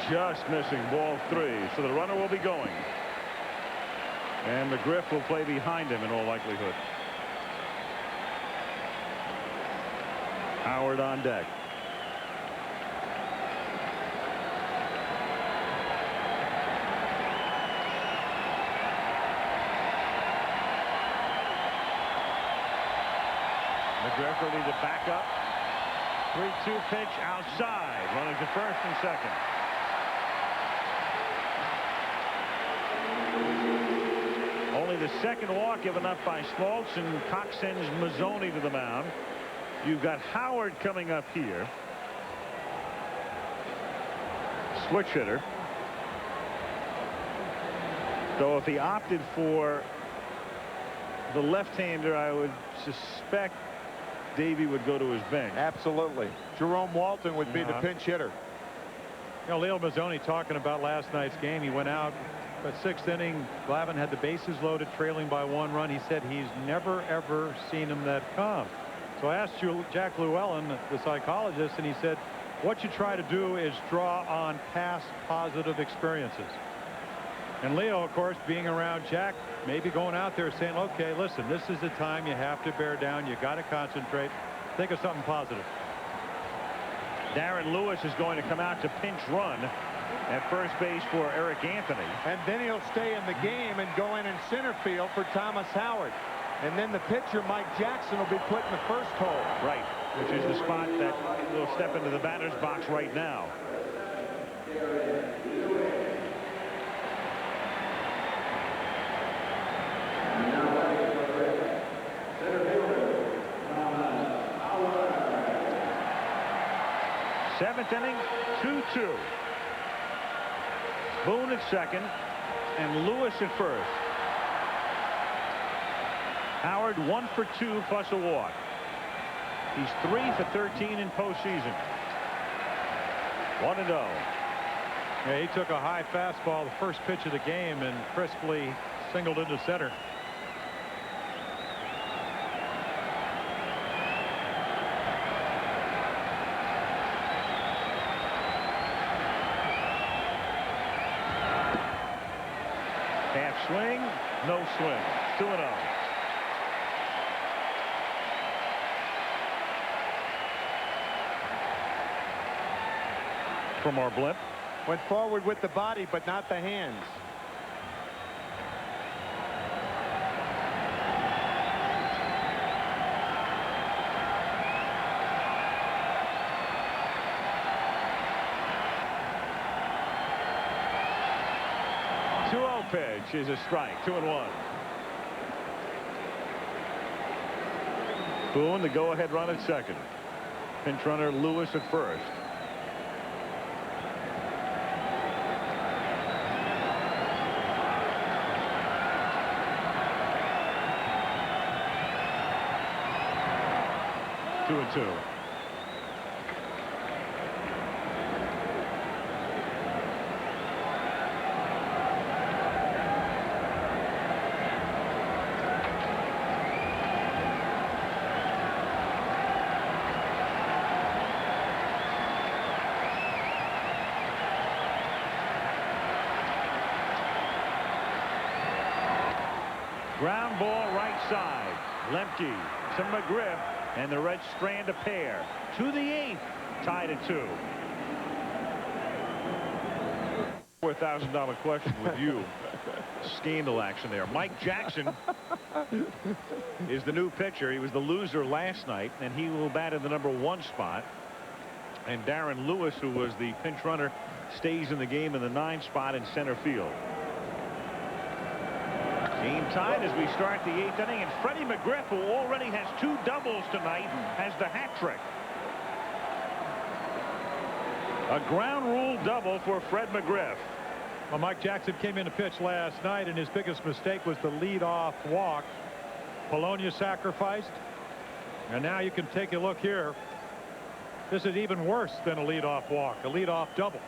Just missing, ball 3. So the runner will be going. And McGriff will play behind him in all likelihood. Howard on deck. McGriff ready to back up. 3-2 pitch outside. Running to first and second. Only the second walk given up by Smoltz, and Cox sends Mazzoni to the mound. You've got Howard coming up here. Switch hitter. So if he opted for the left-hander, I would suspect Davey would go to his bench. Absolutely. Jerome Walton would be the pinch hitter. You know, Leo Mazzoni talking about last night's game. He went out, but 6th inning, Glavine had the bases loaded, trailing by 1 run. He said he's never, ever seen him that calm. So I asked Jack Llewellyn, the psychologist, and he said, what you try to do is draw on past positive experiences. And Leo, of course, being around Jack, maybe going out there saying, okay, listen, this is the time you have to bear down. You got to concentrate. Think of something positive. Darren Lewis is going to come out to pinch run at first base for Eric Anthony. And then he'll stay in the game and go in center field for Thomas Howard. and then the pitcher, Mike Jackson, will be put in the first hole. Right, which is the spot that will step into the batter's box right now. Seventh inning, 2-2. Boone at second and Lewis at first. Howard 1 for 2 plus a walk. He's 3 for 13 in postseason. 1-0. Yeah, he took a high fastball the first pitch of the game and crisply singled into center. Half swing, no swing. 2-0. From our blip. Went forward with the body, but not the hands. Pitch is a strike. 2-1. Boone, the go-ahead run at second. Pinch runner Lewis at first. Two and two. Ground ball right side. Lemke to McGriff, and the Reds strand a pair to the 8th, tied at 2. $4,000 question with you. Scandal action there. Mike Jackson is the new pitcher. He was the loser last night, and he will bat in the #1 spot. And Darren Lewis, who was the pinch runner, stays in the game in the 9 spot in center field. Game tied as we start the 8th inning, and Freddie McGriff, who already has 2 doubles tonight, has the hat trick. A ground rule double for Fred McGriff. Well, Mike Jackson came in to pitch last night, and his biggest mistake was the lead-off walk. Polonia sacrificed, and now you can take a look here. This is even worse than a lead-off walk, a lead-off double.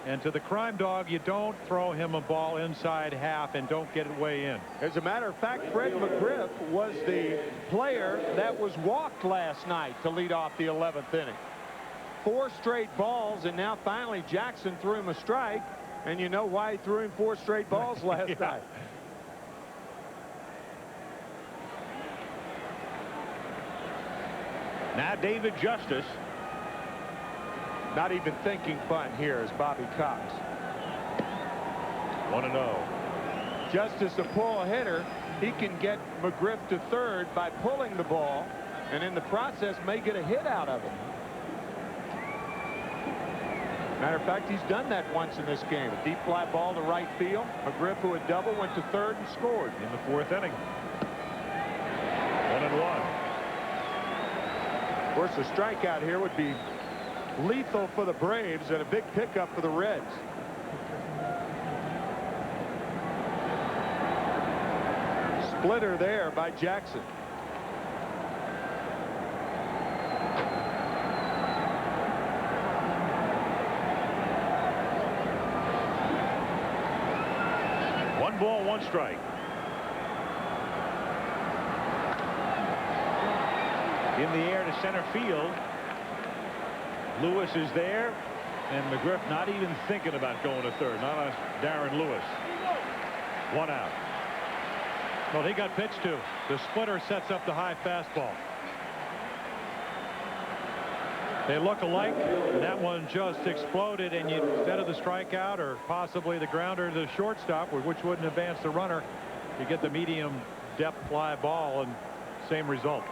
And to the crime dog, you don't throw him a ball inside half and don't get it way in. As a matter of fact, Fred McGriff was the player that was walked last night to lead off the 11th inning. 4 straight balls, and now finally Jackson threw him a strike, and you know why he threw him 4 straight balls last night. Now David Justice. Not even thinking bunt here is Bobby Cox. 1-0. Justice, a pull hitter, he can get McGriff to third by pulling the ball, and in the process may get a hit out of it. Matter of fact, he's done that once in this game. A deep fly ball to right field. McGriff, who had double, went to third and scored in the 4th inning. 1-1. Of course, a strikeout here would be lethal for the Braves and a big pickup for the Reds. Splitter there by Jackson. One ball, 1 strike. In the air to center field. Lewis is there, and McGriff not even thinking about going to third. Not on Darren Lewis. 1 out. Well, he got pitched to. The splitter sets up the high fastball. They look alike, and that one just exploded, and instead of the strikeout or possibly the grounder to the shortstop, which wouldn't advance the runner, you get the medium depth fly ball, and same result.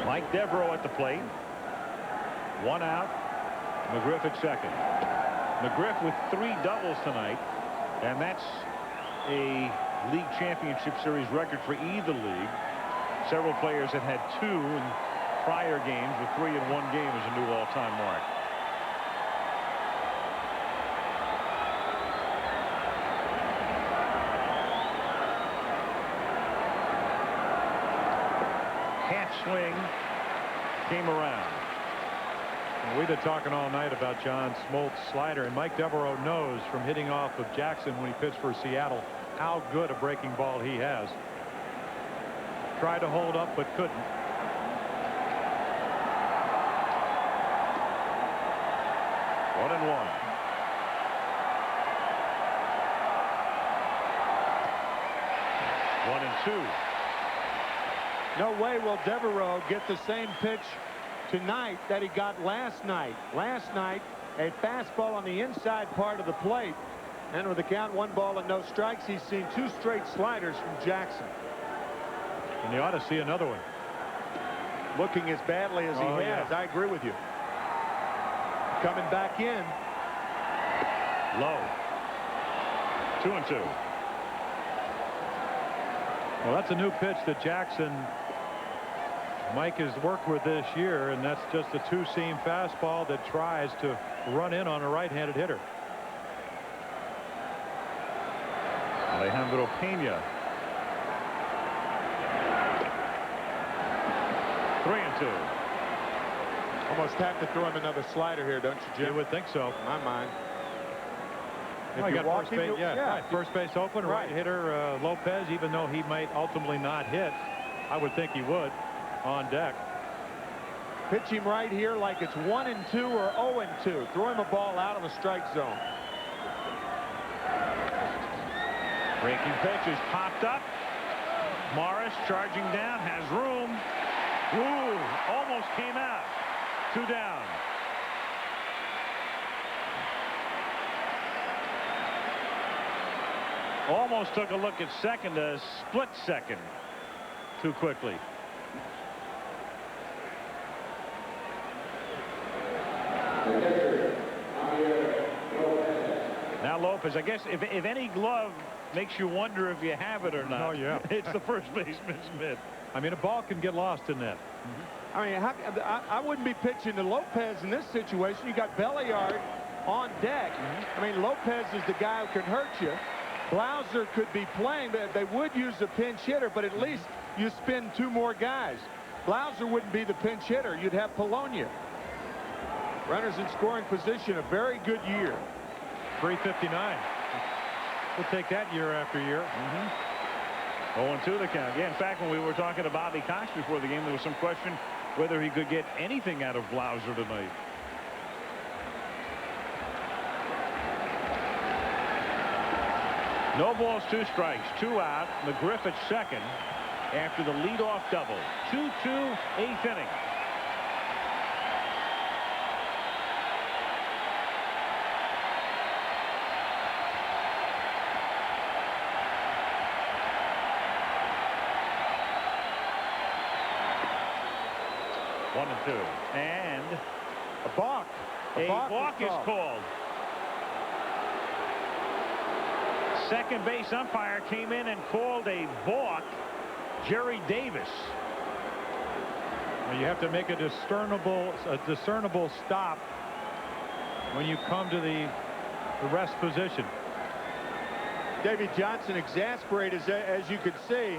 Mike Devereaux at the plate. 1 out. McGriff at second. McGriff with 3 doubles tonight, and that's a league championship series record for either league. Several players have had 2 in prior games, with 3 in one game is a new all-time mark. Half swing came around. And we've been talking all night about John Smoltz' slider, and Mike Devereaux knows from hitting off of Jackson when he pitched for Seattle how good a breaking ball he has. Tried to hold up but couldn't. One and one. One and two. No way will Devereaux get the same pitch tonight that he got last night. Last night, a fastball on the inside part of the plate. And with the count 1 ball and no strikes, he's seen 2 straight sliders from Jackson. And you ought to see another one. Looking as badly as he has. Yeah. I agree with you. Coming back in. Low. 2 and 2. Well, that's a new pitch that Jackson, Mike, has worked with this year, and that's just a 2-seam fastball that tries to run in on a right-handed hitter. Alejandro Pena. 3 and 2. Almost have to throw him another slider here, don't you, Jim? You would think so. In my mind. Well, If you you got walk first him, base, you- yeah, yeah. right. First base open, right hitter Lopez, even though he might ultimately not hit, I would think he would, on deck. Pitch him right here like it's 1 and 2 or 0 and 2. Throw him a ball out of the strike zone. Breaking pitch is popped up. Morris charging down, has room. Ooh, almost came out. 2 down. Almost took a look at second, a split second too quickly. Now Lopez, I guess if any glove makes you wonder if you have it or not, Oh, yeah. it's the first baseman's mitt. I mean, a ball can get lost in that. I mean, I wouldn't be pitching to Lopez in this situation. You got Belliard on deck. I mean, Lopez is the guy who can hurt you. Blauser could be playing, but they would use a pinch hitter, but at least you spin 2 more guys. Blauser wouldn't be the pinch hitter. You'd have Polonia. Runners in scoring position, a very good year. 359. We'll take that year after year. 0-2 the count. Yeah, in fact, when we were talking to Bobby Cox before the game, there was some question whether he could get anything out of Blauser tonight. No balls, 2 strikes, 2 out. McGriff at second after the leadoff double. 2-2, 8th inning. One and 2. And A balk. a balk is called. Second base umpire came in and called a balk. Jerry Davis. Well, you have to make a discernible stop when you come to the rest position. Davey Johnson exasperated, as you could see.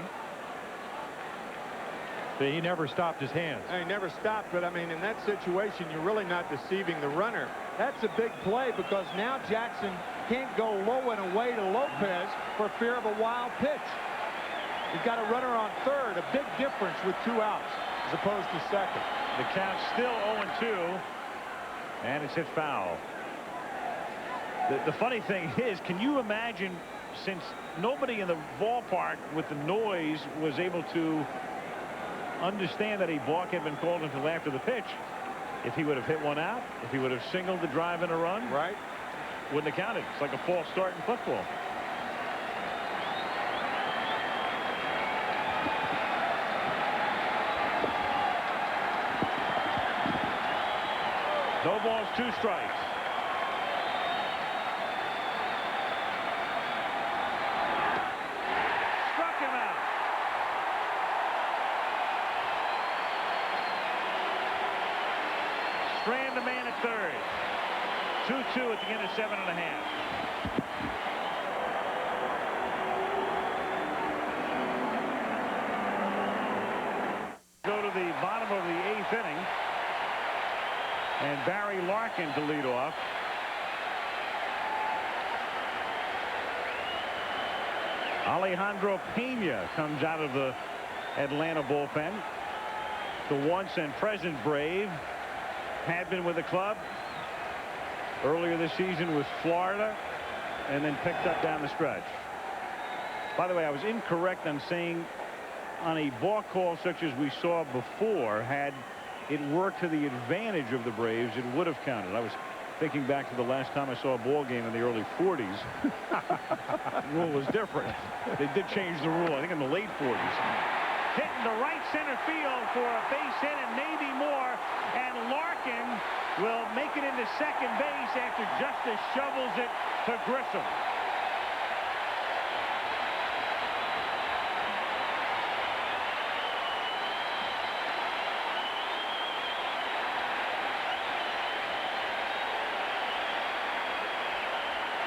But he never stopped his hands. He never stopped, but I mean, in that situation, you're really not deceiving the runner. That's a big play because now Jackson can't go low and away to Lopez for fear of a wild pitch. He's got a runner on third, a big difference with 2 outs as opposed to second. The count's still 0-2, and it's hit foul. The funny thing is, can you imagine, since nobody in the ballpark with the noise was able to understand that a balk had been called until after the pitch, If he would have hit one out, if he would have singled the drive in a run, Right. wouldn't have counted. It's like a false start in football. No balls, 2 strikes. Struck him out. Strand the man at third. 2-2 at the end of 7.5. Go to the bottom of the 8th inning. And Barry Larkin to lead off. Alejandro Pena comes out of the Atlanta bullpen. The once and present Brave had been with the club earlier this season with Florida and then picked up down the stretch. By the way, I was incorrect on saying on a ball call such as we saw before, had it worked to the advantage of the Braves, it would have counted. I was thinking back to the last time I saw a ball game in the early 40s. The rule was different. They did change the rule, I think, in the late 40s. Hitting the right center field for a base hit and maybe more. And Larkin will make it into second base after Justice shovels it to Grissom.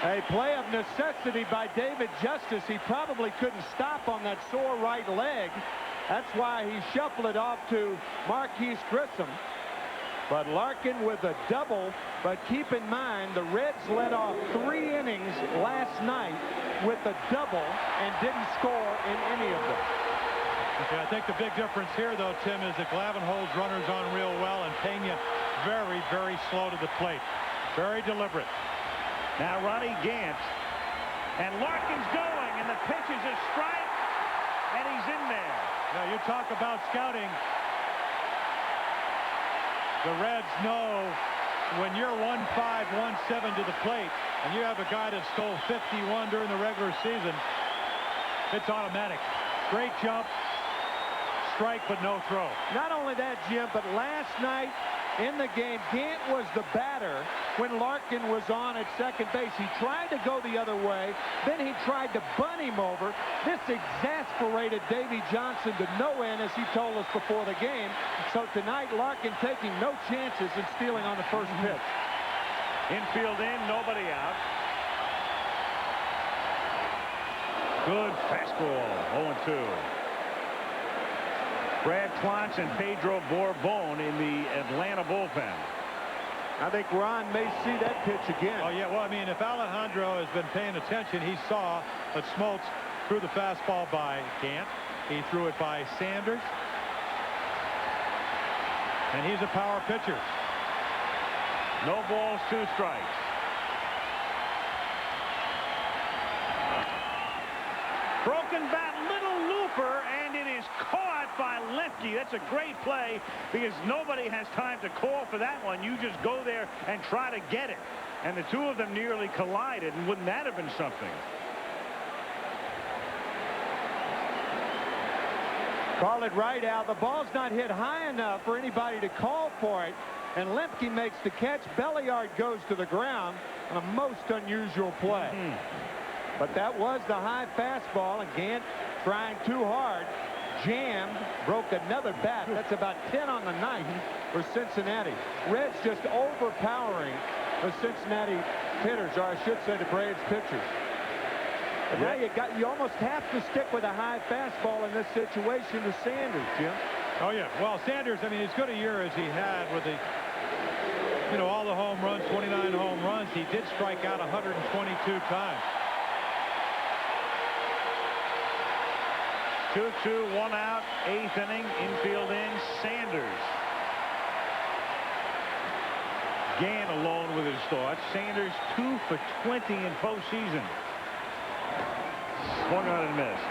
A play of necessity by David Justice. He probably couldn't stop on that sore right leg. That's why he shuffled it off to Marquise Grissom. But Larkin with a double. But keep in mind, the Reds led off 3 innings last night with a double and didn't score in any of them. Yeah, I think the big difference here, though, Tim, is that Glavine holds runners on real well, and Pena very, very slow to the plate. Very deliberate. Now Ronnie Gant, and Larkin's going, and the pitch is a strike, and he's in there. Now, you talk about scouting. The Reds know when you're 1-5, 1-7 to the plate, and you have a guy that stole 51 during the regular season, it's automatic. Great jump, strike, but no throw. Not only that, Jim, but last night in the game, Gant was the batter when Larkin was on at second base. He tried to go the other way, then he tried to bunt him over. This exasperated Davey Johnson to no end, as he told us before the game. So tonight, Larkin taking no chances in stealing on the first pitch. Infield in, nobody out. Good fastball, 0-2. Brad Klotz and Pedro Borbon in the Atlanta bullpen. I think Ron may see that pitch again. Oh, yeah. Well, I mean, if Alejandro has been paying attention, he saw that Smoltz threw the fastball by Gant. He threw it by Sanders. And he's a power pitcher. No balls, 2 strikes. Broken bat, little looper, and it is caught by Lemke. That's a great play because nobody has time to call for that one. You just go there and try to get it. And the two of them nearly collided, and wouldn't that have been something? Call it right out. The ball's not hit high enough for anybody to call for it. And Lemke makes the catch. Belliard goes to the ground on a most unusual play. But that was the high fastball, and Gant trying too hard. Jammed, broke another bat. That's about 10 on the night for Cincinnati. Reds just overpowering the Cincinnati hitters, or I should say the Braves pitchers. But now you almost have to stick with a high fastball in this situation to Sanders, Jim. Oh, yeah. Well, Sanders, I mean, as good a year as he had with the, you know, all the home runs, 29 home runs, he did strike out 122 times. 2-2, 1 out, 8th inning, infield in, Sanders. Gant alone with his thoughts. Sanders 2 for 20 in postseason. Swung on and missed.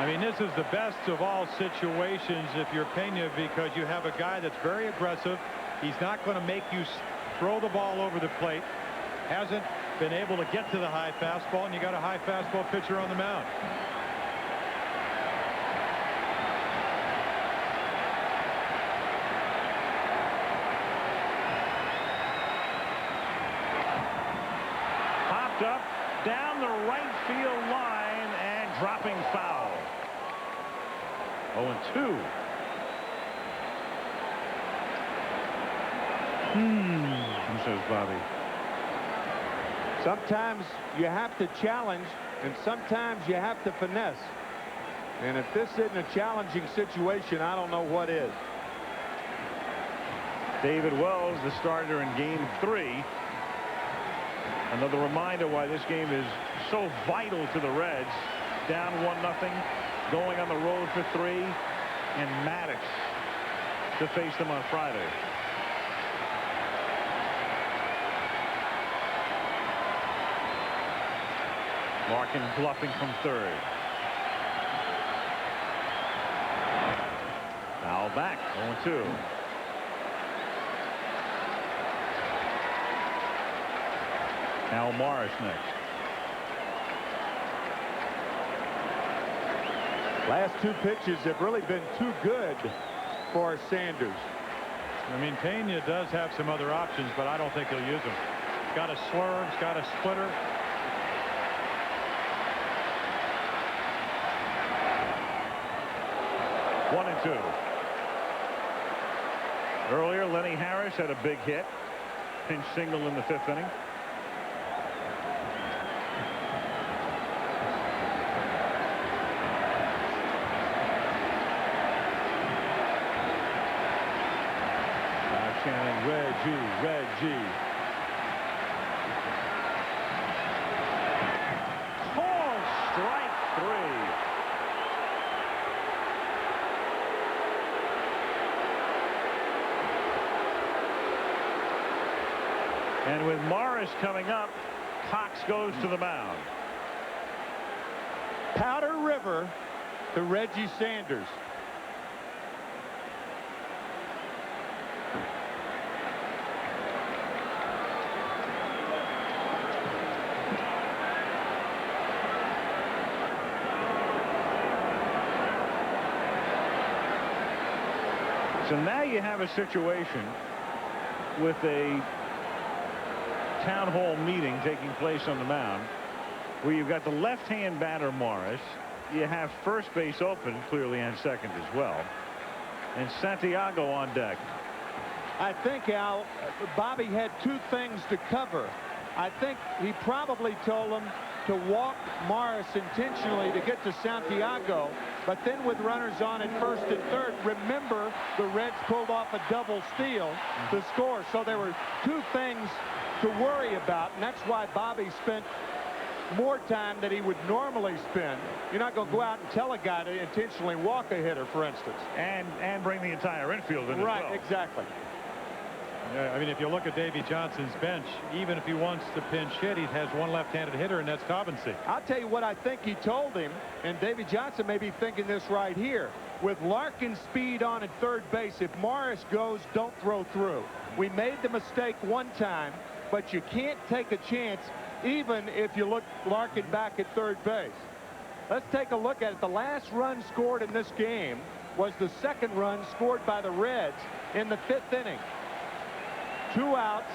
I mean, this is the best of all situations if you're Pena, because you have a guy that's very aggressive. He's not going to make you throw the ball over the plate. Hasn't been able to get to the high fastball, and you got a high fastball pitcher on the mound. Popped up down the right field line and dropping foul. 0-2. Says Bobby. Sometimes you have to challenge, and sometimes you have to finesse. And if this isn't a challenging situation, I don't know what is. David Wells, the starter in Game 3. Another reminder why this game is so vital to the Reds. Down 1-0, going on the road for 3, and Maddox to face them on Friday. Larkin bluffing from third. Foul back. 0-2. Al Morris next. Last 2 pitches have really been too good for Sanders. I mean, Pena does have some other options, but I don't think he'll use them. He's got a slurve, he's got a splitter. One and 2. Earlier, Lenny Harris had a big hit. Pinch single in the 5th inning. Shannon, Reggie. Called strike 3. And with Morris coming up, Cox goes to the mound. Powder River to Reggie Sanders. So now you have a situation with a town hall meeting taking place on the mound where you've got the left-hand batter Morris. You have first base open, clearly, and second as well, and Santiago on deck. I think, Al, Bobby had 2 things to cover. I think he probably told him to walk Morris intentionally to get to Santiago, but then with runners on at first and third, remember the Reds pulled off a double steal to score. So there were 2 things to worry about, and that's why Bobby spent more time than he would normally spend. You're not going to go out and tell a guy to intentionally walk a hitter, for instance. And bring the entire infield in right, as well. Exactly. Yeah, I mean, if you look at Davey Johnson's bench, even if he wants to pinch hit, he has one left-handed hitter, and that's Taubensee. I'll tell you what I think he told him, and Davey Johnson may be thinking this right here. With Larkin's speed on at third base, if Morris goes, don't throw through. We made the mistake one time, but you can't take a chance even if you look Larkin back at third base. Let's take a look at it. The last run scored in this game was the 2nd run scored by the Reds in the 5th inning. 2 outs,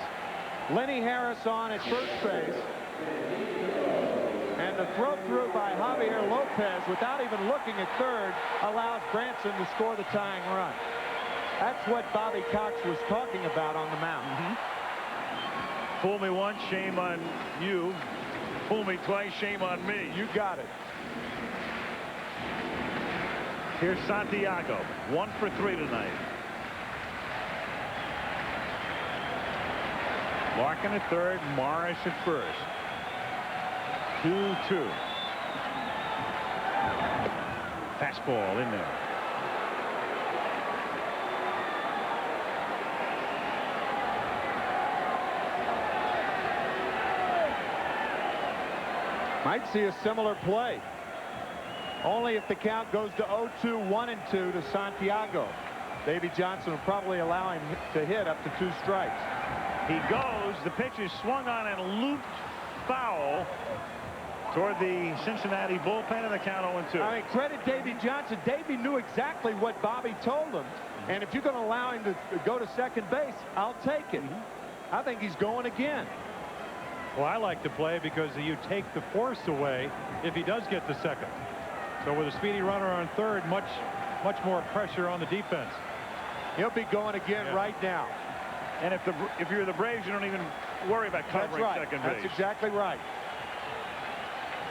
Lenny Harris on at first base, and the throw through by Javier Lopez without even looking at third allows Branson to score the tying run. That's what Bobby Cox was talking about on the mound. Fool me once, shame on you. Fool me twice, shame on me. You got it. Here's Santiago, 1 for 3 tonight. Larkin at third, Morris at first. 2-2. Fastball in there. Might see a similar play. Only if the count goes to 0-2, 1-2 to Santiago. Davy Johnson will probably allow him to hit up to 2 strikes. He goes. The pitch is swung on and looped foul toward the Cincinnati bullpen, and the count 0-2. I mean, credit Davy Johnson. Davy knew exactly what Bobby told him. And if you're going to allow him to go to second base, I'll take it. I think he's going again. Well, I like to play because you take the force away if he does get to second. So with a speedy runner on third, much more pressure on the defense. He'll be going again right now. And if you're the Braves, you don't even worry about covering second base. That's exactly right.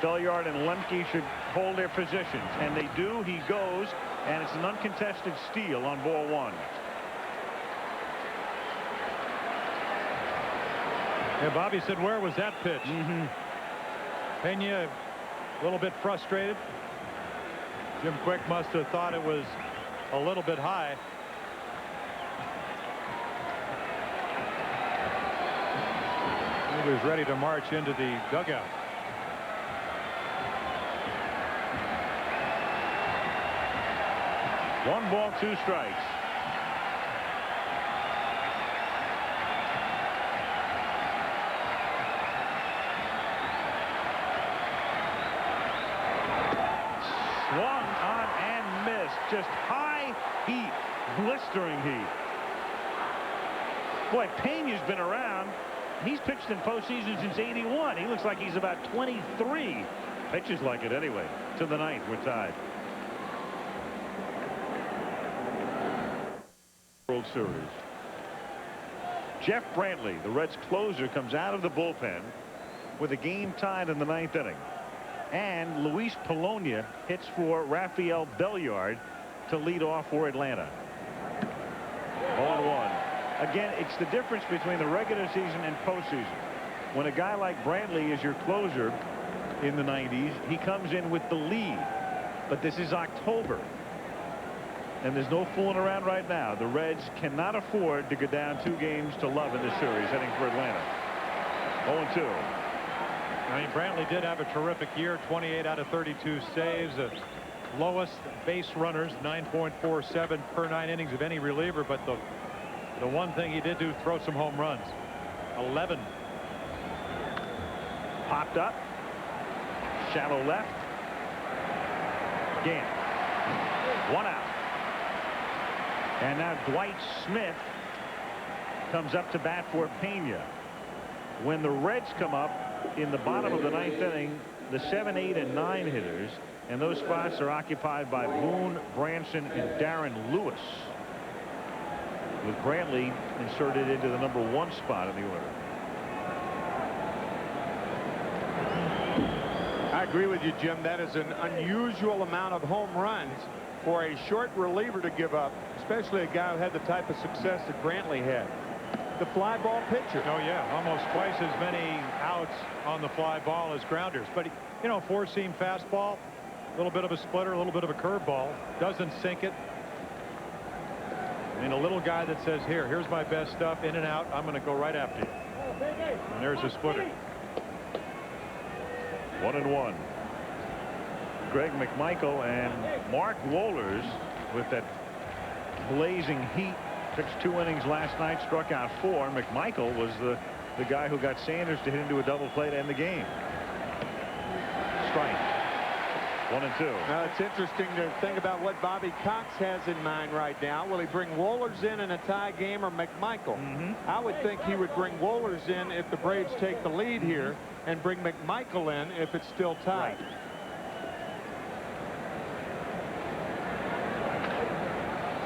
Belliard and Lemke should hold their positions, and they do. He goes, and it's an uncontested steal on ball 1. Yeah, Bobby said, where was that pitch? Pena a little bit frustrated. Jim Quick must have thought it was a little bit high. He was ready to march into the dugout. One ball, 2 strikes. Swung on and missed. Just high heat, blistering heat. Boy, Pena's been around. He's pitched in postseason since '81. He looks like he's about 23. Pitches like it anyway. To the 9th, we're tied. World Series. Jeff Brantley, the Reds closer, comes out of the bullpen with a game tied in the 9th inning. And Luis Polonia hits for Rafael Belliard to lead off for Atlanta. 0-1. Again, it's the difference between the regular season and postseason. When a guy like Brantley is your closer in the 90s, he comes in with the lead. But this is October. And there's no fooling around right now. The Reds cannot afford to go down 2 games to love in this series, heading for Atlanta. 0-2. I mean, Brantley did have a terrific year. 28 out of 32 saves. Lowest base runners, 9.47 per 9 innings of any reliever. But the one thing he did do, throw some home runs. 11. Popped up. Shallow left. Gant. 1 out. And now Dwight Smith comes up to bat for Pena. When the Reds come up in the bottom of the 9th inning, the 7, 8, and 9 hitters, and those spots are occupied by Boone, Branson, and Darren Lewis, with Brantley inserted into the number 1 spot in the order. I agree with you, Jim. That is an unusual amount of home runs for a short reliever to give up, especially a guy who had the type of success that Brantley had. The fly ball pitcher. Oh, yeah, almost twice as many outs on the fly ball as grounders. But, you know, 4-seam fastball, a little bit of a splitter, a little bit of a curveball, doesn't sink it. I mean, a little guy that says, here's my best stuff, in and out, I'm going to go right after you. And there's a splitter. 1-1. Greg McMichael and Mark Wohlers with that blazing heat. Pitched 2 innings last night, struck out 4. McMichael was the guy who got Sanders to hit into a double play to end the game. Strike. 1-2. Now it's interesting to think about what Bobby Cox has in mind right now. Will he bring Wohlers in a tie game or McMichael? I would think he would bring Wohlers in if the Braves take the lead here, and bring McMichael in if it's still tied. Right.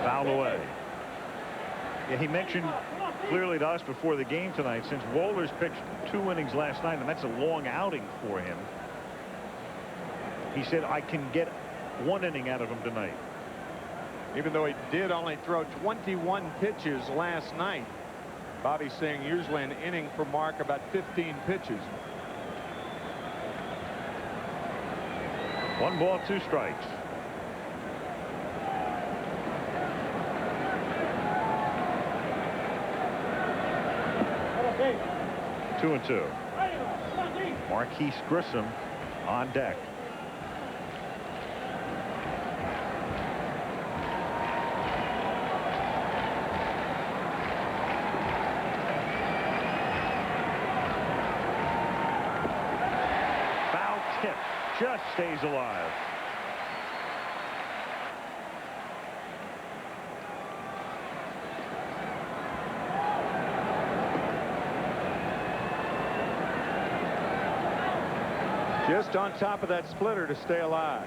Fouled away. Yeah, he mentioned clearly to us before the game tonight, since Wohlers pitched 2 innings last night, and that's a long outing for him, he said, I can get 1 inning out of him tonight. Even though he did only throw 21 pitches last night, Bobby's saying usually an inning for Mark, about 15 pitches. 1 ball, 2 strikes. Okay. 2-2. Marquise Grissom on deck. just stays alive. Just on top of that splitter to stay alive.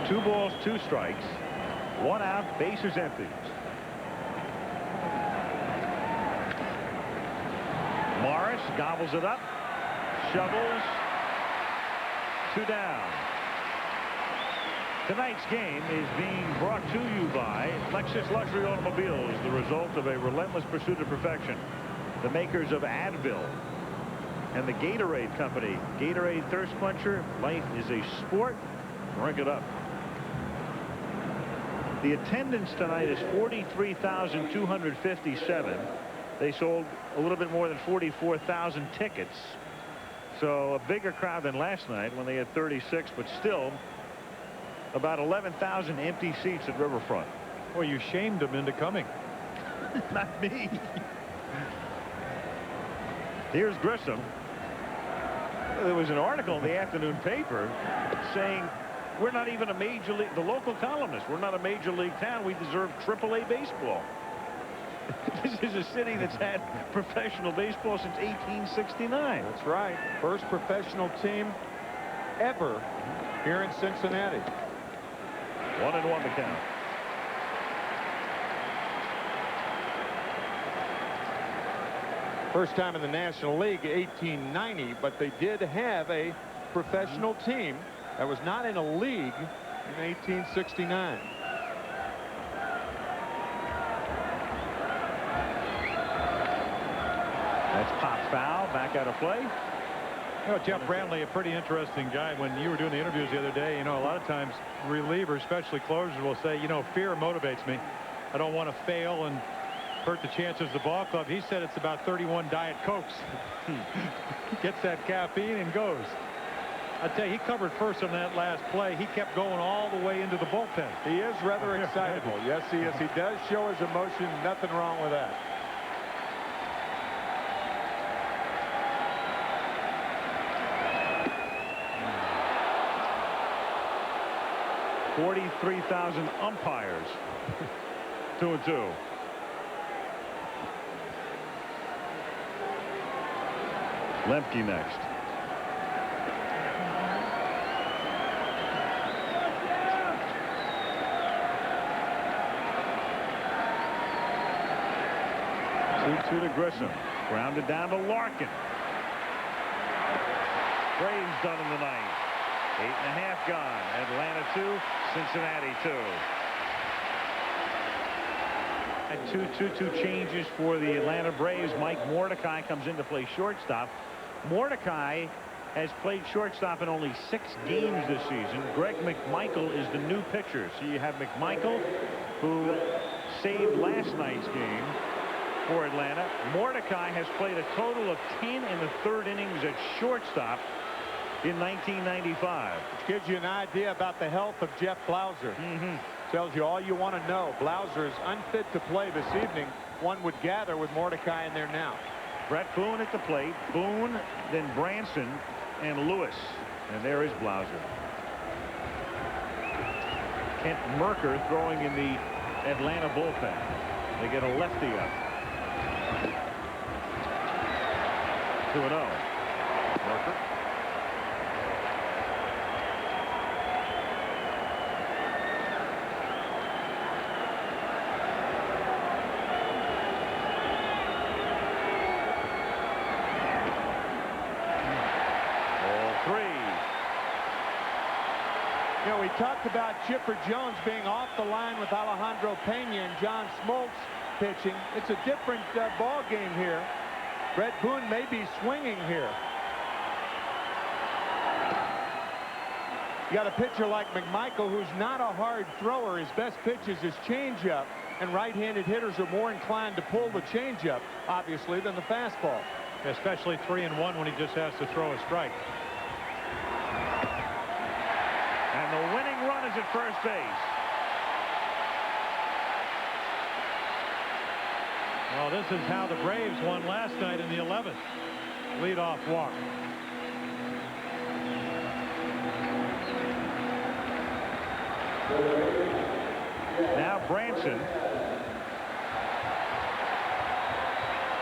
2 balls, 2 strikes, 1 out, bases empty. Morris gobbles it up, shovels, 2 down. Tonight's game is being brought to you by Lexus Luxury Automobiles, the result of a relentless pursuit of perfection. The makers of Advil and the Gatorade Company. Gatorade Thirst Quencher. Life is a sport. Drink it up. The attendance tonight is 43,257. They sold a little bit more than 44,000 tickets. So a bigger crowd than last night when they had 36, but still about 11,000 empty seats at Riverfront. Well, you shamed them into coming. Not me. Here's Grissom. There was an article in the afternoon paper saying we're not even a major league, the local columnist, we're not a major league town. We deserve AAA baseball. This is a city that's had professional baseball since 1869. That's right. First professional team ever here in Cincinnati. 1-1 the count. First time in the National League, 1890, but they did have a professional team that was not in a league in 1869. That's pop foul, back out of play. You know, Jeff Brantley, a pretty interesting guy. When you were doing the interviews the other day, you know, a lot of times relievers, especially closers, will say, you know, fear motivates me. I don't want to fail and hurt the chances of the ball club. He said it's about 31 Diet Cokes. Gets that caffeine and goes. I tell you, he covered first on that last play. He kept going all the way into the bullpen. He is rather excitable. Yes, he is. He does show his emotion. Nothing wrong with that. 43,000 umpires. 2-2. Lemke next. Two to Grissom. Grounded down to Larkin. Braves done in the ninth. 8.5 gone. Atlanta 2, Cincinnati 2. And 2-2 changes for the Atlanta Braves. Mike Mordecai comes in to play shortstop. Mordecai has played shortstop in only 6 games this season. Greg McMichael is the new pitcher. So you have McMichael, who saved last night's game for Atlanta. Mordecai has played a total of 10 in the 3rd innings at shortstop in 1995. Which gives you an idea about the health of Jeff Blauser. Tells you all you want to know. Blauser is unfit to play this evening, one would gather, with Mordecai in there now. Brett Boone at the plate. Boone, then Branson, and Lewis. And there is Blauser. Kent Merker throwing in the Atlanta bullpen. They get a lefty up. 2-0. Merker. You know, we talked about Chipper Jones being off the line with Alejandro Pena and John Smoltz pitching. It's a different ball game here. Brett Boone may be swinging here. You got a pitcher like McMichael, who's not a hard thrower. His best pitch is his changeup, and right-handed hitters are more inclined to pull the changeup, obviously, than the fastball. Especially 3-1 when he just has to throw a strike. And the winning run is at first base. Well, this is how the Braves won last night in the 11th. leadoff walk. Now Branson.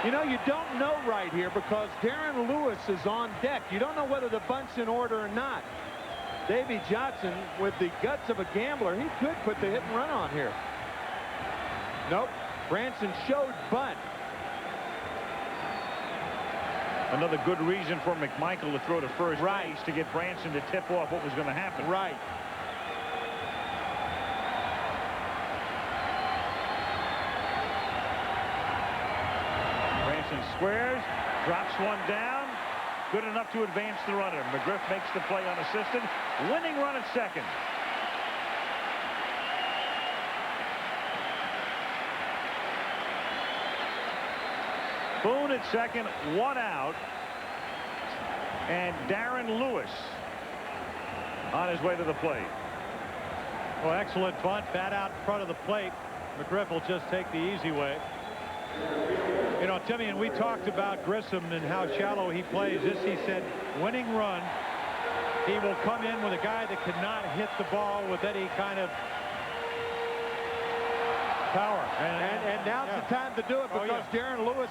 You know, you don't know right here because Darren Lewis is on deck. You don't know whether the bunt's in order or not. Davy Johnson, with the guts of a gambler, he could put the hit and run on here. Nope. Branson showed bunt. Another good reason for McMichael to throw to first base to get Branson to tip off what was going to happen. Right. Branson squares, drops one down. Good enough to advance the runner. McGriff makes the play unassisted. Winning run at second. Boone at second, one out. And Darren Lewis on his way to the plate. Well, excellent bunt, bat out in front of the plate. McGriff will just take the easy way. You know, Timmy, and we talked about Grissom and how shallow he plays. This, he said, winning run. He will come in with a guy that cannot hit the ball with any kind of power. And now's the time to do it because Darren Lewis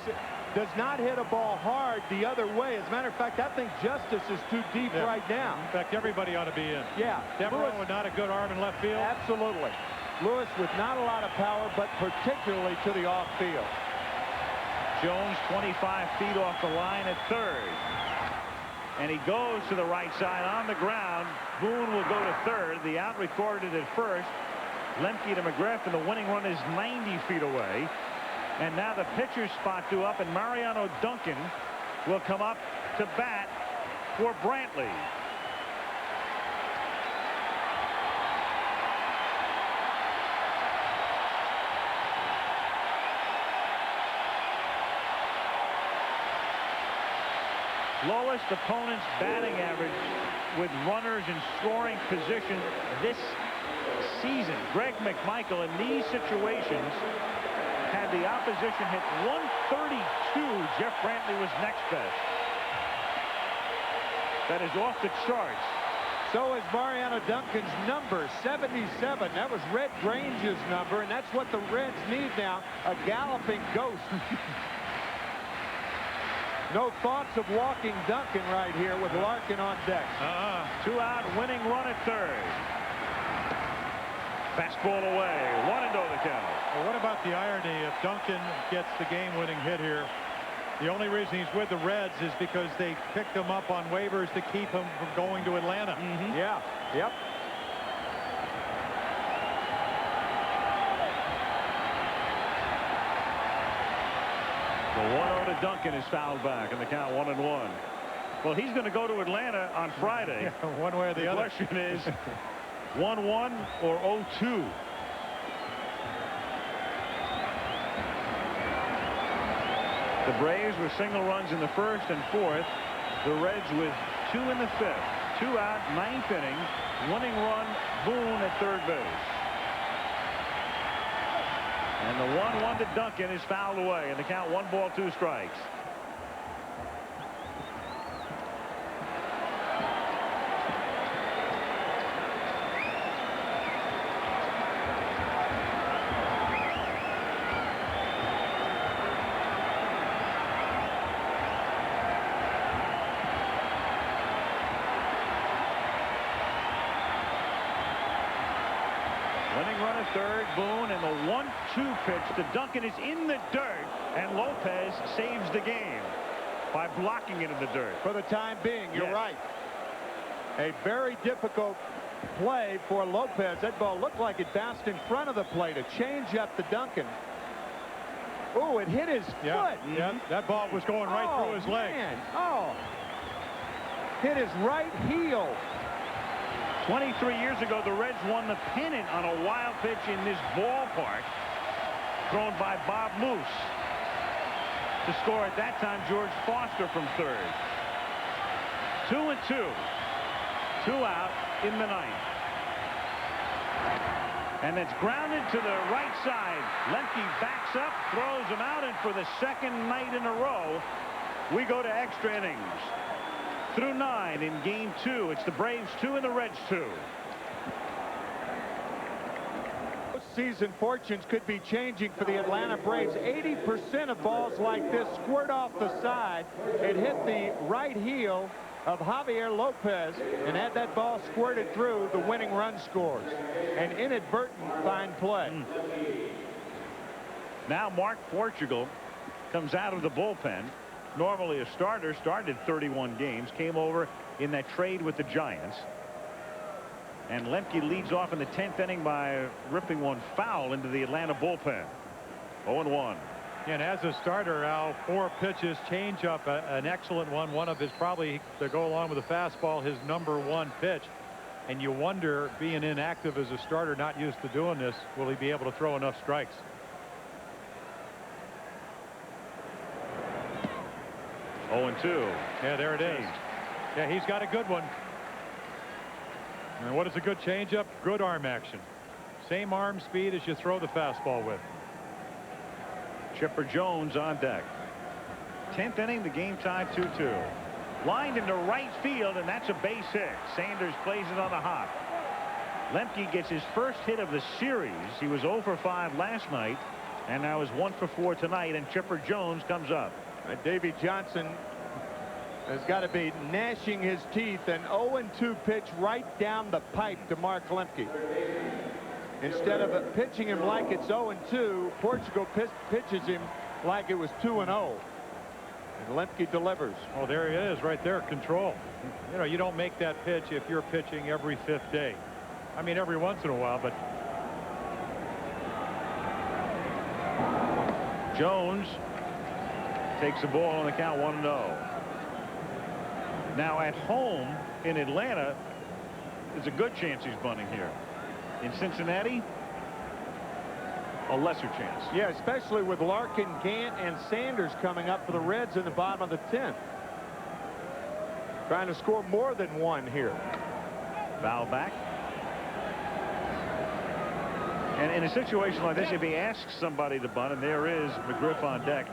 does not hit a ball hard the other way. As a matter of fact, I think Justice is too deep right now. In fact, everybody ought to be in. Yeah. Devereaux with not a good arm in left field. Absolutely. Lewis with not a lot of power, but particularly to the off field. Jones 25 feet off the line at third. And he goes to the right side on the ground. Boone will go to third. The out recorded at first. Lemke to McGriff, and the winning run is 90 feet away. And now the pitcher's spot due up, and Mariano Duncan will come up to bat for Brantley. Lowest opponent's batting average with runners in scoring position this season. Greg McMichael in these situations had the opposition hit 132. Jeff Brantley was next best. That is off the charts. So is Mariano Duncan's number, 77. That was Red Grange's number, and that's what the Reds need now, a galloping ghost. No thoughts of walking Duncan right here with Larkin on deck. 2 out, winning run at third. Fastball away, 1-0 the count. Well, what about the irony if Duncan gets the game-winning hit here? The only reason he's with the Reds is because they picked him up on waivers to keep him from going to Atlanta. Yeah. Yep. The 1-0 to Duncan is fouled back, and the count 1-1. Well, he's going to go to Atlanta on Friday. One way or the other. The question is 1-1 or 0-2. The Braves with single runs in the first and fourth. The Reds with 2 in the fifth. 2 out, 9th inning. Winning run, Boone at third base. And the 1-1 to Duncan is fouled away, and the count 1 ball 2 strikes. Winning run at third, Boone, and the 1-2 pitch to Duncan is in the dirt, and Lopez saves the game by blocking it in the dirt. For the time being, you're right. A very difficult play for Lopez. That ball looked like it bounced in front of the plate. A change up to Duncan. Oh, it hit his foot. Yeah, that ball was going right through his leg. Oh, hit his right heel. 23 years ago, the Reds won the pennant on a wild pitch in this ballpark, thrown by Bob Moose. To score at that time, George Foster from third. 2-2. 2 out in the ninth. And it's grounded to the right side. Lemke backs up, throws him out, and for the second night in a row, We go to extra innings. Through 9 in game 2. It's the Braves 2 and the Reds 2. Season fortunes could be changing for the Atlanta Braves. 80% of balls like this squirt off the side. It hit the right heel of Javier Lopez, and had that ball squirted through, the winning run scores. An inadvertent fine play. Now Mark Portugal comes out of the bullpen. Normally a starter, started 31 games, came over in that trade with the Giants. And Lemke leads off in the 10th inning by ripping one foul into the Atlanta bullpen. 0-1. And as a starter, Al, 4 pitches, change up, an excellent one. One of his, probably to go along with the fastball, his #1 pitch. And you wonder, being inactive as a starter, not used to doing this, will he be able to throw enough strikes? Oh, 2. Yeah, there it is. Yeah, he's got a good one. And what is a good changeup? Good arm action. Same arm speed as you throw the fastball with. Chipper Jones on deck. 10th inning, the game tied 2-2. Lined into right field, and that's a base hit. Sanders plays it on the hop. Lemke gets his first hit of the series. He was 0 for 5 last night, and now is 1 for 4 tonight, and Chipper Jones comes up. Davey Johnson has got to be gnashing his teeth. An 0-2 pitch right down the pipe to Mark Lemke. Instead of pitching him like it's 0-2, Portugal pitches him like it was 2-0. And Lemke delivers. Oh, there he is right there. Control. You know, you don't make that pitch if you're pitching every 5th day. I mean, every once in a while, but Jones takes the ball on the count 1-0. Now at home in Atlanta, there's a good chance he's bunting here. In Cincinnati, a lesser chance. Yeah, especially with Larkin, Gant, and Sanders coming up for the Reds in the bottom of the 10th. Trying to score more than 1 here. Foul back. And in a situation like this, if he asks somebody to bunt, and there is McGriff on deck,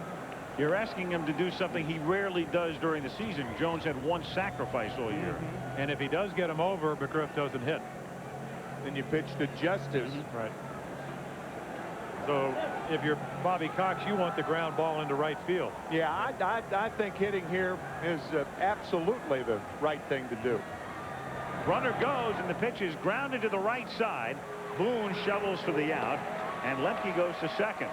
you're asking him to do something he rarely does during the season. Jones had 1 sacrifice all year. And if he does get him over, McGriff doesn't hit. Then you pitch to Justice. Right. So if you're Bobby Cox, you want the ground ball into right field. Yeah, I think hitting here is absolutely the right thing to do. Runner goes, and the pitch is grounded to the right side. Boone shovels for the out, and Lemke goes to second.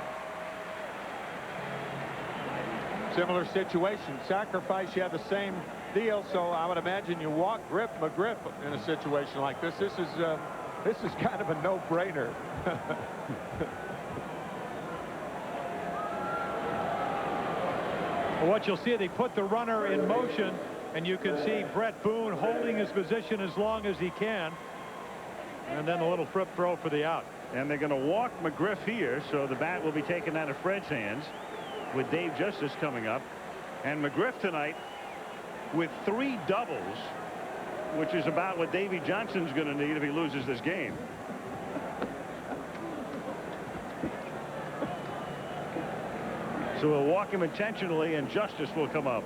Similar situation. Sacrifice, you have the same deal, so I would imagine you walk McGriff in a situation like this. This is kind of a no-brainer. Well, what you'll see, they put the runner in motion, and you can see Brett Boone holding his position as long as he can, and then a little flip throw for the out. And they're going to walk McGriff here, so the bat will be taken out of Fred's hands with Dave Justice coming up. And McGriff tonight with 3 doubles, which is about what Davey Johnson's going to need if he loses this game. So we'll walk him intentionally, and Justice will come up.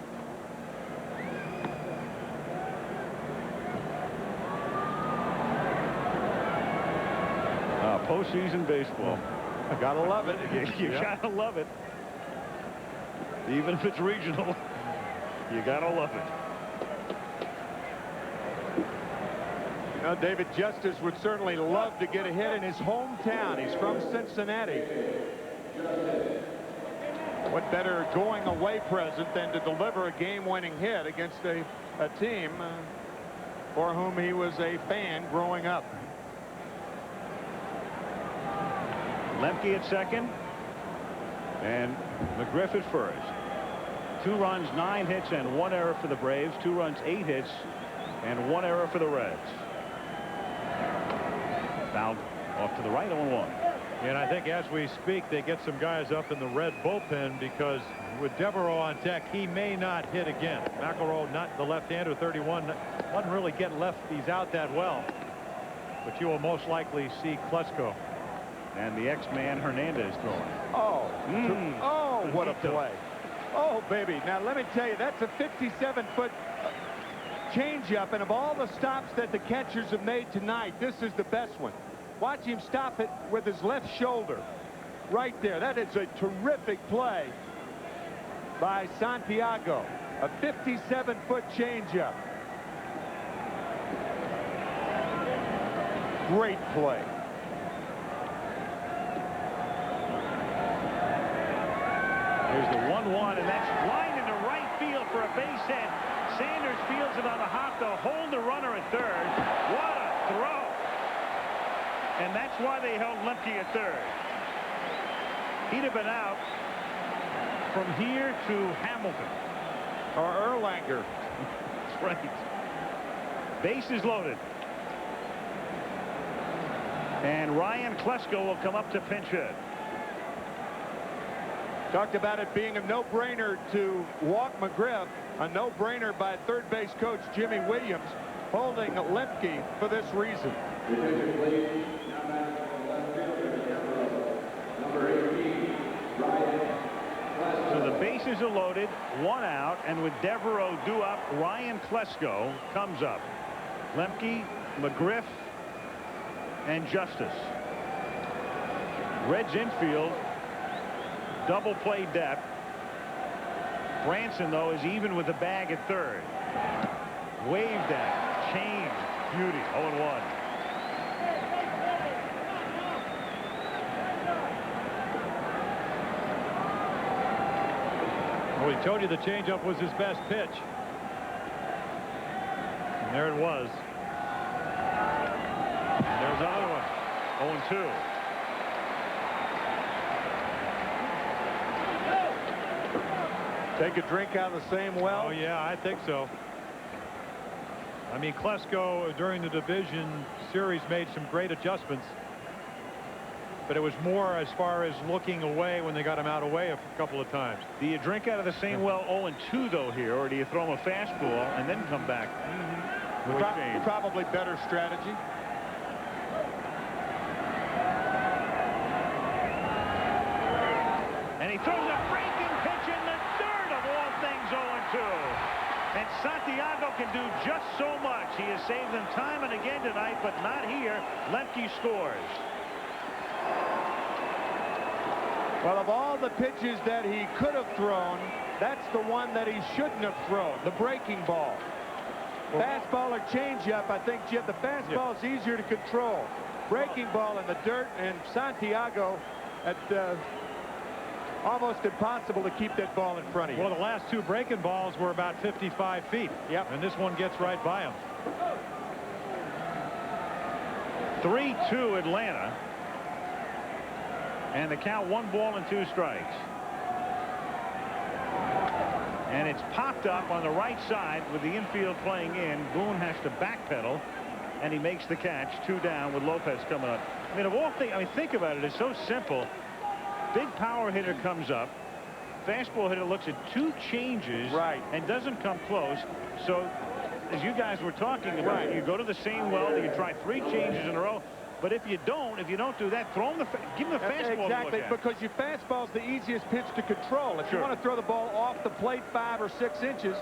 Postseason baseball. I gotta love it. You gotta love it. Even if it's regional, you gotta love it. Now, David Justice would certainly love to get a hit in his hometown. He's from Cincinnati. What better going away present than to deliver a game-winning hit against a team for whom he was a fan growing up. Lemke at second, and McGriff at first. 2 runs, 9 hits, and 1 error for the Braves. 2 runs, 8 hits, and 1 error for the Reds. Fouled off to the right, 0-1. And I think as we speak, they get some guys up in the Red bullpen, because with Devereaux on deck, he may not hit again. McElroy, not the left-hander, 31, doesn't really get lefties out that well. But you will most likely see Klesko. And the X-Man Hernandez throwing. Oh, oh, what a play. Oh, baby. Now, let me tell you, that's a 57-foot changeup, and of all the stops that the catchers have made tonight, this is the best one. Watch him stop it with his left shoulder right there. That is a terrific play by Santiago. A 57-foot changeup. Great play. Here's the 1-1, and that's line into right field for a base hit. Sanders fields it on the hop to hold the runner at third. What a throw. And that's why they held Lemke at third. He'd have been out from here to Hamilton. Or Erlanger. That's right. Bases loaded. And Ryan Klesko will come up to pinch hit. Talked about it being a no-brainer to walk McGriff. A no-brainer by third base coach Jimmy Williams, holding Lemke for this reason. So the bases are loaded, 1 out, and with Devereaux due up, Ryan Klesko comes up. Lemke, McGriff, and Justice. Reds infield, double play depth. Branson, though, is even with the bag at third. Waved at, changed, beauty, 0-1. Well, he told you the changeup was his best pitch. And there it was. And there's another one. 0-2. Take a drink out of the same well. Oh, yeah, I think so. I mean, Klesko during the division series made some great adjustments. But it was more as far as looking away when they got him out away a couple of times. Do you drink out of the same well 0-2 though here, or do you throw him a fastball and then come back? With change? Probably better strategy. And he throws a breaking pitch in the third, of all things, 0-2. And Santiago can do just so much. He has saved them time and again tonight, but not here. Lemke scores. Well, of all the pitches that he could have thrown, that's the one that he shouldn't have thrown, the breaking ball. Fastball or changeup, I think, Jim, the fastball is easier to control. Breaking ball in the dirt, and Santiago at almost impossible to keep that ball in front of you. Well, the last two breaking balls were about 55 feet. Yep. And this one gets right by him. 3-2 Atlanta. And the count 1 ball and 2 strikes. And it's popped up on the right side with the infield playing in. Boone has to backpedal, and he makes the catch. 2 down with Lopez coming up. I mean, of all things, think about it. It's so simple. Big power hitter comes up. Fastball hitter looks at 2 changes, right, and doesn't come close. So, as you guys were talking about, you go to the same well, you try 3 changes in a row. But if you don't do that, give him the fastball. Exactly, because your fastball's the easiest pitch to control. If you want to throw the ball off the plate 5 or 6 inches,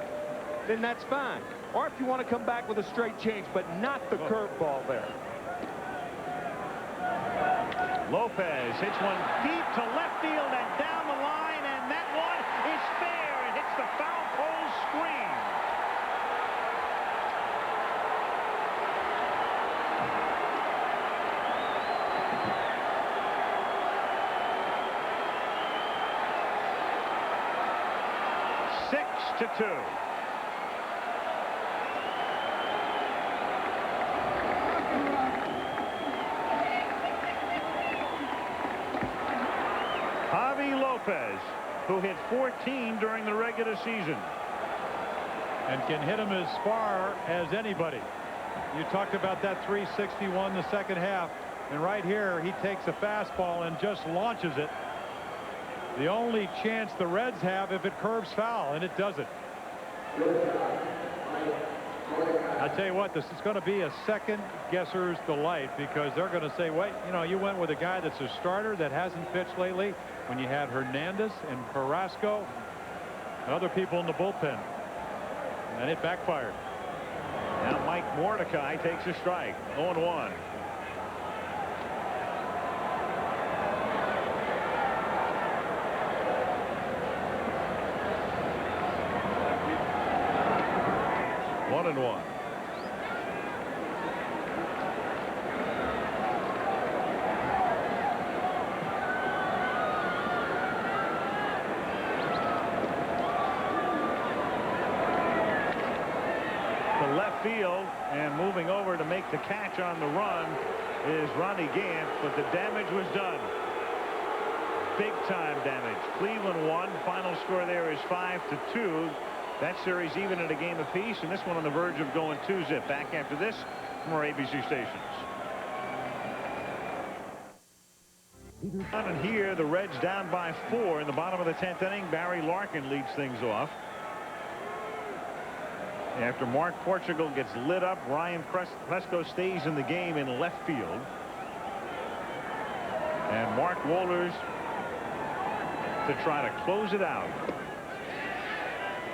then that's fine. Or if you want to come back with a straight change, but not the curveball there. Lopez hits one deep to left field and down the line, and that one is fair. It hits the foul pole screen. To 2. Javi Lopez, who hit 14 during the regular season. And can hit him as far as anybody. You talked about that 361 the second half. And right here, he takes a fastball and just launches it. The only chance the Reds have if it curves foul, and it doesn't. I tell you what, this is going to be a second guesser's delight, because they're going to say, wait, you went with a guy that's a starter that hasn't pitched lately when you had Hernandez and Carrasco. other people in the bullpen. And it backfired. Now Mike Mordecai takes a strike. 0-1. One and one. To left field and moving over to make the catch on the run is Ronnie Gant, but the damage was done. Big time damage. Cleveland won. Final score there is 5-2. That series even at a game apiece, and this one on the verge of going 2-zip. Back after this from our ABC stations. And here the Reds down by 4 in the bottom of the 10th inning. Barry Larkin leads things off. After Mark Portugal gets lit up, Ryan Klesko stays in the game in left field. And Mark Wohlers to try to close it out.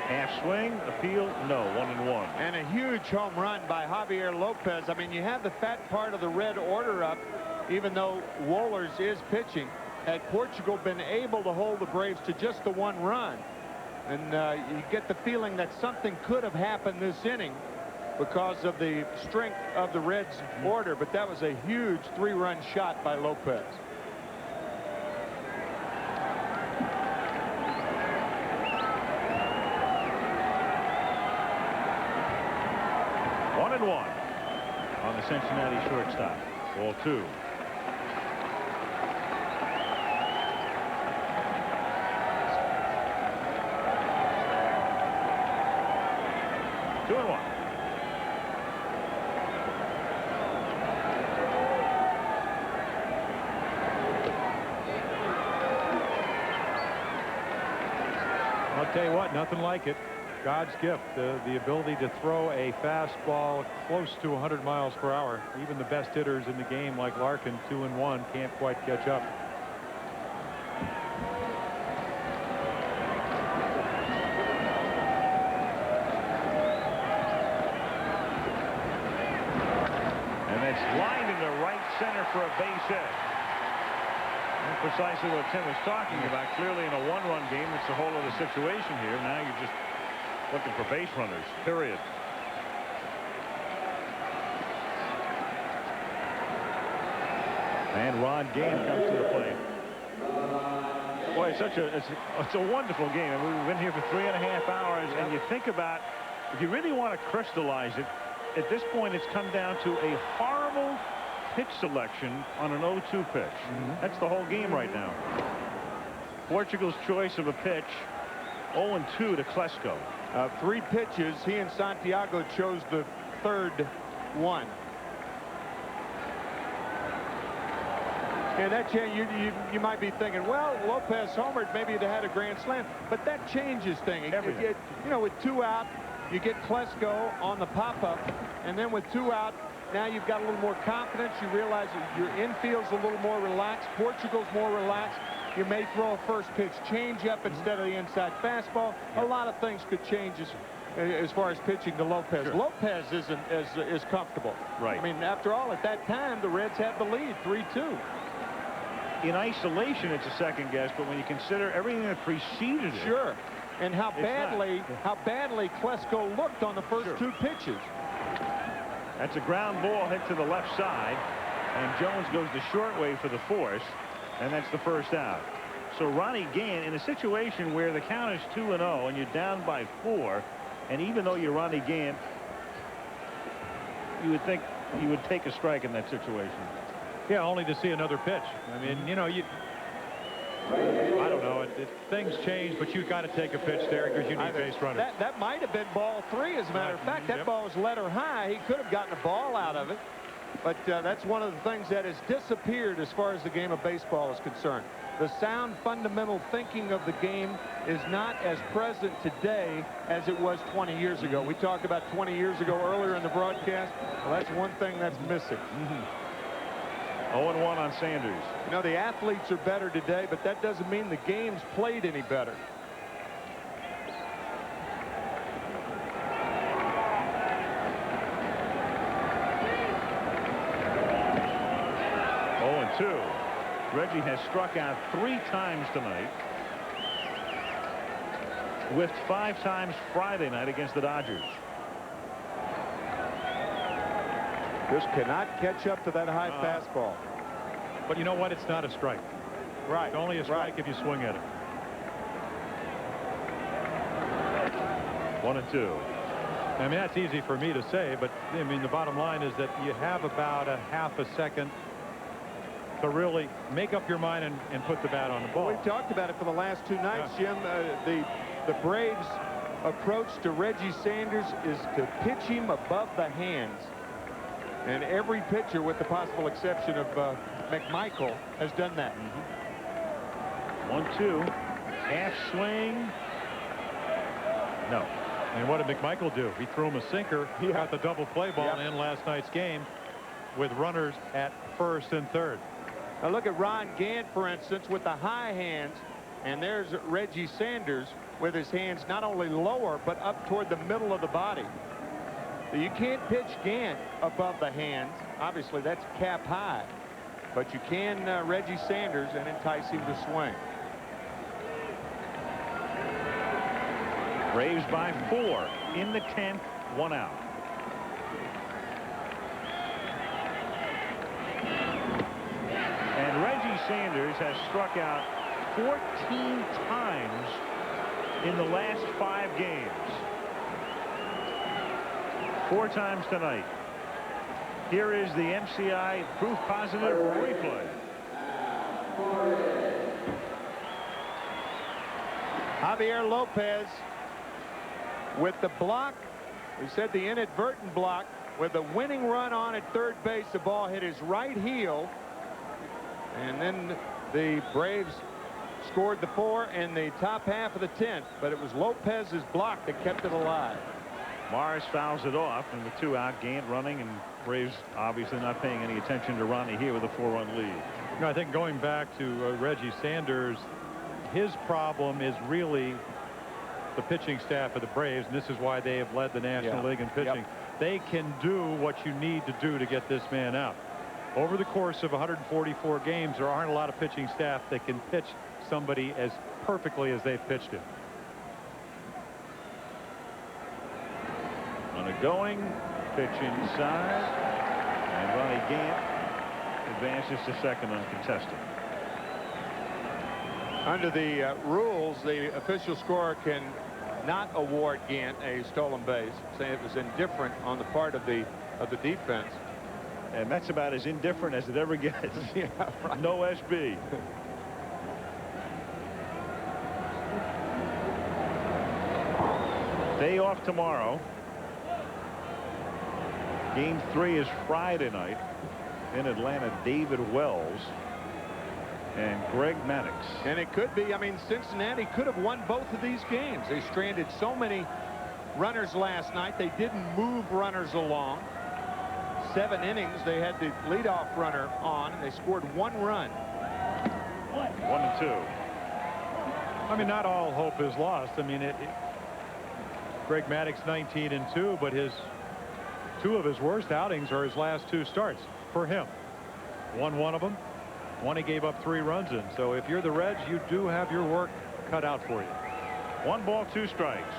Half swing, appeal, no, 1-1. And a huge home run by Javier Lopez. I mean, you have the fat part of the Red order up, even though Wohlers is pitching. Had Portugal been able to hold the Braves to just the 1 run, and you get the feeling that something could have happened this inning because of the strength of the Reds order, but that was a huge 3-run shot by Lopez. One on the Cincinnati shortstop. Ball 2. Two and 1. I'll tell you what, nothing like it. God's gift, the ability to throw a fastball close to 100 miles per hour. Even the best hitters in the game, like Larkin, 2-1, can't quite catch up. And it's lined into right center for a base hit. That's precisely what Tim was talking about. Clearly in a 1-run game, it's a whole other situation here. Now you're just looking for base runners, period. And Ron Gant comes to the plate. Boy, it's a wonderful game. I mean, we've been here for 3.5 hours, and you think about, if you really want to crystallize it, at this point it's come down to a horrible pitch selection on an 0-2 pitch. That's the whole game right now. Portugal's choice of a pitch, 0-2 to Klesko. 3 pitches. He and Santiago chose the third one. And that change, you might be thinking, well, Lopez homered, maybe he'd have had a grand slam, but that changes things. You know, with 2 out, you get Klesko on the pop-up, and then with 2 out, now you've got a little more confidence. You realize that your infield's a little more relaxed. Portugal's more relaxed. You may throw a first pitch change-up instead of the inside fastball. A lot of things could change as far as pitching to Lopez. Sure. Lopez isn't as comfortable. Right. I mean, after all, at that time, the Reds had the lead, 3-2. In isolation, it's a second guess, but when you consider everything that preceded it. Sure. And how badly Klesko looked on the first 2 pitches. That's a ground ball hit to the left side, and Jones goes the short way for the force, and that's the first out. So Ronnie Gant, in a situation where the count is 2-0 and you're down by 4, and even though you're Ronnie Gant, you would think you would take a strike in that situation. Yeah, only to see another pitch. I mean, you know, I don't know. Things change, but you've got to take a pitch there because you need base runners. That might have been ball 3, as a matter of fact. That ball was letter high. He could have gotten a ball out of it. But that's one of the things that has disappeared as far as the game of baseball is concerned. The sound, fundamental thinking of the game is not as present today as it was 20 years ago. We talked about 20 years ago earlier in the broadcast. Well, that's one thing that's missing. 0-1 on Sanders. You know, the athletes are better today, but that doesn't mean the game's played any better. Reggie has struck out 3 times tonight. Whiffed 5 times Friday night against the Dodgers. Just cannot catch up to that high fastball. But you know what? It's not a strike. Right. It's only a strike if you swing at it. 1-2. I mean, that's easy for me to say, but I mean, the bottom line is that you have about a half a second to really make up your mind and put the bat on the ball. We've talked about it for the last 2 nights, Jim. The Braves' approach to Reggie Sanders is to pitch him above the hands. And every pitcher, with the possible exception of McMichael, has done that. 1-2. Half swing. No. And what did McMichael do? He threw him a sinker. He got the double play ball in last night's game with runners at first and third. Now look at Ron Gant, for instance, with the high hands. And there's Reggie Sanders with his hands not only lower, but up toward the middle of the body. You can't pitch Gant above the hands. Obviously, that's cap high. But you can Reggie Sanders and entice him to swing. Braves by 4 in the 10th, 1 out. And Reggie Sanders has struck out 14 times in the last 5 games. 4 times tonight. Here is the MCI proof positive replay. Javier Lopez with the block. We said the inadvertent block with a winning run on at third base. The ball hit his right heel. And then the Braves scored the 4 in the top half of the 10th. But it was Lopez's block that kept it alive. Morris fouls it off, and with 2 out, Gant running, and Braves obviously not paying any attention to Ronnie here with a 4-run lead. You know, I think going back to Reggie Sanders, his problem is really the pitching staff of the Braves, and this is why they have led the National League in pitching. They can do what you need to do to get this man out. Over the course of 144 games, there aren't a lot of pitching staff that can pitch somebody as perfectly as they've pitched him. On a going pitch inside, and Ronnie Gant advances to second uncontested. Under the rules, the official scorer can not award Gant a stolen base, saying it was indifferent on the part of the defense. And that's about as indifferent as it ever gets. No SB. Day off tomorrow. Game 3 is Friday night in Atlanta. David Wells and Greg Maddux. And it could be, I mean, Cincinnati could have won both of these games. They stranded so many runners last night. They didn't move runners along. 7 innings, they had the leadoff runner on, and they scored 1 run. 1-2. I mean, not all hope is lost. I mean, Greg Maddux 19-2, but 2 of his worst outings are his last 2 starts for him. Won 1 of them. 1 he gave up 3 runs in. So if you're the Reds, you do have your work cut out for you. 1 ball, 2 strikes.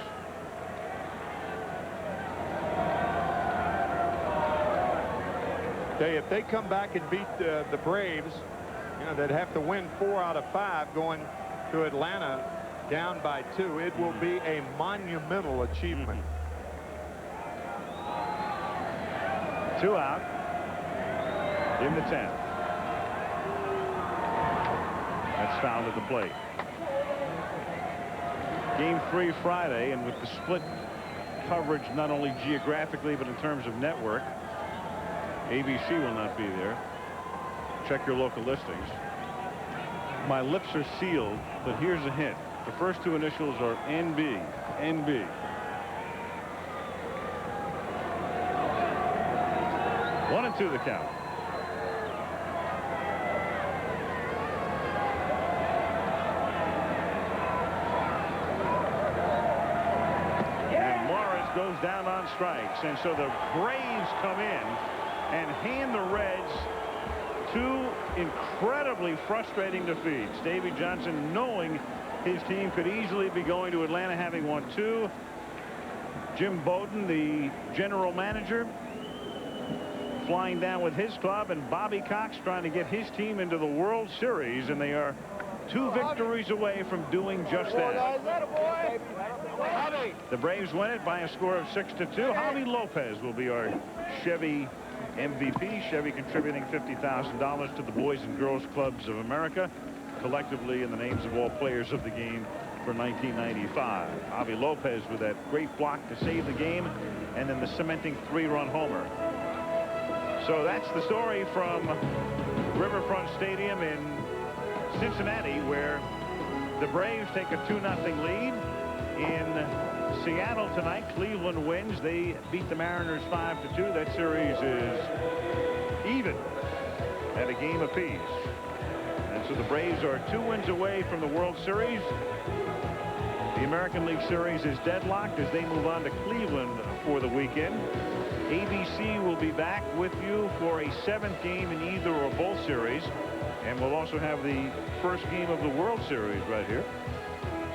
If they come back and beat the Braves, you know, they'd have to win 4 out of 5 going to Atlanta down by 2. It will be a monumental achievement. 2 out in the 10th. That's fouled at the plate. Game 3 Friday, and with the split coverage not only geographically but in terms of network, ABC will not be there. Check your local listings. My lips are sealed, but here's a hint. The first 2 initials are NB. NB. One and 2 the count. And Morris goes down on strikes, and so the Braves come in and hand the Reds two incredibly frustrating defeats. Davey Johnson knowing his team could easily be going to Atlanta having won 2. Jim Bowden, the general manager, flying down with his club, and Bobby Cox trying to get his team into the World Series, and they are 2 victories away from doing just that. The Braves win it by a score of 6-2. Javi Lopez will be our Chevy MVP. Chevy contributing $50,000 to the Boys and Girls Clubs of America, collectively in the names of all players of the game for 1995. Javi Lopez with that great block to save the game, and then the cementing 3-run homer. So that's the story from Riverfront Stadium in Cincinnati, where the Braves take a 2-0 lead. In Seattle tonight, Cleveland wins. They beat the Mariners 5-2. That series is even at a game apiece. And so the Braves are 2 wins away from the World Series. The American League Series is deadlocked as they move on to Cleveland for the weekend. ABC will be back with you for a 7th game in either or both series. And we'll also have the first game of the World Series right here.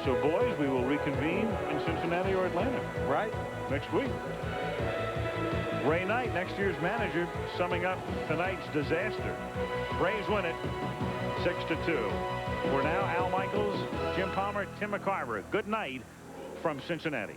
So, boys, we will reconvene in Cincinnati or Atlanta. Right. Next week. Ray Knight, next year's manager, summing up tonight's disaster. Braves win it 6-2. For now, Al Michaels, Jim Palmer, Tim McCarver. Good night from Cincinnati.